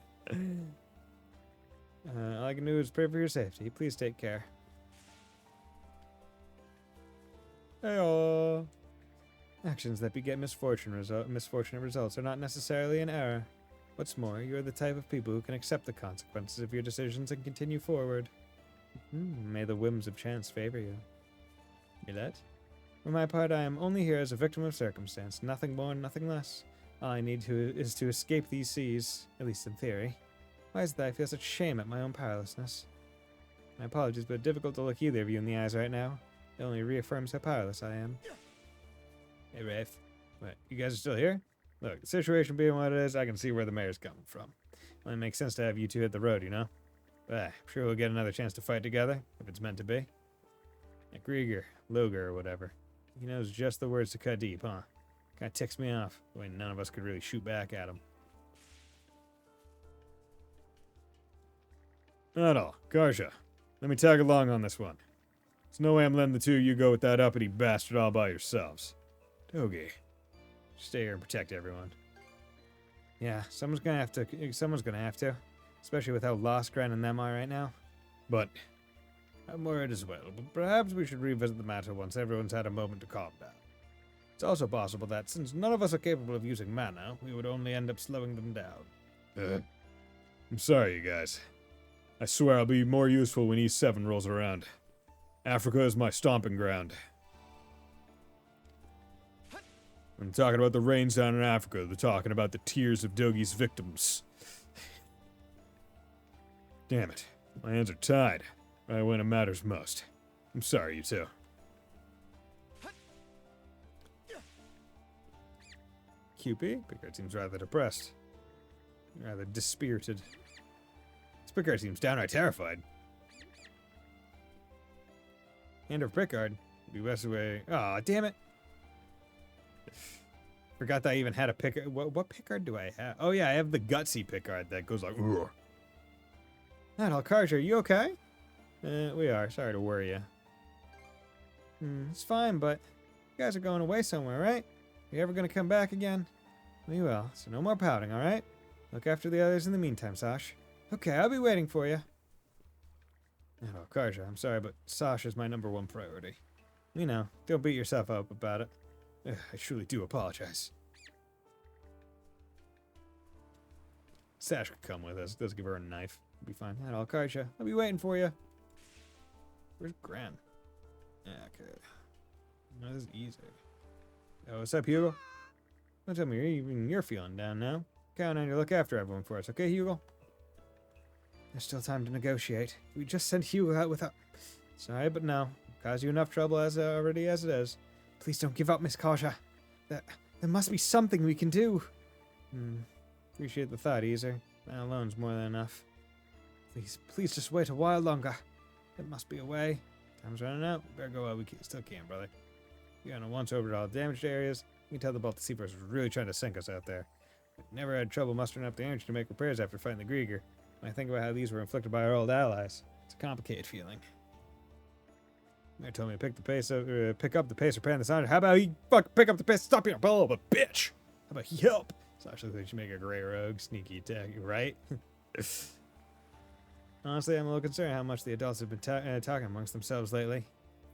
All I can do is pray for your safety. Please take care. Hey-oh. Actions that beget misfortunate results are not necessarily an error. What's more, you are the type of people who can accept the consequences of your decisions and continue forward. May the whims of chance favor you. Hear that? For my part, I am only here as a victim of circumstance, nothing more, nothing less. All I need is to escape these seas, at least in theory. Why is it that I feel such shame at my own powerlessness? My apologies, but it's difficult to look either of you in the eyes right now. It only reaffirms how powerless I am. Hey, Rafe. What, you guys are still here? Look, the situation being what it is, I can see where the mayor's coming from. It only makes sense to have you two hit the road, you know? But I'm sure we'll get another chance to fight together, if it's meant to be. Like Grieger, Loger, or whatever. He knows just the words to cut deep, huh? Kinda ticks me off, the way none of us could really shoot back at him. Not all. Karja, let me tag along on this one. There's no way I'm letting the two of you go with that uppity bastard all by yourselves. Dogi, stay here and protect everyone. Yeah, someone's gonna have to. Especially with how lost Gran and them are right now. But I'm worried as well. But perhaps we should revisit the matter once everyone's had a moment to calm down. It's also possible that, since none of us are capable of using mana, we would only end up slowing them down. I'm sorry, you guys. I swear I'll be more useful when E7 rolls around. Africa is my stomping ground. When talking about the rains down in Africa, they're talking about the tears of Dogi's victims. Damn it. My hands are tied. Right when it matters most. I'm sorry, you two. QP? Picard seems rather depressed. Rather dispirited. This Picard seems downright terrified. And of Picard. Be best away. Aw, damn it. Forgot that I even had a Picard. What Picard do I have? Oh yeah, I have the gutsy Picard that goes like, ugh. Not Karja, are you okay? We are. Sorry to worry you. It's fine, but you guys are going away somewhere, right? You ever gonna come back again? We will, so no more pouting, alright? Look after the others in the meantime, Sash. Okay, I'll be waiting for you. Oh, Karja, I'm sorry, but Sash is my #1 priority. You know, don't beat yourself up about it. Ugh, I truly do apologize. Sash could come with us. Let's give her a knife. Be fine. Not Karja. I'll be waiting for you. Where's Gran? Yeah, okay. No, this is easy. Oh, what's up, Hugo? Don't tell me you're feeling down now. Count on you to look after everyone for us, okay, Hugo? There's still time to negotiate. We just sent Hugo out without... Sorry, but no. Cause you enough trouble already as it is. Please don't give up, Miss Karja. There must be something we can do. Appreciate the thought, Easer. That alone's more than enough. Please just wait a while longer. There must be a way. Time's running out. We better go while we still can, brother. You gotta once over to all damaged areas. You can tell the Baltic Sea Force was really trying to sink us out there. We've never had trouble mustering up the energy to make repairs after fighting the Grieger. When I think about how these were inflicted by our old allies, it's a complicated feeling. They told me to pick up the pace or pan the sound. How about he pick up the pace? Stop being a ball of a bitch. How about he help? So actually, they should make a gray rogue sneaky attack, right? Honestly, I'm a little concerned how much the adults have been talking amongst themselves lately.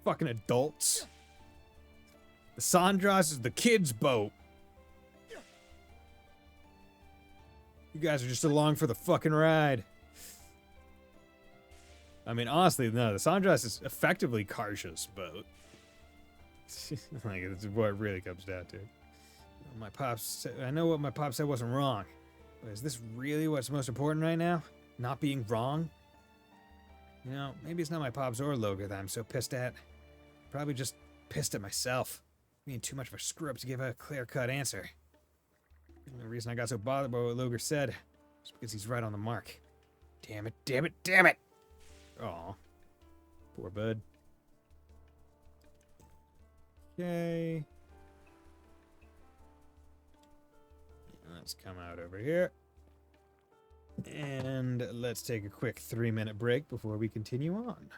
Fucking adults. The Sandras is the kids' boat. You guys are just along for the fucking ride. I mean, honestly, no, the Sandras is effectively Karsha's boat. Like, it's what it really comes down to. My pops, I know what my pop said wasn't wrong, but is this really what's most important right now? Not being wrong? You know, maybe it's not my pops or Logar that I'm so pissed at. Probably just pissed at myself. Being too much of a screw up to give a clear-cut answer. And the reason I got so bothered by what Logar said is because he's right on the mark. Damn it, damn it, damn it! Aw. Poor bud. Okay. Let's come out over here. And let's take a quick 3-minute break before we continue on.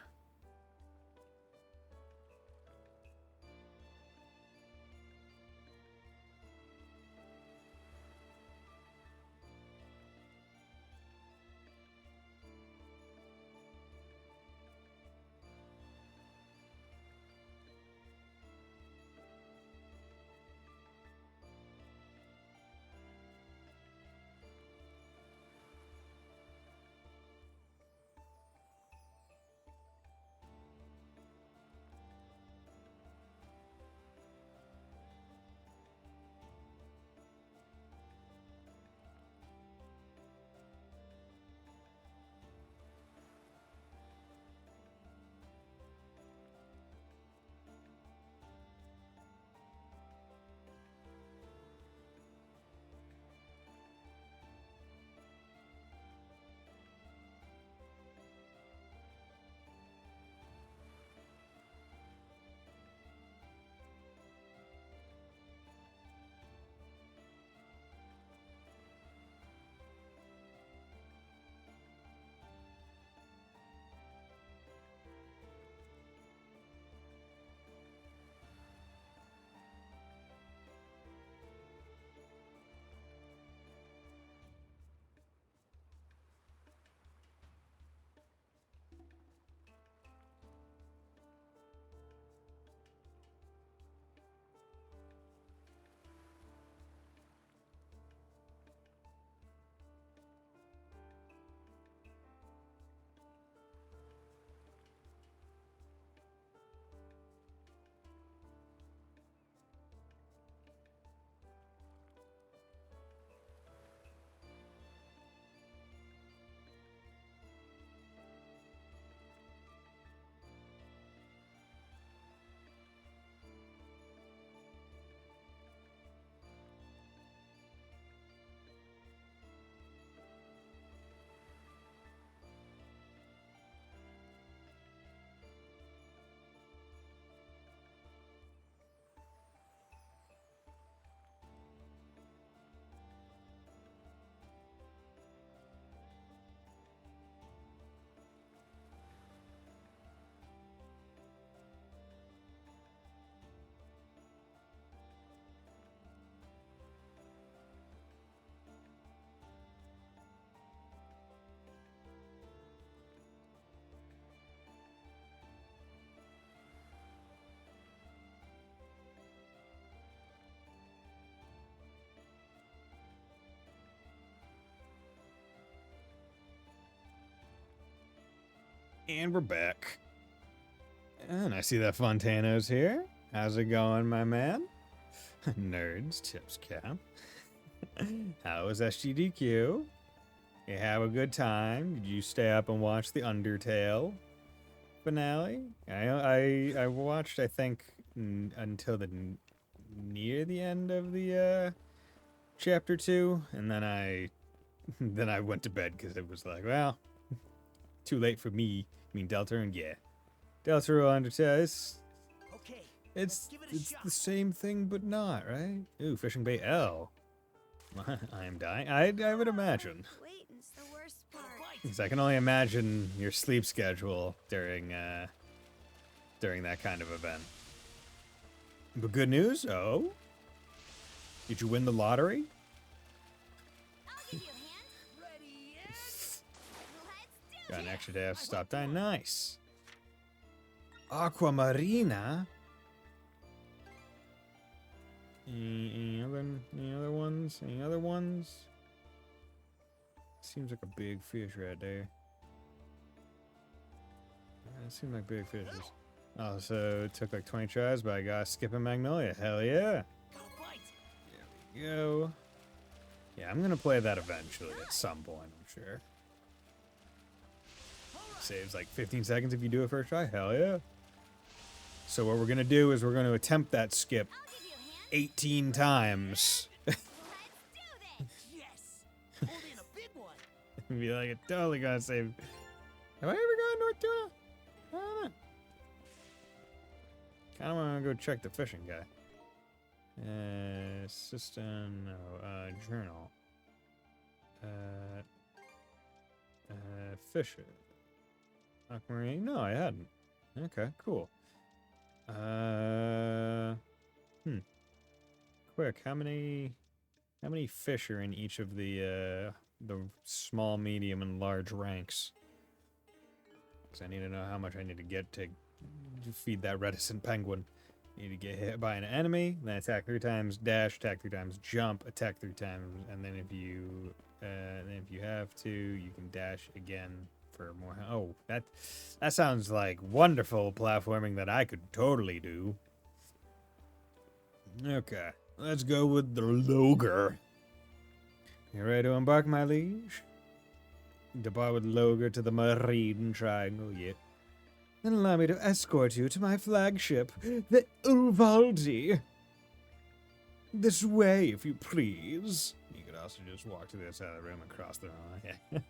And we're back. And I see that Fontano's here. How's it going, my man? Nerds, tips cap. How was SGDQ? You have a good time? Did you stay up and watch the Undertale finale? I watched, I think, until near the end of the chapter 2, and then I went to bed because it was like, well, too late for me. I mean, Deltarune, yeah. Deltarune Undertale, it's the same thing, but not, right? Ooh, Fishing Bay L. I am dying. I would imagine. Waiting's the worst part. Because I can only imagine your sleep schedule during that kind of event. But good news, oh? Did you win the lottery? I'll give you a hand. Ready, yes? Let's Got an extra day of stop time. Nice. Aquamarina. Any other ones? Any other ones? Seems like a big fish right there. It seemed like big fishes. Oh, so it took like 20 tries, but I got Skipping Magnolia. Hell yeah. There we go. Yeah, I'm gonna play that eventually at some point, I'm sure. Saves like 15 seconds if you do it first try. Hell yeah. So what we're gonna do is we're gonna attempt that skip 18 times. And be like, it totally got saved. Have I ever gone North Tuna? I don't know. Kind of want to go check the fishing guy. System, no, journal. Fisher. Aquamarine? No, I hadn't. Okay, cool. Quick, how many fish are in each of the small, medium, and large ranks? Because I need to know how much I need to get to feed that reticent penguin. You need to get hit by an enemy, then attack 3 times, dash, attack 3 times, jump, attack 3 times, and then if you have to, you can dash again for more. Oh, that sounds like wonderful platforming that I could totally do. Okay, let's go with the Loger. You ready to embark, my liege? Depart with Loger to the Marine Triangle, yeah. Then allow me to escort you to my flagship, the Uvaldi. This way, if you please. You could also just walk to the other side of the room and cross the room. Yeah.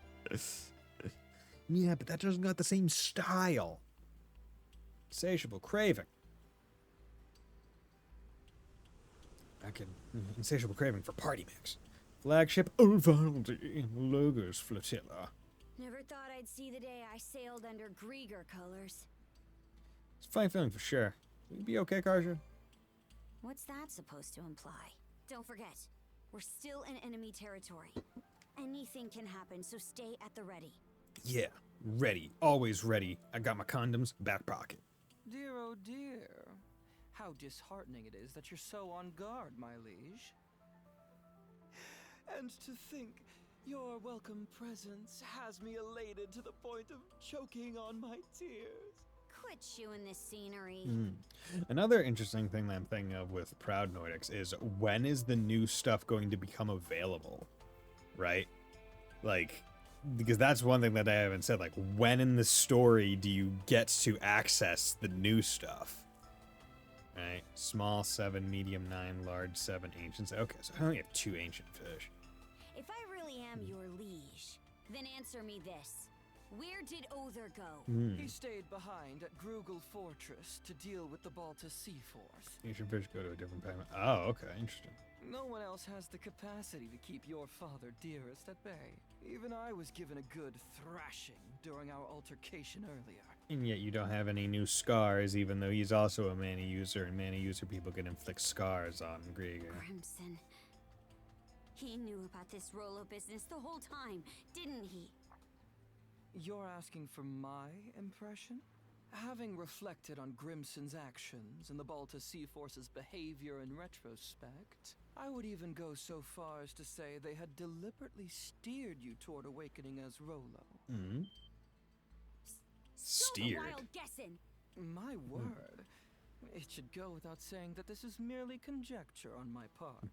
Yeah, but that doesn't got the same style. Insatiable craving. Insatiable craving for party mix. Flagship Uvaldi, Loger's flotilla. Never thought I'd see the day I sailed under Grieger colors. It's a fine feeling for sure. Will you be okay, Karja? What's that supposed to imply? Don't forget, we're still in enemy territory. Anything can happen, so stay at the ready. Yeah, ready. Always ready. I got my condoms, back pocket. Dear, oh dear. How disheartening it is that you're so on guard, my liege. And to think, your welcome presence has me elated to the point of choking on my tears. Quit chewing this scenery. Another interesting thing that I'm thinking of with Proud Nordics is when is the new stuff going to become available? Right? Like, because that's one thing that I haven't said. Like, when in the story do you get to access the new stuff? Right? Small 7, medium 9, large 7, ancient. Okay, so I only have 2 ancient fish. If I really am your liege, then answer me this. Where did Other go? He stayed behind at Grugel Fortress to deal with the Balta Sea Force. Ancient fish go to a different planet. Oh, okay, interesting. No one else has the capacity to keep your father dearest at bay. Even I was given a good thrashing during our altercation earlier. And yet you don't have any new scars, even though he's also a mana user, and mana user people can inflict scars on Grieger. Crimson. He knew about this Rolo business the whole time, didn't he? You're asking for my impression? Having reflected on Grimson's actions and the Balta Sea Force's behavior in retrospect, I would even go so far as to say they had deliberately steered you toward awakening as Rolo. Steered? Wild guessing. My word. It should go without saying that this is merely conjecture on my part.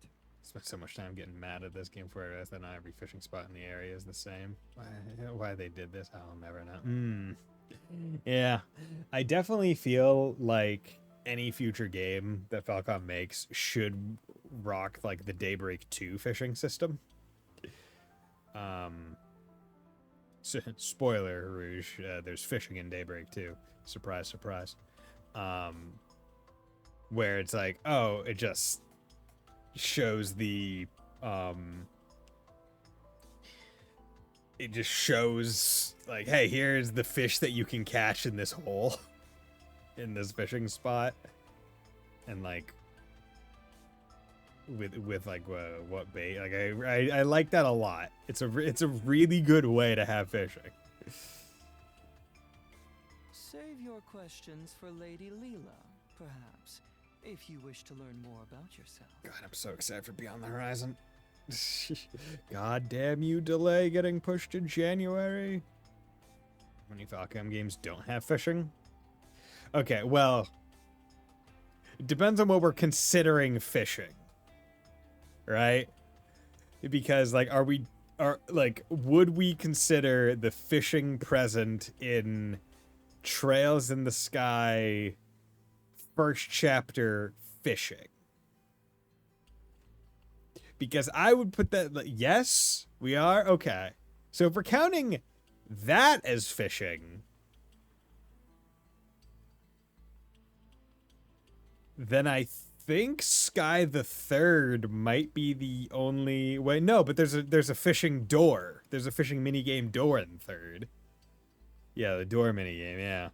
Spent so much time getting mad at this game before I realized that not every fishing spot in the area is the same. Why they did this, I'll never know. Yeah, I definitely feel like any future game that Falcom makes should rock like the Daybreak 2 fishing system. Spoiler, Rouge, there's fishing in Daybreak 2. Surprise, surprise. Where it's like, oh, it just shows the it just shows like, hey, here's the fish that you can catch in this hole in this fishing spot, and like with like what bait. Like I like that a lot. It's a really good way to have fishing. your questions for Lady Leela, perhaps, if you wish to learn more about yourself. God, I'm so excited for Beyond the Horizon. God damn you, delay getting pushed to January. How many Falcom games don't have fishing? Okay, well, it depends on what we're considering fishing, right? Because, like, would we consider the fishing present in Trails in the Sky first chapter fishing? Because I would put that, yes, we are, okay. So if we're counting that as fishing, then I think Sky the Third might be the only way. No, but there's a fishing door. There's a fishing minigame door in Third. Yeah, the door minigame, yeah.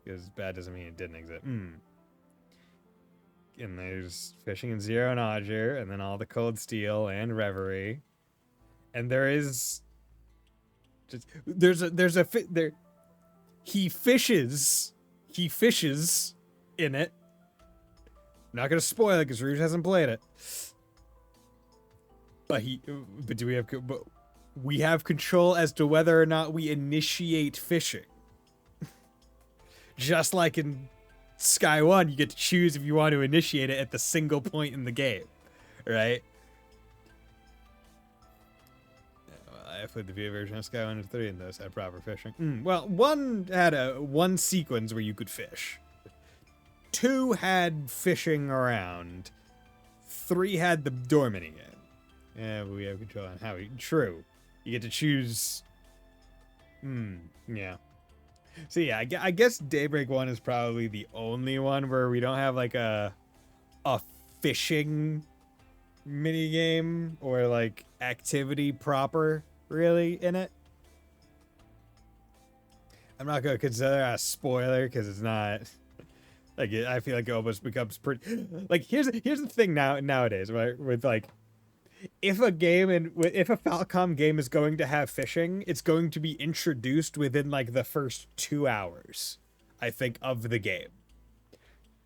Because bad doesn't mean it didn't exist. And there's fishing in Zero and Odger, and then all the Cold Steel and Reverie. And there is just he fishes in it. I'm not gonna spoil it because Rouge hasn't played it. But we have control as to whether or not we initiate fishing. Just like in Sky 1, you get to choose if you want to initiate it at the single point in the game, right? I played the VA version of Sky 1 and 3, and those had proper fishing. Well, 1 had one sequence where you could fish. 2 had fishing around. 3 had the door minigame. Yeah, but we have control on how we... True. You get to choose... yeah. So yeah, I guess Daybreak 1 is probably the only one where we don't have like a fishing minigame or like activity proper really in it. I'm not going to consider that a spoiler because it's not like I feel like it almost becomes pretty like here's the thing nowadays, right? With like if a Falcom game is going to have fishing, it's going to be introduced within like the first 2 hours, I think, of the game.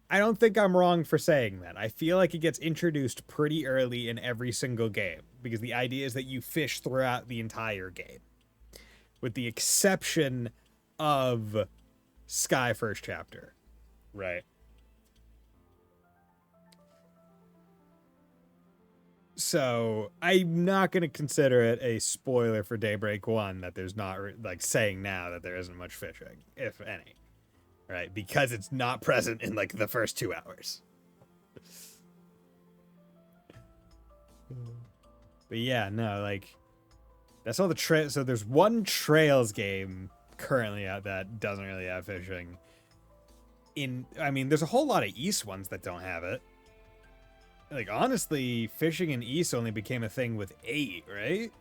I don't think I'm wrong for saying that. I feel like it gets introduced pretty early in every single game because the idea is that you fish throughout the entire game, with the exception of Sky first chapter, right? So I'm not going to consider it a spoiler for Daybreak 1 that there's not like saying now that there isn't much fishing, if any, right? Because it's not present in like the first 2 hours. But yeah, no, like that's all the trail. So there's one Trails game currently out that doesn't really have fishing. I mean, there's a whole lot of East ones that don't have it. Like, honestly, fishing in East only became a thing with 8, right?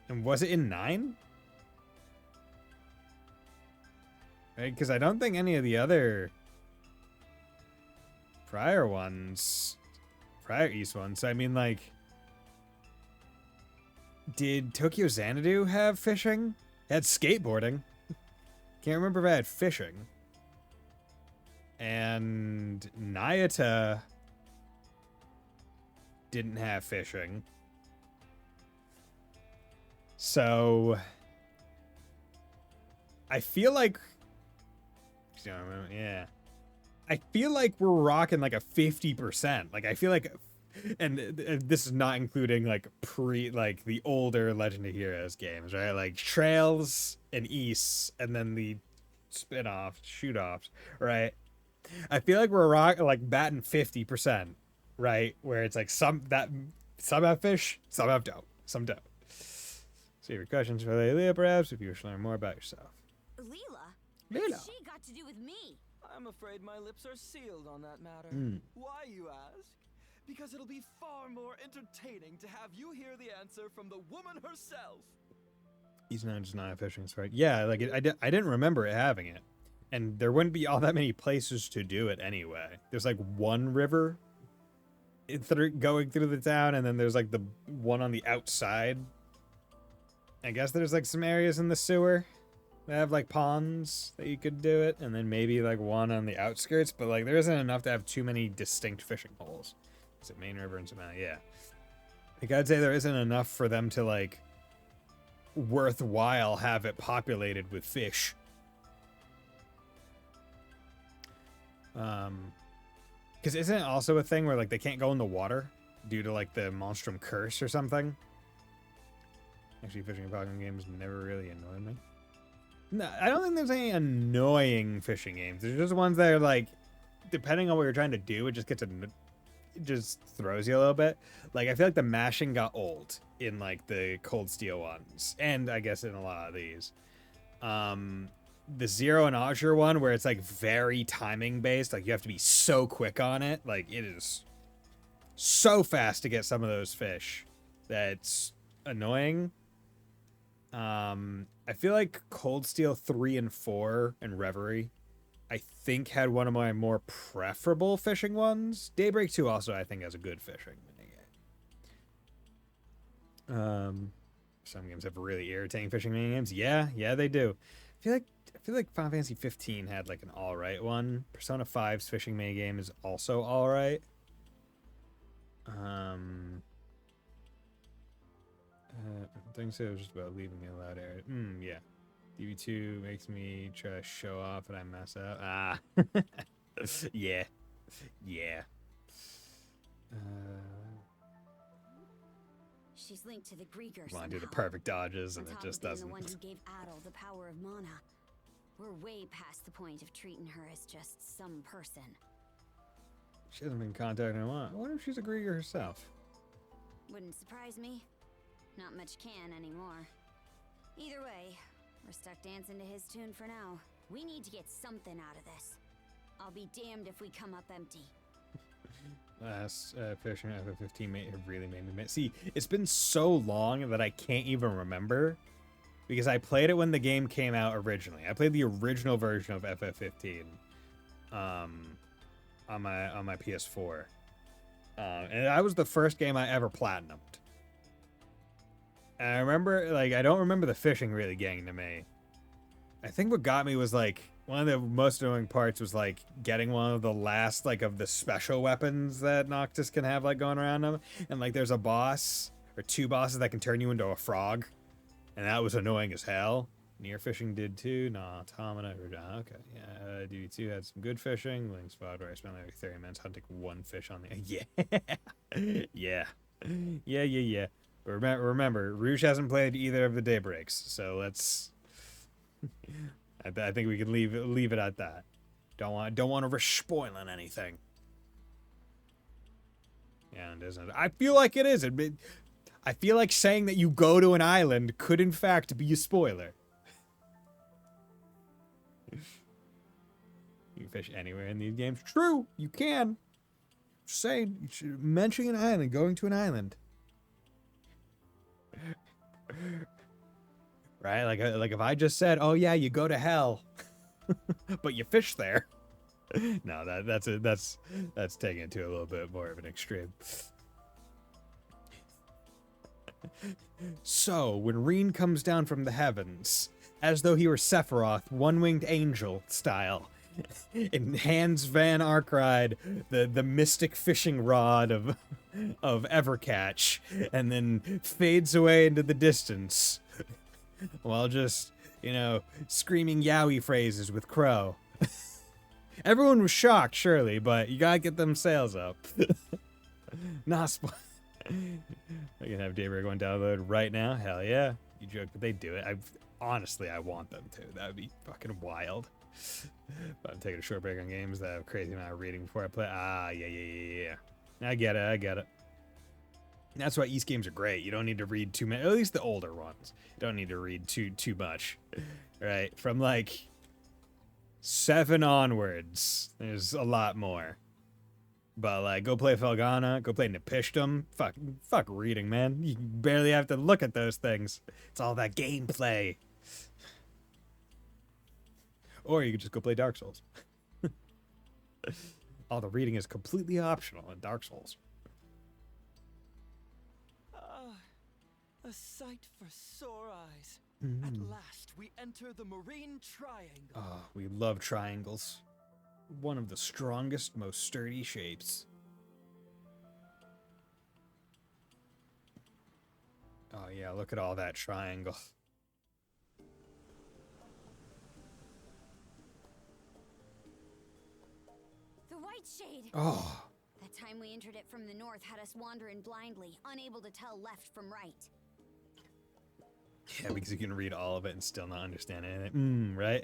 And was it in 9? Right? Because I don't think any of the other prior East ones. So, I mean, like, did Tokyo Xanadu have fishing? It had skateboarding. Can't remember if it had fishing. And Nayata didn't have fishing. So I feel like yeah. I feel like we're rocking like a 50%. Like I feel like and this is not including like the older Legend of Heroes games, right? Like Trails and East and then the spin-offs, shoot-offs, right? I feel like we're batting 50%. Right, where it's like some have fish, some have don't, some don't. Save your questions for Leela, perhaps, if you wish to learn more about yourself. Leela? Leela. What's she got to do with me? I'm afraid my lips are sealed on that matter. Why, you ask? Because it'll be far more entertaining to have you hear the answer from the woman herself. He's not just not have fishing, right? Yeah, like I didn't remember it having it, and there wouldn't be all that many places to do it anyway. There's like one river going through the town, and then there's like the one on the outside. I guess there's like some areas in the sewer, They have like ponds that you could do it, and then maybe like one on the outskirts, but like there isn't enough to have too many distinct fishing holes. Is it main river and some yeah. Like I'd say there isn't enough for them to like worthwhile have it populated with fish. Because isn't it also a thing where like they can't go in the water due to like the Monstrum curse or something? Actually, fishing in Pokemon games never really annoyed me. No, I don't think there's any annoying fishing games. There's just ones that are like, depending on what you're trying to do, it just throws you a little bit. Like I feel like the mashing got old in like the Cold Steel ones, and I guess in a lot of these. The Zero and Azure one, where it's like very timing based, like you have to be so quick on it. Like it is so fast to get some of those fish. That's annoying. I feel like Cold Steel 3 and 4 and Reverie, I think, had one of my more preferable fishing ones. Daybreak 2 also, I think, has a good fishing minigame. Some games have really irritating fishing minigames. Yeah, they do. I feel like Final Fantasy 15 had like an alright one. Persona 5's fishing minigame is also alright. I think so. It was just about leaving me a loud area. Yeah. DB2 makes me try to show off and I mess up. Ah. Yeah. She's linked to the Grieger. Want to do the perfect dodges and it just doesn't. The one who gave Adol the power of mana. We're way past the point of treating her as just some person. She hasn't been contacting a lot. I wonder if she's a Grieger herself. Wouldn't surprise me. Not much can anymore. Either way, we're stuck dancing to his tune for now. We need to get something out of this. I'll be damned if we come up empty. Last fishing FF15 really made me mad. See, it's been so long that I can't even remember. Because I played it when the game came out originally. I played the original version of FF15 on my PS4. And that was the first game I ever platinumed. And I remember, like, I don't remember the fishing really getting to me. I think what got me was, like, one of the most annoying parts was, like, getting one of the last, like, of the special weapons that Noctis can have, like, going around him. And, like, there's a boss, or two bosses that can turn you into a frog. And that was annoying as hell. Near fishing did too. Nah, Automata. Okay, yeah. DB2 had some good fishing. Link Spot where I spent like 30 minutes hunting one fish on the. Yeah. Yeah. But remember, Rouge hasn't played either of the Daybreaks, so let's. I think we can leave it at that. Don't want to risk spoiling anything. Yeah, it isn't. I feel like it is. I feel like saying that you go to an island could in fact be a spoiler. You can fish anywhere in these games. True, you can. Just saying, mentioning an island, going to an island. Right? Like if I just said, "Oh yeah, you go to hell," but you fish there. No, that's taking it to a little bit more of an extreme. So, when Reen comes down from the heavens, as though he were Sephiroth, one-winged angel style, and hands Van Arkride the mystic fishing rod of Evercatch, and then fades away into the distance, while just, screaming Yowie phrases with Crow. Everyone was shocked, surely, but you gotta get them sails up. I can have Daybreak 1 download right now. Hell yeah. You joke, but they do it. Honestly, I want them to. That would be fucking wild. But I'm taking a short break on games that have a crazy amount of reading before I play. Yeah. I get it. That's why East games are great. You don't need to read too many, at least the older ones. You don't need to read too much. Right? From like 7 onwards, there's a lot more. But, like, go play Felghana, go play Nipishtim. Fuck reading, man. You barely have to look at those things. It's all that gameplay. Or you could just go play Dark Souls. All the reading is completely optional in Dark Souls. A sight for sore eyes. Mm. At last, we enter the Marine Triangle. Oh, we love triangles. One of the strongest, most sturdy shapes. Oh yeah, look at all that triangle. The White Shade! Oh. That time we entered it from the north had us wandering blindly, unable to tell left from right. Yeah, because you can read all of it and still not understand it. Right?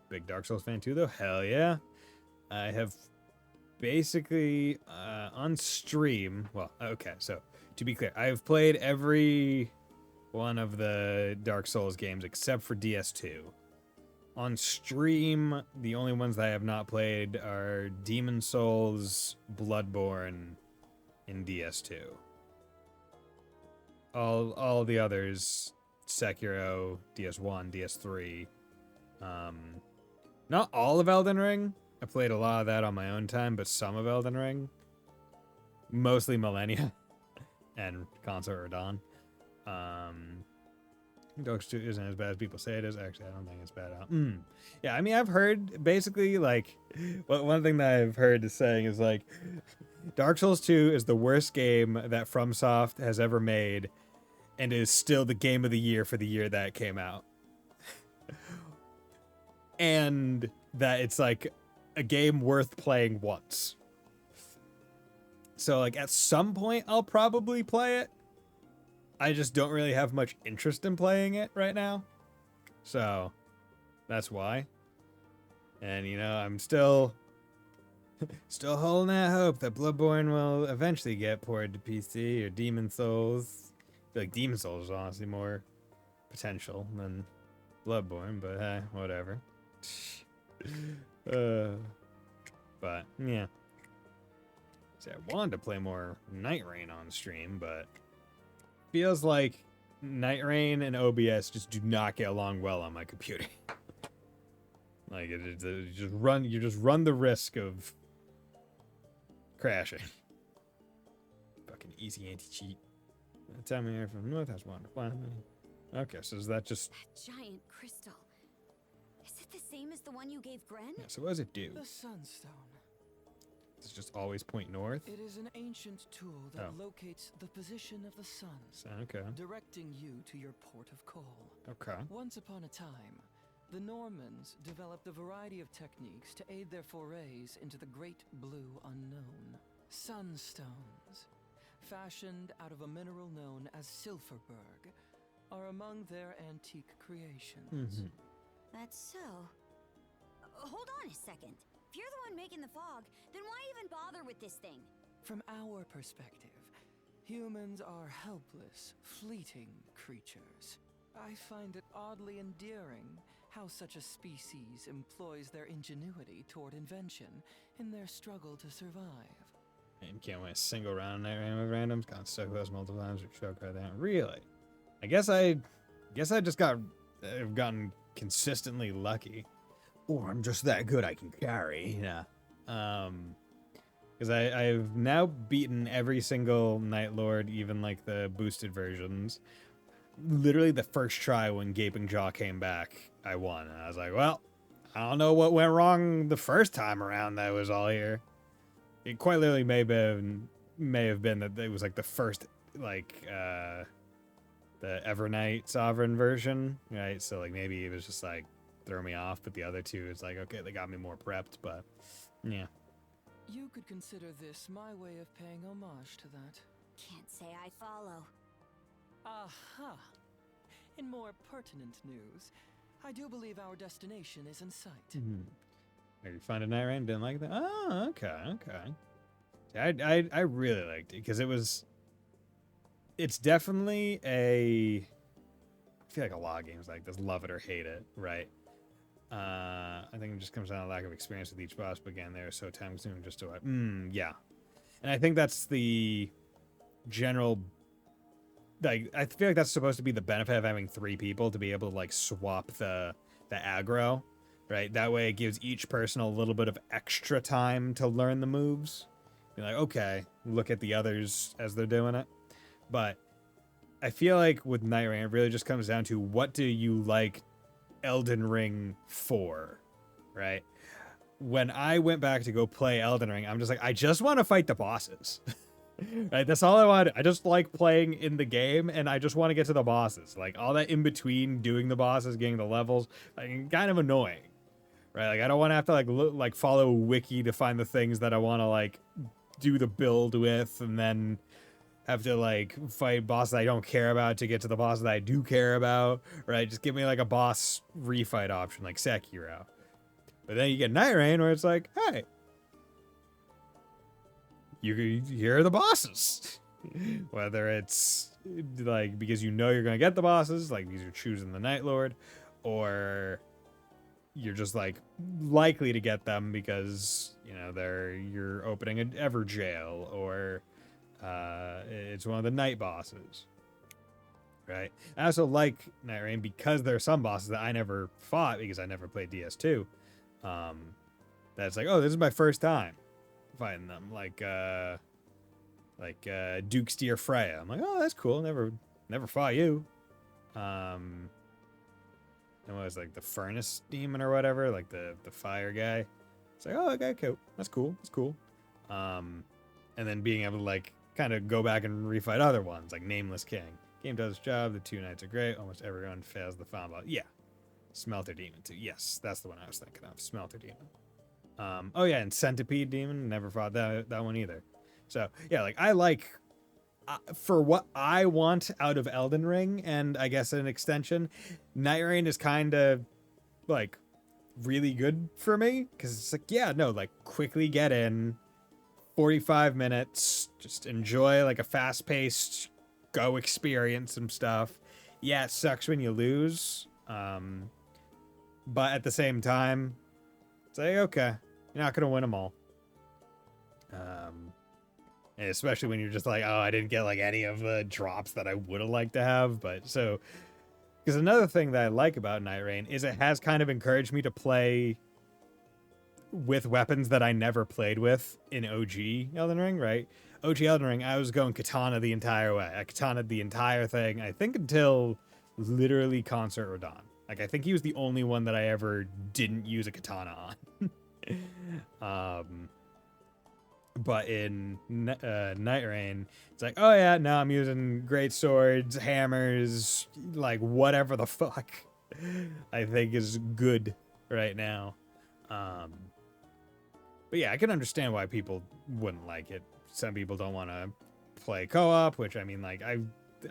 Big Dark Souls fan too, though? Hell yeah. I have basically, on stream... Well, okay, so, to be clear, I've played every one of the Dark Souls games except for DS2. On stream, the only ones that I have not played are Demon Souls, Bloodborne, and DS2. All the others, Sekiro, DS1, DS3. Not all of Elden Ring. I played a lot of that on my own time, but some of Elden Ring. Mostly Millennia and Consort or Dawn. Dark Souls 2 isn't as bad as people say it is. Actually, I don't think it's bad. Yeah, I mean, I've heard basically like one thing that I've heard saying is like Dark Souls 2 is the worst game that FromSoft has ever made, and is still the game of the year for the year that it came out. And that it's like a game worth playing once. So like at some point I'll probably play it. I just don't really have much interest in playing it right now. So that's why. And you know, I'm still holding that hope that Bloodborne will eventually get ported to PC, or Demon Souls. I feel like Demon Souls is honestly more potential than Bloodborne, but hey, whatever. But yeah. See, I wanted to play more Night Rain on stream, but feels like Night Rain and OBS just do not get along well on my computer. Like you just run the risk of crashing. Fucking easy anti-cheat. Tell me here from North has wonderful. Okay, so is that just That giant crystal. Is it the same as the one you gave Gren? yeah, so what does it do? The Sunstone. Does it just always point north? It is an ancient tool that Oh. locates the position of the sun, So, okay. directing you to your port of call. Okay. Once upon a time, the Normans developed a variety of techniques to aid their forays into the great blue unknown. Sunstones, fashioned out of a mineral known as Silverberg, are among their antique creations. That's so. Hold on a second. If you're the one making the fog, then why even bother with this thing? From our perspective, humans are helpless, fleeting creatures. I find it oddly endearing how such a species employs their ingenuity toward invention in their struggle to survive. And can't win a single round Night Rain with randoms. Got stuck with us multiple times or choke right there. Really? I guess I just I've gotten consistently lucky. Or I'm just that good I can carry. Yeah. Because I've now beaten every single Night Lord, even like the boosted versions. Literally the first try when Gaping Jaw came back, I won. And I was like, well, I don't know what went wrong the first time around that was all here. It quite literally may have been that it was like the first like the Evernight Sovereign version, right? So like maybe it was just like throw me off, but the other two is like, okay, they got me more prepped, but yeah. You could consider this my way of paying homage to that. Can't say I follow. Aha! In more pertinent news, I do believe our destination is in sight. You find a Night Rain, didn't like that? Oh, okay. See, I really liked it because it's definitely I feel like a lot of games like this, love it or hate it, right? I think it just comes down to lack of experience with each boss, but again, they're so time consuming just to yeah. And I think that's the general, like, I feel like that's supposed to be the benefit of having 3 people, to be able to like swap the aggro, right? That way it gives each person a little bit of extra time to learn the moves. Be like, okay, look at the others as they're doing it. But I feel like with Night Rain, it really just comes down to what do you like Elden Ring for, right? When I went back to go play Elden Ring, I'm just like, I just want to fight the bosses. Right? That's all I want. I just like playing in the game, and I just want to get to the bosses. Like, all that in between doing the bosses, getting the levels, like, kind of annoying. Right? Like, I don't want to have to, like, follow a wiki to find the things that I want to, like, do the build with, and then have to, like, fight bosses I don't care about to get to the bosses that I do care about. Right? Just give me, like, a boss refight option, like Sekiro. But then you get Night Rain, where it's like, hey, here are the bosses. Whether it's like because you know you're gonna get the bosses, like because you're choosing the Night Lord, or you're just like likely to get them because you know you're opening an Ever Jail, or it's one of the night bosses. Right. I also like Night Rain because there are some bosses that I never fought because I never played DS2. That's like, oh, this is my first time fighting them, like Duke's Dear Freya. I'm like, oh, that's cool. Never fought you. And what was like the furnace demon or whatever, like the fire guy. It's like, oh, okay, cool. That's cool. That's cool. And then being able to like kind of go back and refight other ones, like Nameless King. Game does its job. The 2 nights are great. Almost everyone fails the final boss. Yeah. Smelter Demon too. Yes, that's the one I was thinking of. Smelter Demon. Oh yeah, and Centipede Demon, never fought that one either. So yeah, like I like for what I want out of Elden Ring, and I guess an extension, Night Rain is kind of like really good for me because it's like, yeah, no, like quickly get in, 45 minutes, just enjoy like a fast-paced go experience some stuff. Yeah, it sucks when you lose, but at the same time, it's like, okay, you're not gonna win them all. And especially when you're just like, oh, I didn't get like any of the drops that I would have liked to have. But so, because another thing that I like about Night Rain is it has kind of encouraged me to play with weapons that I never played with in OG Elden Ring, right? OG Elden Ring, I was going katana the entire way. I katanaed the entire thing, I think until literally Concert Radon. Like, I think he was the only one that I ever didn't use a katana on. But in Night Rain, it's like, oh yeah, no, I'm using great swords, hammers, like whatever the fuck I think is good right now. But yeah, I can understand why people wouldn't like it. Some people don't want to play co-op, which I mean, like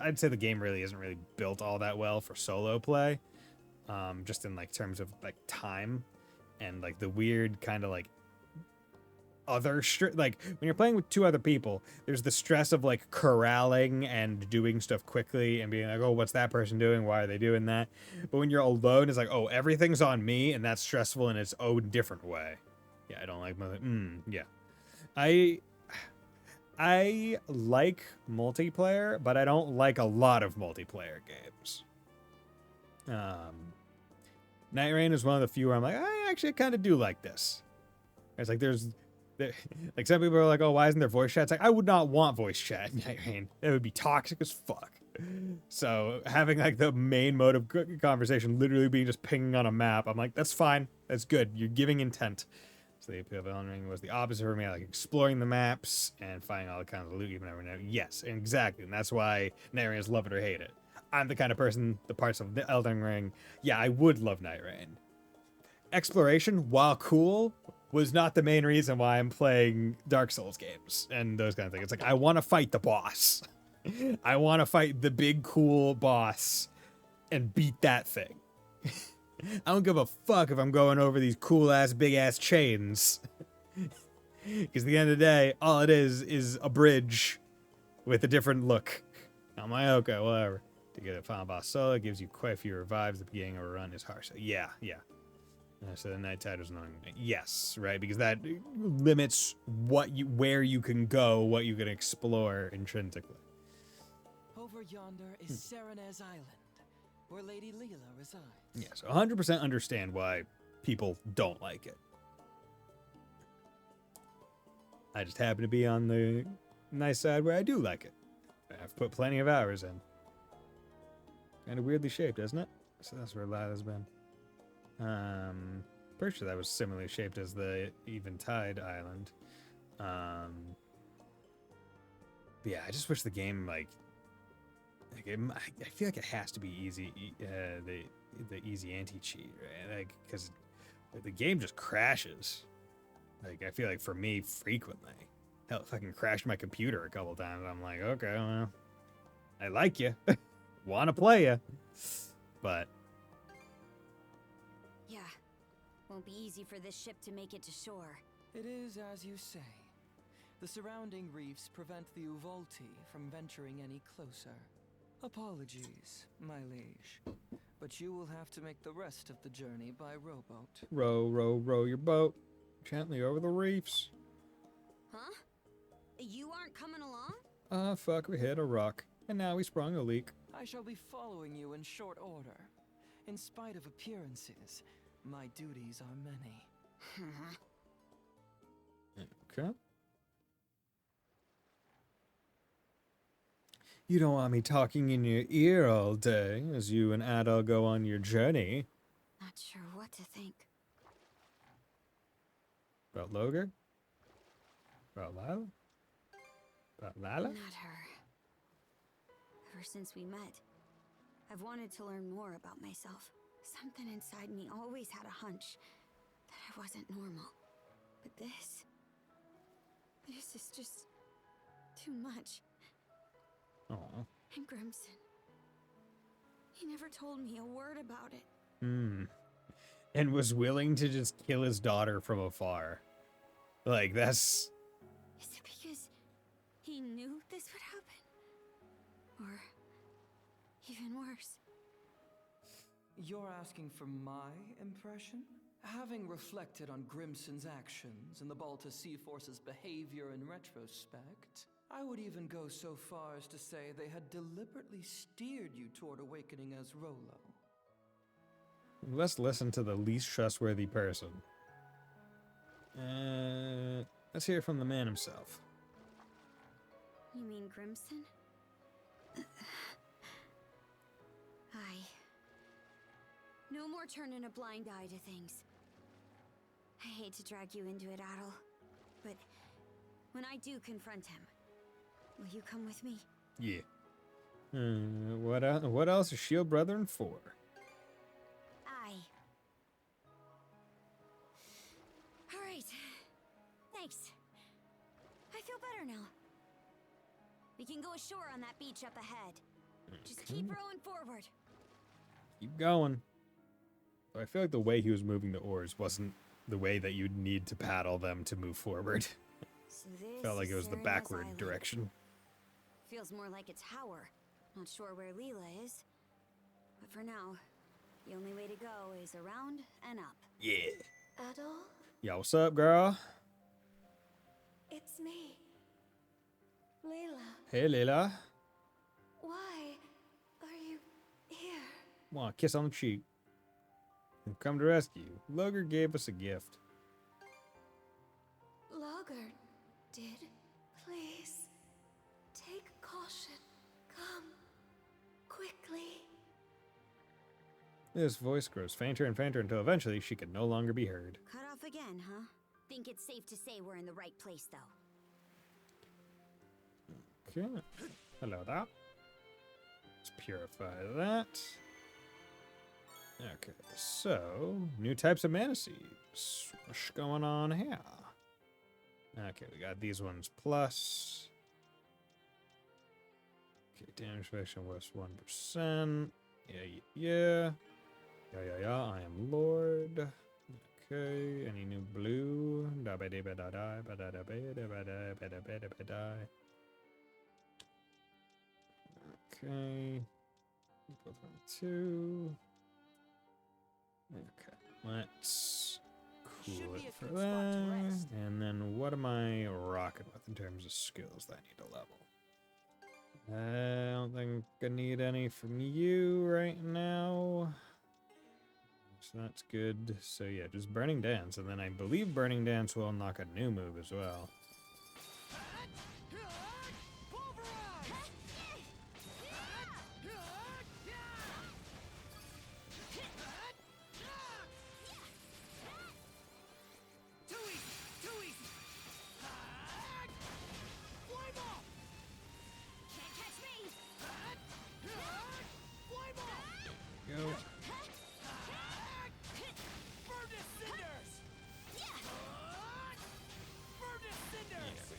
I'd say the game really isn't really built all that well for solo play. Just in like terms of like time and like the weird kind of like like when you're playing with 2 other people, there's the stress of like corralling and doing stuff quickly and being like, oh, what's that person doing? Why are they doing that? But when you're alone, it's like, oh, everything's on me, and that's stressful in its own different way. Yeah, I don't like yeah. I like multiplayer, but I don't like a lot of multiplayer games. Night Rain is one of the few where I'm like, I actually kind of do like this. It's like like some people are like, oh, why isn't there voice chat? It's like, I would not want voice chat in Night Rain. It would be toxic as fuck. So having like the main mode of conversation literally being just pinging on a map, I'm like, that's fine. That's good. You're giving intent. So the appeal of Elden Ring was the opposite for me. I like exploring the maps and finding all the kinds of loot you never know. Yes, exactly. And that's why Night Rain is love it or hate it. I'm the kind of person, the parts of the Elden Ring, yeah, I would love Night Rain. Exploration, while cool, was not the main reason why I'm playing Dark Souls games and those kind of things. It's like, I want to fight the boss. I want to fight the big, cool boss and beat that thing. I don't give a fuck if I'm going over these cool-ass, big-ass chains. Because at the end of the day, all it is a bridge with a different look. I'm like, okay, whatever. To get a final boss solo, it gives you quite a few revives. The beginning of a run is harsh. So yeah. So the night tide was annoying. Yes, right, because that limits where you can go, what you can explore intrinsically. Over yonder is Serenez Island, where Lady Leela resides. Yes, 100% understand why people don't like it. I just happen to be on the nice side where I do like it. I've put plenty of hours in. Kind of weirdly shaped, isn't it? So that's where Lila's been. Pretty sure that was similarly shaped as the Eventide Island. But yeah, I just wish the game I feel like it has to be easy, the easy anti-cheat, right? Like, because the game just crashes. Like, I feel like for me, frequently. Hell, if I can crash my computer a couple times, I'm like, okay, well, I like you, want to play you, but Yeah, won't be easy for this ship to make it to shore. It is as you say. The surrounding reefs prevent the Uvolti from venturing any closer. Apologies, my liege, but you will have to make the rest of the journey by rowboat. row, row, row your boat gently over the reefs. Huh? You aren't coming along? Fuck, we hit a rock, and now we sprung a leak. I shall be following you in short order. In spite of appearances, my duties are many. Okay. You don't want me talking in your ear all day as you and Adol go on your journey. Not sure what to think. About Logar? About Lila? About Lila? Not her. Ever since we met, I've wanted to learn more about myself. Something inside me always had a hunch that I wasn't normal. But this is just too much. Aw. And Grimson, he never told me a word about it. And was willing to just kill his daughter from afar. Like, that's... Is it because he knew this would happen? Or even worse? You're asking for my impression? Having reflected on Grimson's actions and the Balta Sea Force's behavior in retrospect, I would even go so far as to say they had deliberately steered you toward awakening as Rolo. Let's listen to the least trustworthy person. Let's hear from the man himself. You mean Grimson? No more turning a blind eye to things. I hate to drag you into it, Adol, but when I do confront him, will you come with me? Yeah. What else is Shield Brethren for? Alright. Thanks. I feel better now. We can go ashore on that beach up ahead. Just keep rowing forward. Keep going. I feel like the way he was moving the oars wasn't the way that you'd need to paddle them to move forward. So this Felt like it was the Serena's backward island. direction. Feels more like a tower. Not sure where Leela is. But for now, the only way to go is around and up. Yeah. Adol, Yo, what's up, girl? it's me. Leela, Hey, Leila. why are you here? Want a kiss on the cheek? We've come to rescue you. Logar gave us a gift. Logger did. Please, take caution. Come, quickly. This voice grows fainter and fainter until eventually she can no longer be heard. Cut off again, huh? Think it's safe to say we're in the right place, though. Okay. Hello there. Let's purify that. Okay, so new types of mana seeds. What's going on here? Okay, we got these ones plus. Okay, damage reduction was 1%. Yeah. I am Lord. Okay, any new blue? Okay. 2. Okay, let's cool it for that. And then what am I rocking with in terms of skills that I need to level? I don't think I need any from you right now. So that's good. So yeah, just Burning Dance. And then I believe Burning Dance will unlock a new move as well.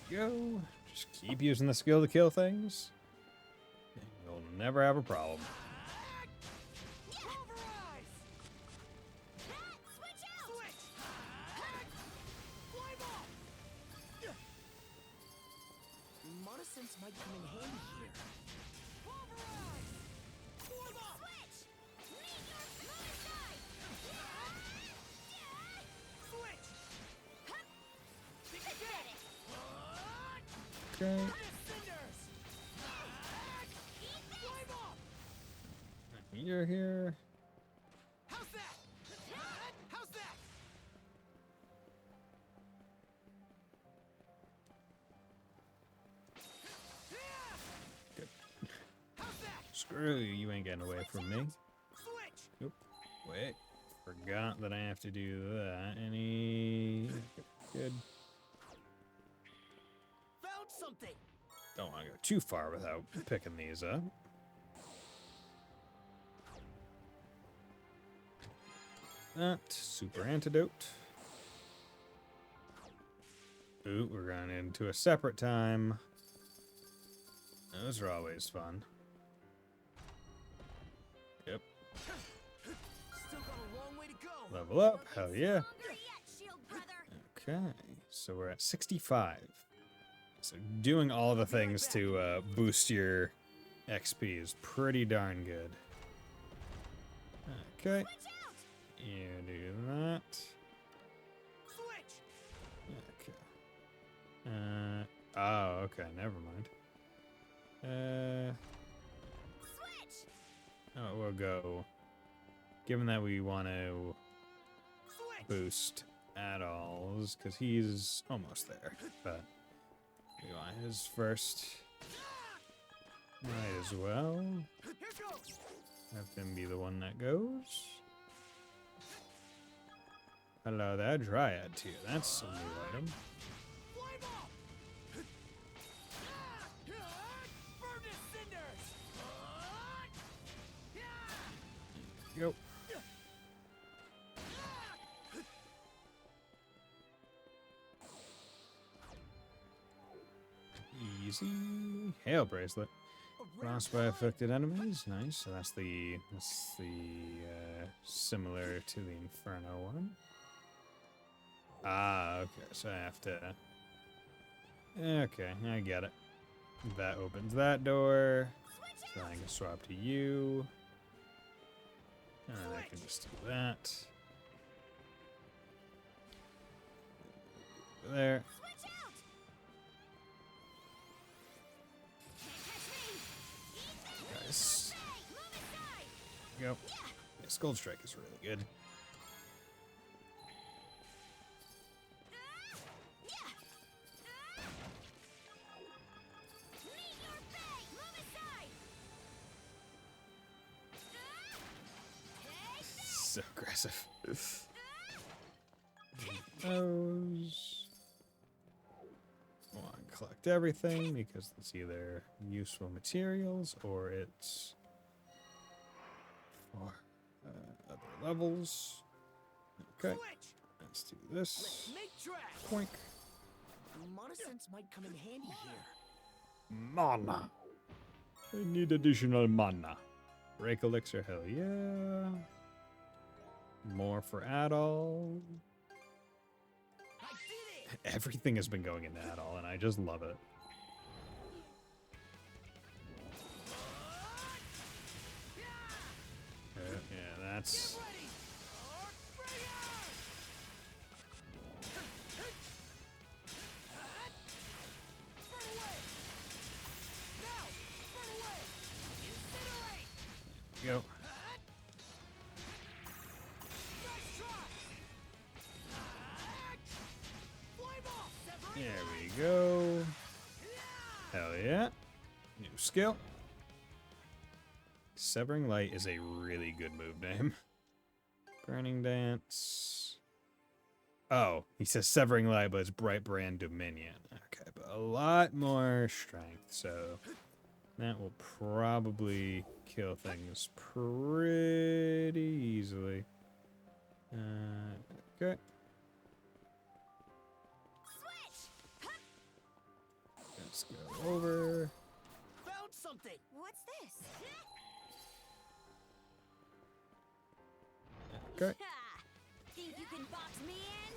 go. Just keep using the skill to kill things. And you'll never have a problem. Monosense might come in handy here. Okay. You're here. How's that? How's that? Good. Screw you, you ain't getting away from me. Nope. Wait. Forgot that I have to do that. Any... Good. Found something. Don't want to go too far without picking these up. That super antidote. Ooh, we're going into a separate time. Those are always fun. Yep. Still got a long way to go. Level up, hell yeah. Okay, so we're at 65. So doing all the things to boost your XP is pretty darn good. Okay. You do that. Okay. Oh, okay, never mind. Oh, we'll go. Given that we want to boost Adol's, because he's almost there, but we want his first. Might as well have him be the one that goes. Hello there, Dryad tier. That's a new item. Go. Easy. Hail bracelet. Lost by affected enemies. Nice. So that's the similar to the Inferno one. Ah, okay. So I have to. Okay, I get it. That opens that door. So I can swap to you. And I can just do that. There. Nice. Go. Yeah, Skull Strike is really good. So aggressive. Those. Want to collect everything because it's either useful materials or it's for other levels. Okay, let's do this. Poink. Monosense might come in handy here. Mana. I need additional mana. Break elixir, hell yeah. More for Adol. Everything has been going into Adol, and I just love it. Yeah, that's... Go. There we go. Hell yeah. New skill. Severing Light is a really good move name. Burning Dance. Oh, he says Severing Light, but it's Bright Brand Dominion. Okay, but a lot more strength, so that will probably kill things pretty easily. Okay. Let's go over. Found something. What's this? Okay. Think you can box me in?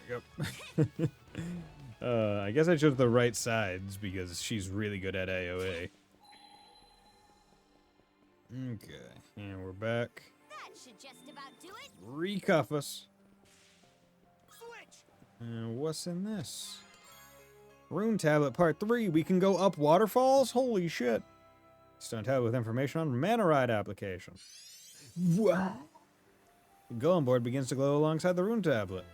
There we go. I guess I chose the right sides because she's really good at AoE. Okay, and we're back. That should just about do it. Recuff us. And what's in this? Rune tablet part 3. We can go up waterfalls? Holy shit. Stone tablet with information on mana ride application. What? The golem board begins to glow alongside the rune tablet.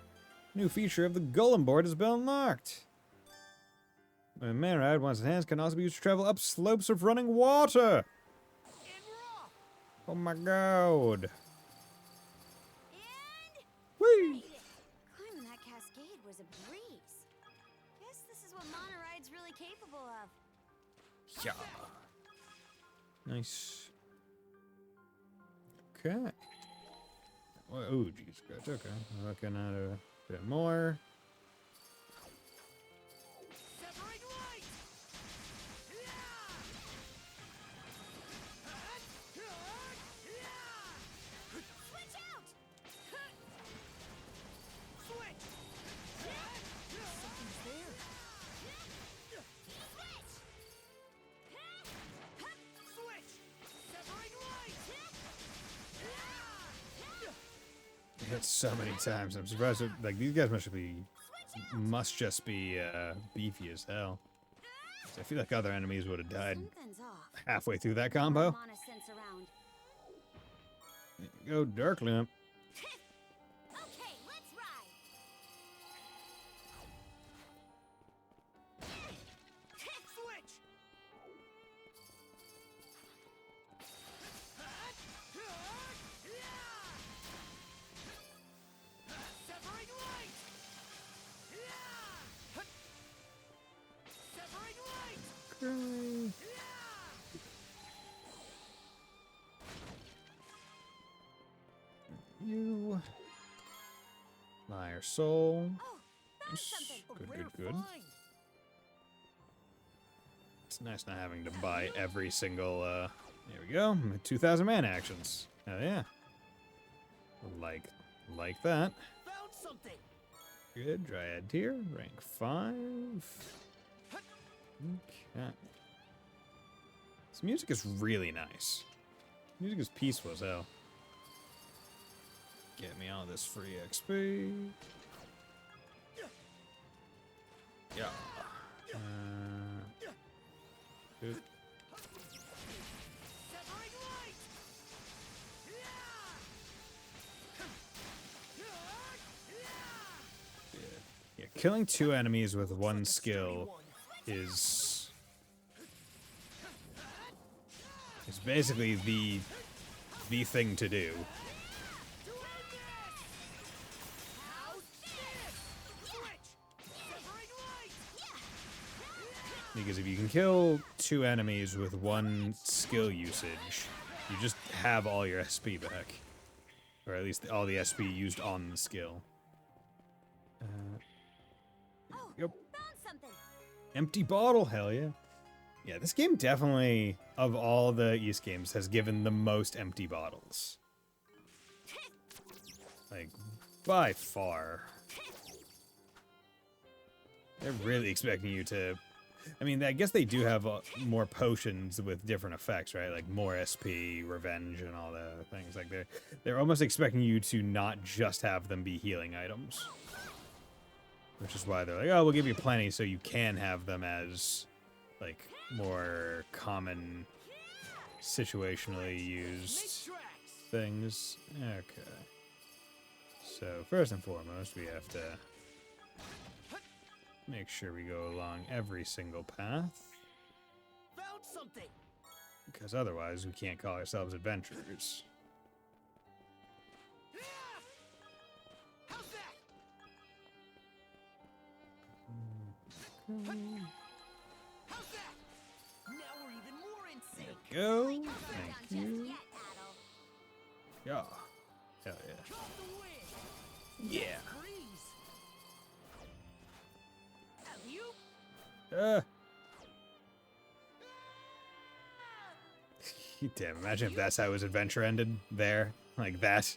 New feature of the golem board has been unlocked. The mana ride, once enhanced, can also be used to travel up slopes of running water. Oh my god. Whee! Climbing that cascade was a breeze. Guess this is what Mana Ride's really capable of. Yeah. Nice. Okay. Oh, jeez. Good. Okay. Looking at a bit more. Hit so many times. I'm surprised. Like these guys must just be beefy as hell. So I feel like other enemies would have died halfway through that combo. There you go, Dark Limp. Okay, let's ride. Switch. Severing light. Severing light. You. Liar soul. Oh, Good. It's nice not having to buy every single, there we go. 2,000 mana actions. Hell yeah. Like that. Found something. Good. Dryad tier. Rank 5. Okay. This music is really nice. Music is peaceful as hell. Get me all this free XP. Yeah. Good. Yeah, killing 2 enemies with 1 skill is basically the thing to do. Because if you can kill 2 enemies with 1 skill usage, you just have all your SP back. Or at least all the SP used on the skill. Yep. Empty bottle, hell yeah. Yeah, this game definitely, of all the East games, has given the most empty bottles. Like, by far. They're really expecting you to... I mean, I guess they do have more potions with different effects, right? Like more SP, revenge, and all the things. Like they're almost expecting you to not just have them be healing items, which is why they're like, oh, we'll give you plenty so you can have them as like more common, situationally used things. Okay. So first and foremost, we have to make sure we go along every single path. Found something. Because otherwise we can't call ourselves adventurers. How's that? How's that? Now we're even more in sync. Go. Thank you. Yeah. Hell yeah. Yeah. Damn, imagine if that's how his adventure ended there. Like that.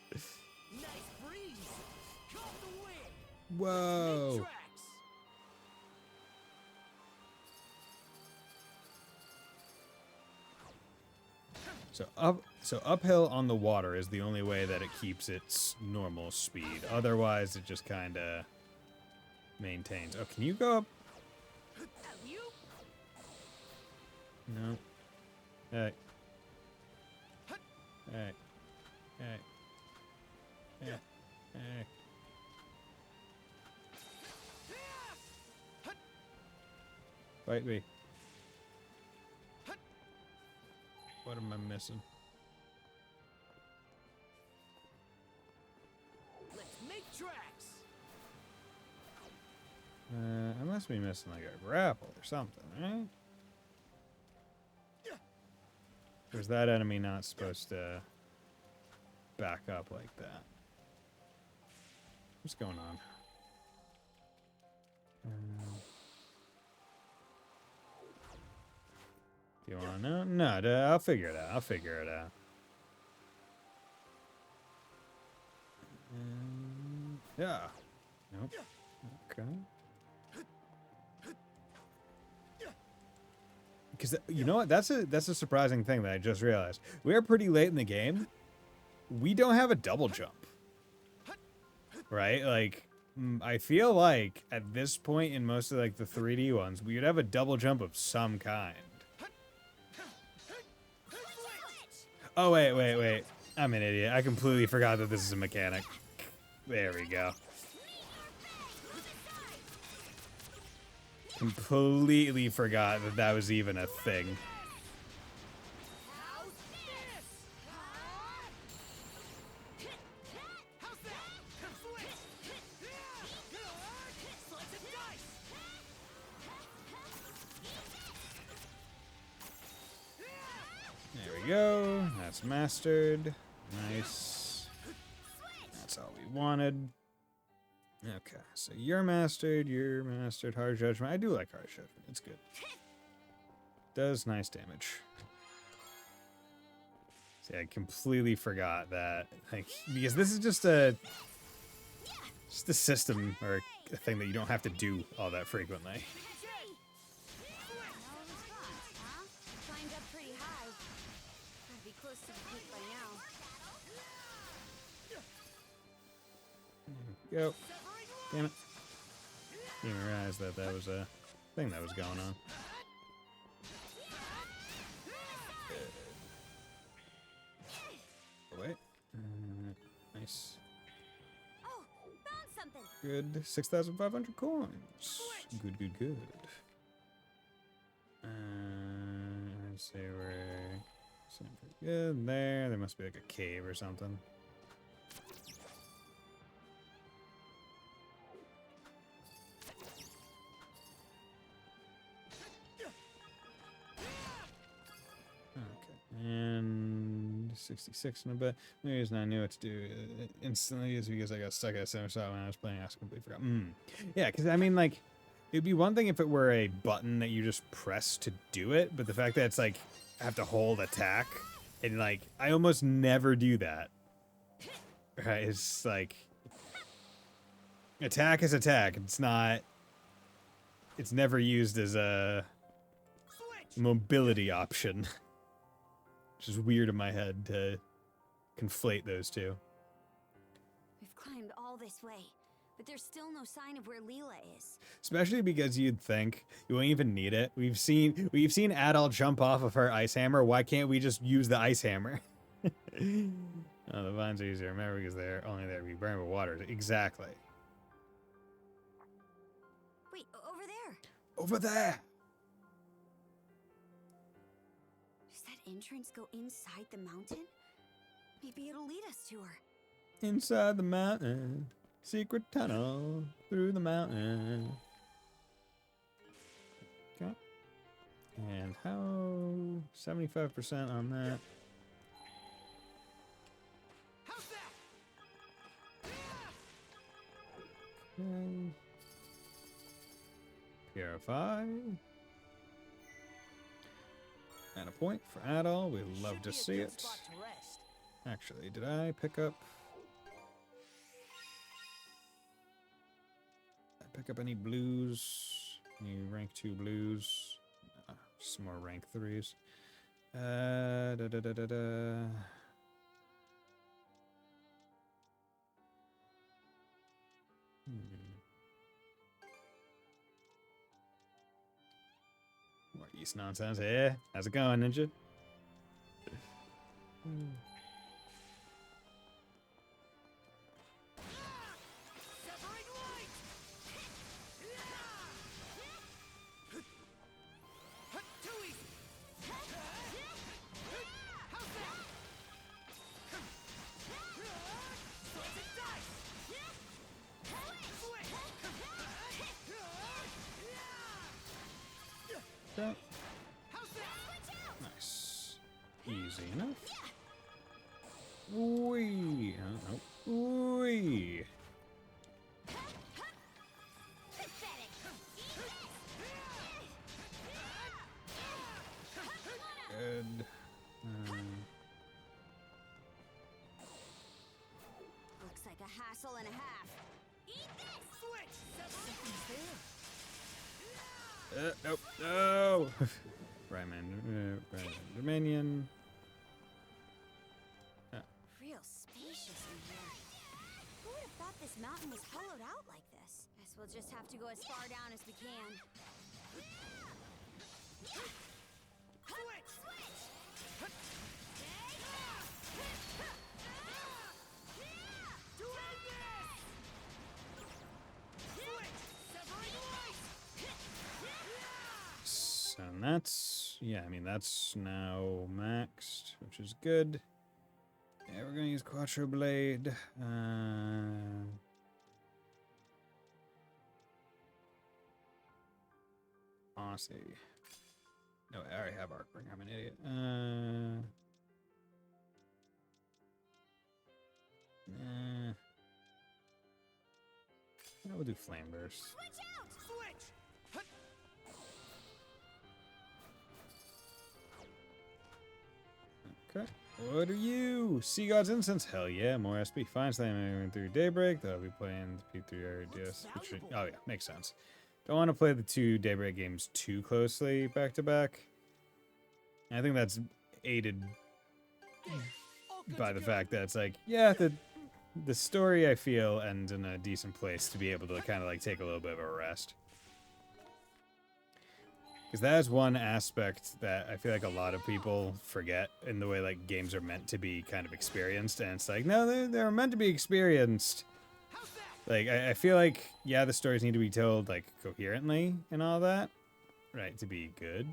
Whoa. So uphill on the water is the only way that it keeps its normal speed. Otherwise, it just kind of maintains. Oh, can you go up? No. Hey. Hey. Hey. Hey. Hey. Fight me. What am I missing? Let's make tracks. I must be missing like a grapple or something, right? Or is that enemy not supposed to back up like that? What's going on? Do you want to know? No, I'll figure it out. I'll figure it out. Yeah. Nope. Okay. Because you know what? That's a surprising thing that I just realized. We are pretty late in the game. We don't have a double jump. Right? Like, I feel like at this point in most of like the 3D ones, we would have a double jump of some kind. Oh, wait. I'm an idiot. I completely forgot that this is a mechanic. There we go. Completely forgot that that was even a thing. There we go. That's mastered. Nice. That's all we wanted. Okay, so you're mastered, Hard Judgment. I do like Hard Judgment, it's good. Does nice damage. See, I completely forgot that, like, because this is just a system, or a thing that you don't have to do all that frequently. Climbed up pretty high. Gotta be close to the peak by now. Go. Damn it. Didn't even realize that that was a thing that was going on. Oh, wait. Nice. Oh, found something. Good. 6,500 coins. Good. I'd say we're pretty good there. There must be like a cave or something. And 66 in a bit. The reason I knew what to do instantly is because I got stuck at a similar spot when I was playing. I completely forgot. Yeah, because I mean, like, it'd be one thing if it were a button that you just press to do it, but the fact that it's like I have to hold attack, and like I almost never do that. Right? It's like attack is attack. It's not. It's never used as a mobility option. Which is weird in my head to conflate those two. We've climbed all this way, but there's still no sign of where Leela is. Especially because you'd think you won't even need it. We've seen Adol jump off of her ice hammer. Why can't we just use the ice hammer? Oh, the vines are easier to remember because they're only there to be burned with water. Exactly. Wait, over there. Over there. Entrance go inside the mountain? Maybe it'll lead us to her. Inside the mountain, secret tunnel through the mountain. Okay. And how 75% on that? Purify. And a point for Adol. We love to see it. Actually, did I pick up... any blues? Any rank 2 blues? Some more rank 3s. More East nonsense. Hey, how's it going, Ninja? Nice. Easy enough. Wee. Wee. Good. Looks like a hassle and a half. Eat this! Switch! Something's there. Nope. No! Rayman Dominion. Real spacious in here. Who would have thought this mountain was hollowed out like this? Guess we'll just have to go as far down as we can. And that's, yeah, I mean, that's now maxed, which is good. Yeah, we're gonna use Quattro Blade. Honestly. No, I already have Arcbringer. I'm an idiot. We'll do Flame Burst. Switch out! Switch! Okay. What are you? Sea God's Incense? Hell yeah. More SP. Fine Slam through Daybreak. That'll be playing the P3 RDS. Oh yeah, makes sense. Don't want to play the two Daybreak games too closely back to back. I think that's aided by the fact that it's like, yeah, the story I feel ends in a decent place to be able to kind of like take a little bit of a rest. Because that is one aspect that I feel like a lot of people forget in the way like games are meant to be kind of experienced. And it's like, no, they're meant to be experienced. Like, I feel like, yeah, the stories need to be told like coherently and all that, right, to be good.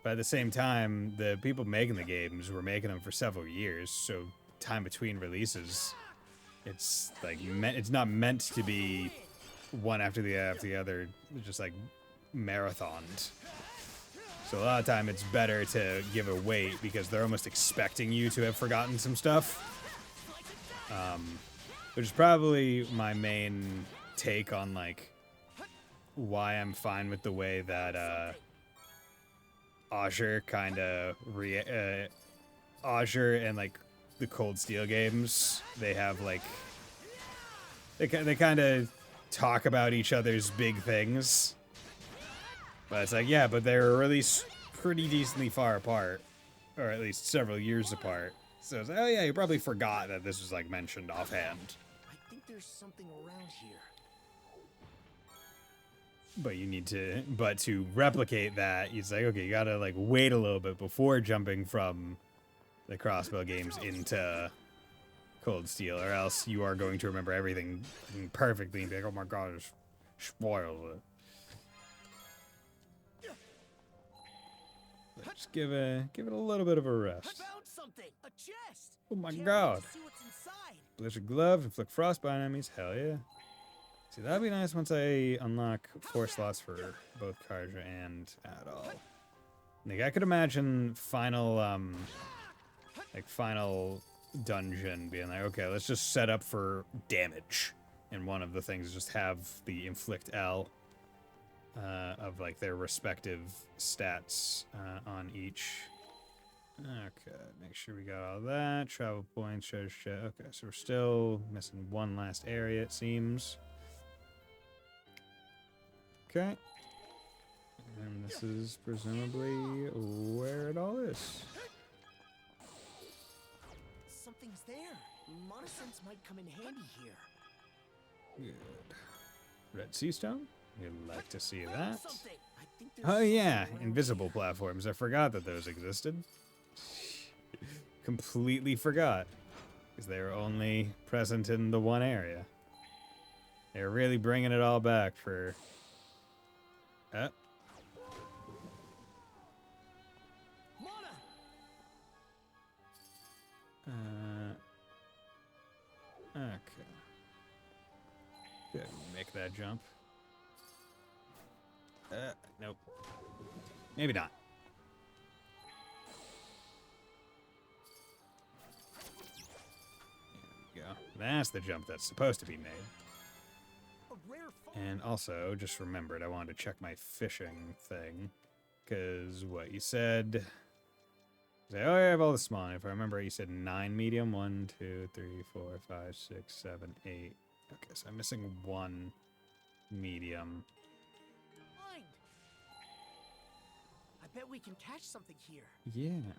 But at the same time, the people making the games were making them for several years. So time between releases, it's like, it's not meant to be one after the other, just like marathoned. So a lot of time it's better to give a wait because they're almost expecting you to have forgotten some stuff. Which is probably my main take on like why I'm fine with the way that Azure kind of Azure and like the Cold Steel games, they have like they kind of talk about each other's big things. But it's like, yeah, but they're released pretty decently far apart, or at least several years apart. So it's like, oh yeah, you probably forgot that this was like mentioned offhand. I think there's something around here. But you need to, but to replicate that, it's like, okay, you gotta like wait a little bit before jumping from the crossbow games into Cold Steel, or else you are going to remember everything perfectly and be like, oh my god, it's spoiled it. Just give it a little bit of a rest. I found something! A chest! Oh my Can't god. wait to see what's inside. Blizzard Glove, inflict frostbite on enemies, hell yeah. See, that'd be nice once I unlock 4 slots for both Karja and Adol. Like, I could imagine final dungeon being like, okay, let's just set up for damage. And one of the things is just have the inflict L. of like their respective stats on each. Okay, make sure we got all that. Travel points, treasure chest. Okay, so we're still missing one last area, it seems. Okay. And this is presumably where it all is. Something's there. Monosense might come in handy here. Good. Red Sea Stone? You'd like to see that. Something. I think Oh yeah, invisible platforms. I forgot that those existed. Completely forgot. Because they were only present in the one area. They're really bringing it all back for... Okay. Good. Make that jump. Nope. Maybe not. There we go. That's the jump that's supposed to be made. And also, just remembered, I wanted to check my fishing thing. Because what you said... Oh, I have all the small. If I remember, you said 9 medium. 1, 2, 3, 4, 5, 6, 7, 8. Okay, so I'm missing 1 medium. Find. I bet we can catch something here. Yeah.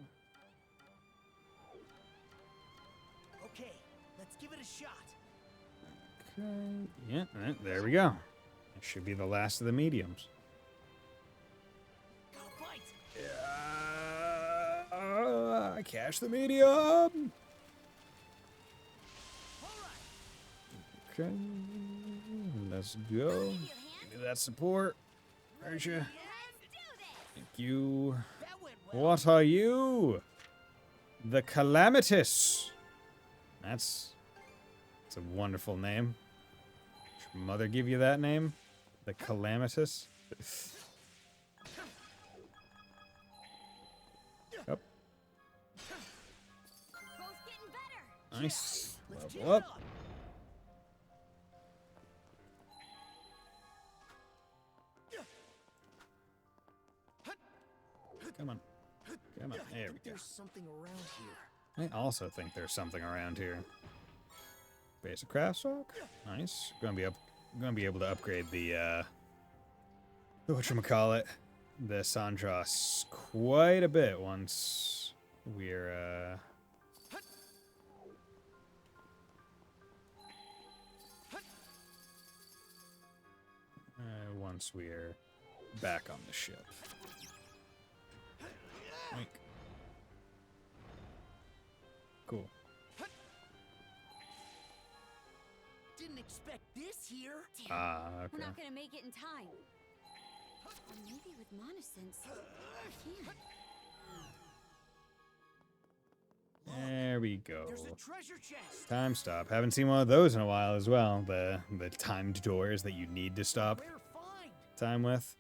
Okay, let's give it a shot. Okay. Yeah, there we go. It should be the last of the mediums. Catch the medium. Okay, let's go. Give me that support. Aren't you? Thank you. What are you? The Calamitous. That's a wonderful name. Did your mother give you that name? The Calamitous? Up. Nice. Level up. Come on. Come on. There we go. There's something around here. I also think there's something around here. Basic craft stock. Nice. Gonna be able to upgrade the whatchamacallit, the Sandras quite a bit once we're once we're back on the ship. Oink. Cool. Didn't expect this here. Okay. We're not gonna make it in time. Or maybe with Monosense, we can. There we go. There's a treasure chest. Time stop. Haven't seen one of those in a while as well. The timed doors that you need to stop time with.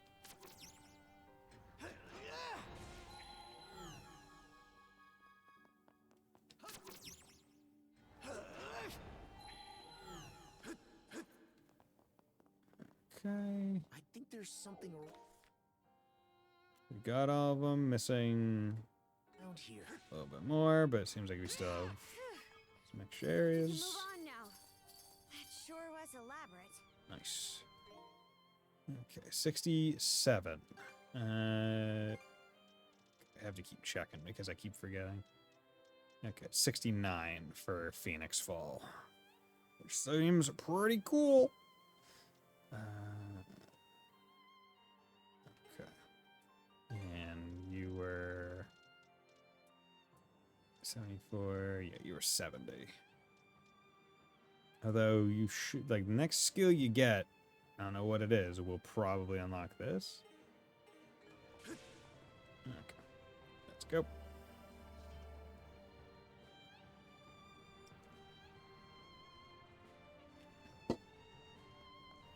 Okay. I think there's something We got all of them. Missing around here. a little bit more, but it seems like we still have some extra areas. Move on now. That sure was elaborate. Nice. Okay, 67. I have to keep checking because I keep forgetting. Okay, 69 for Phoenix Fall, which seems pretty cool. Okay. And you were 74. Yeah, you were 70. Although you should, like, the next skill you get, I don't know what it is, will probably unlock this. Okay. Let's go.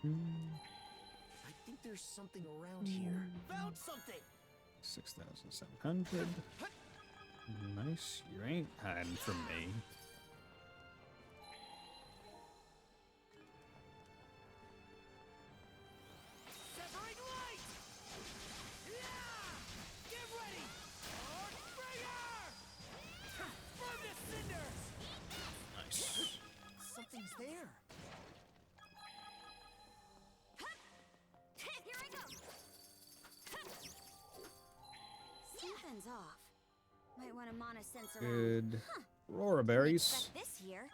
I think there's something around here. Found something. 6,700. Nice. You ain't hiding from me. Severing light. mana sense around. Good. Huh. Aurora Didn't berries. expect this year.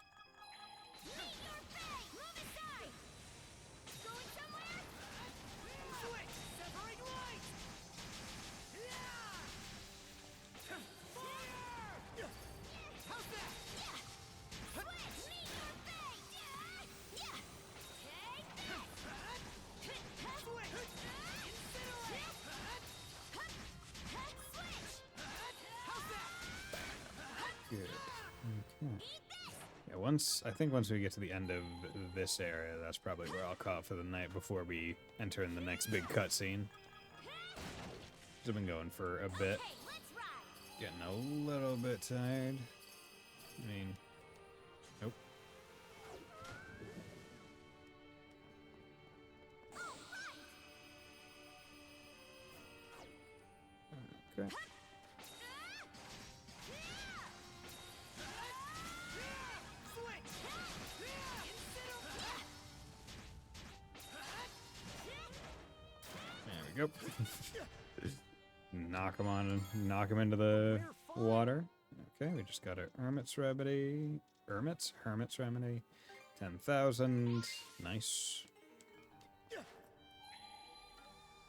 Good. Okay. Yeah, I think once we get to the end of this area, that's probably where I'll call it for the night before we enter in the next big cutscene. I've been going for a bit. Getting a little bit tired. I mean, nope. Okay. There we go. Knock him into the water. Okay, we just got our Hermit's remedy. Hermit's remedy. 10,000. Nice.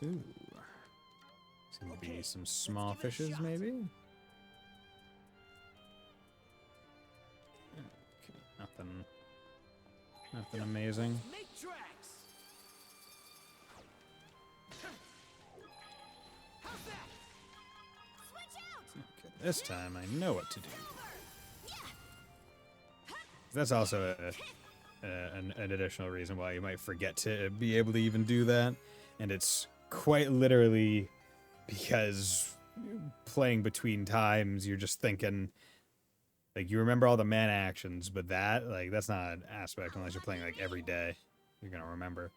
Ooh. Seem to be some small fishes, maybe? Okay, nothing amazing. Make tracks. Okay, this time I know what to do. That's also an additional reason why you might forget to be able to even do that. And it's quite literally because playing between times, you're just thinking, like, you remember all the mana actions, but that's not an aspect unless you're playing, like, every day. You're gonna remember.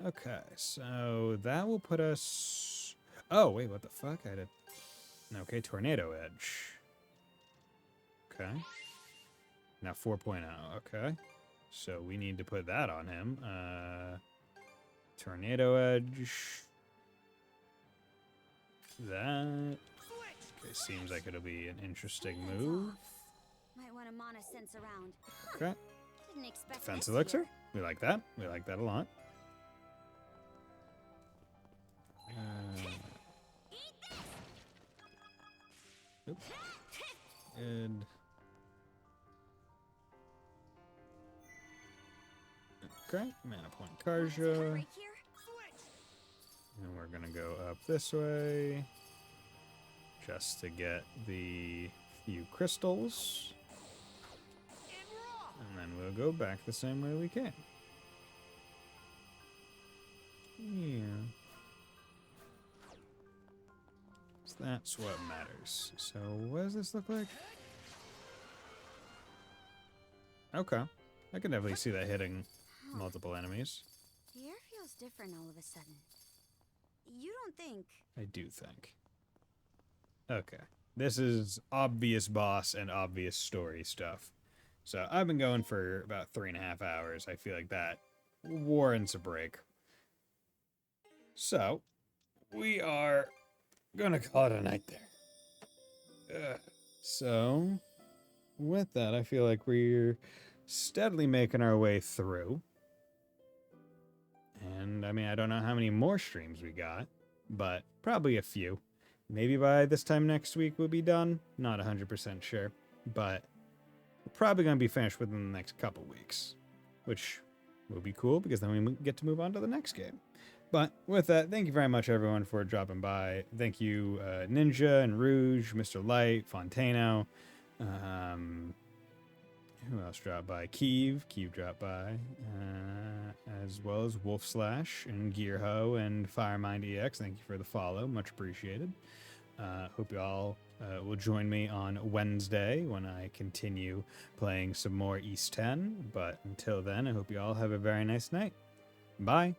Okay, so that will put us... Oh, wait, what the fuck? Okay, Tornado Edge. Okay. Now 4.0, okay. So we need to put that on him. Tornado Edge. That... Okay, seems like it'll be an interesting move. Might want a mana sense around. Okay. Didn't expect Defense this Elixir. here. We like that. We like that a lot. Oops. Good. Okay, mana point Karja. Right here? And we're gonna go up this way. Just to get the few crystals. And then we'll go back the same way we came. Yeah. So that's what matters. So what does this look like? Okay. I can definitely see that hitting multiple enemies. The air feels different all of a sudden. You don't think... I do think. Okay. This is obvious boss and obvious story stuff. So I've been going for about 3.5 hours. I feel like that warrants a break. So, we are gonna call it a night there. So, with that, I feel like we're steadily making our way through. And, I mean, I don't know how many more streams we got, but probably a few. Maybe by this time next week we'll be done. Not 100% sure, but we're probably going to be finished within the next couple weeks, which will be cool because then we get to move on to the next game. But with that, thank you very much, everyone, for dropping by. Thank you, Ninja and Rouge, Mr. Light, Fontano. Who else dropped by? Keeve dropped by, as well as Wolf Slash and Gearho and Firemind EX. Thank you for the follow, much appreciated. Hope you all will join me on Wednesday when I continue playing some more East 10. But until then, I hope you all have a very nice night. Bye.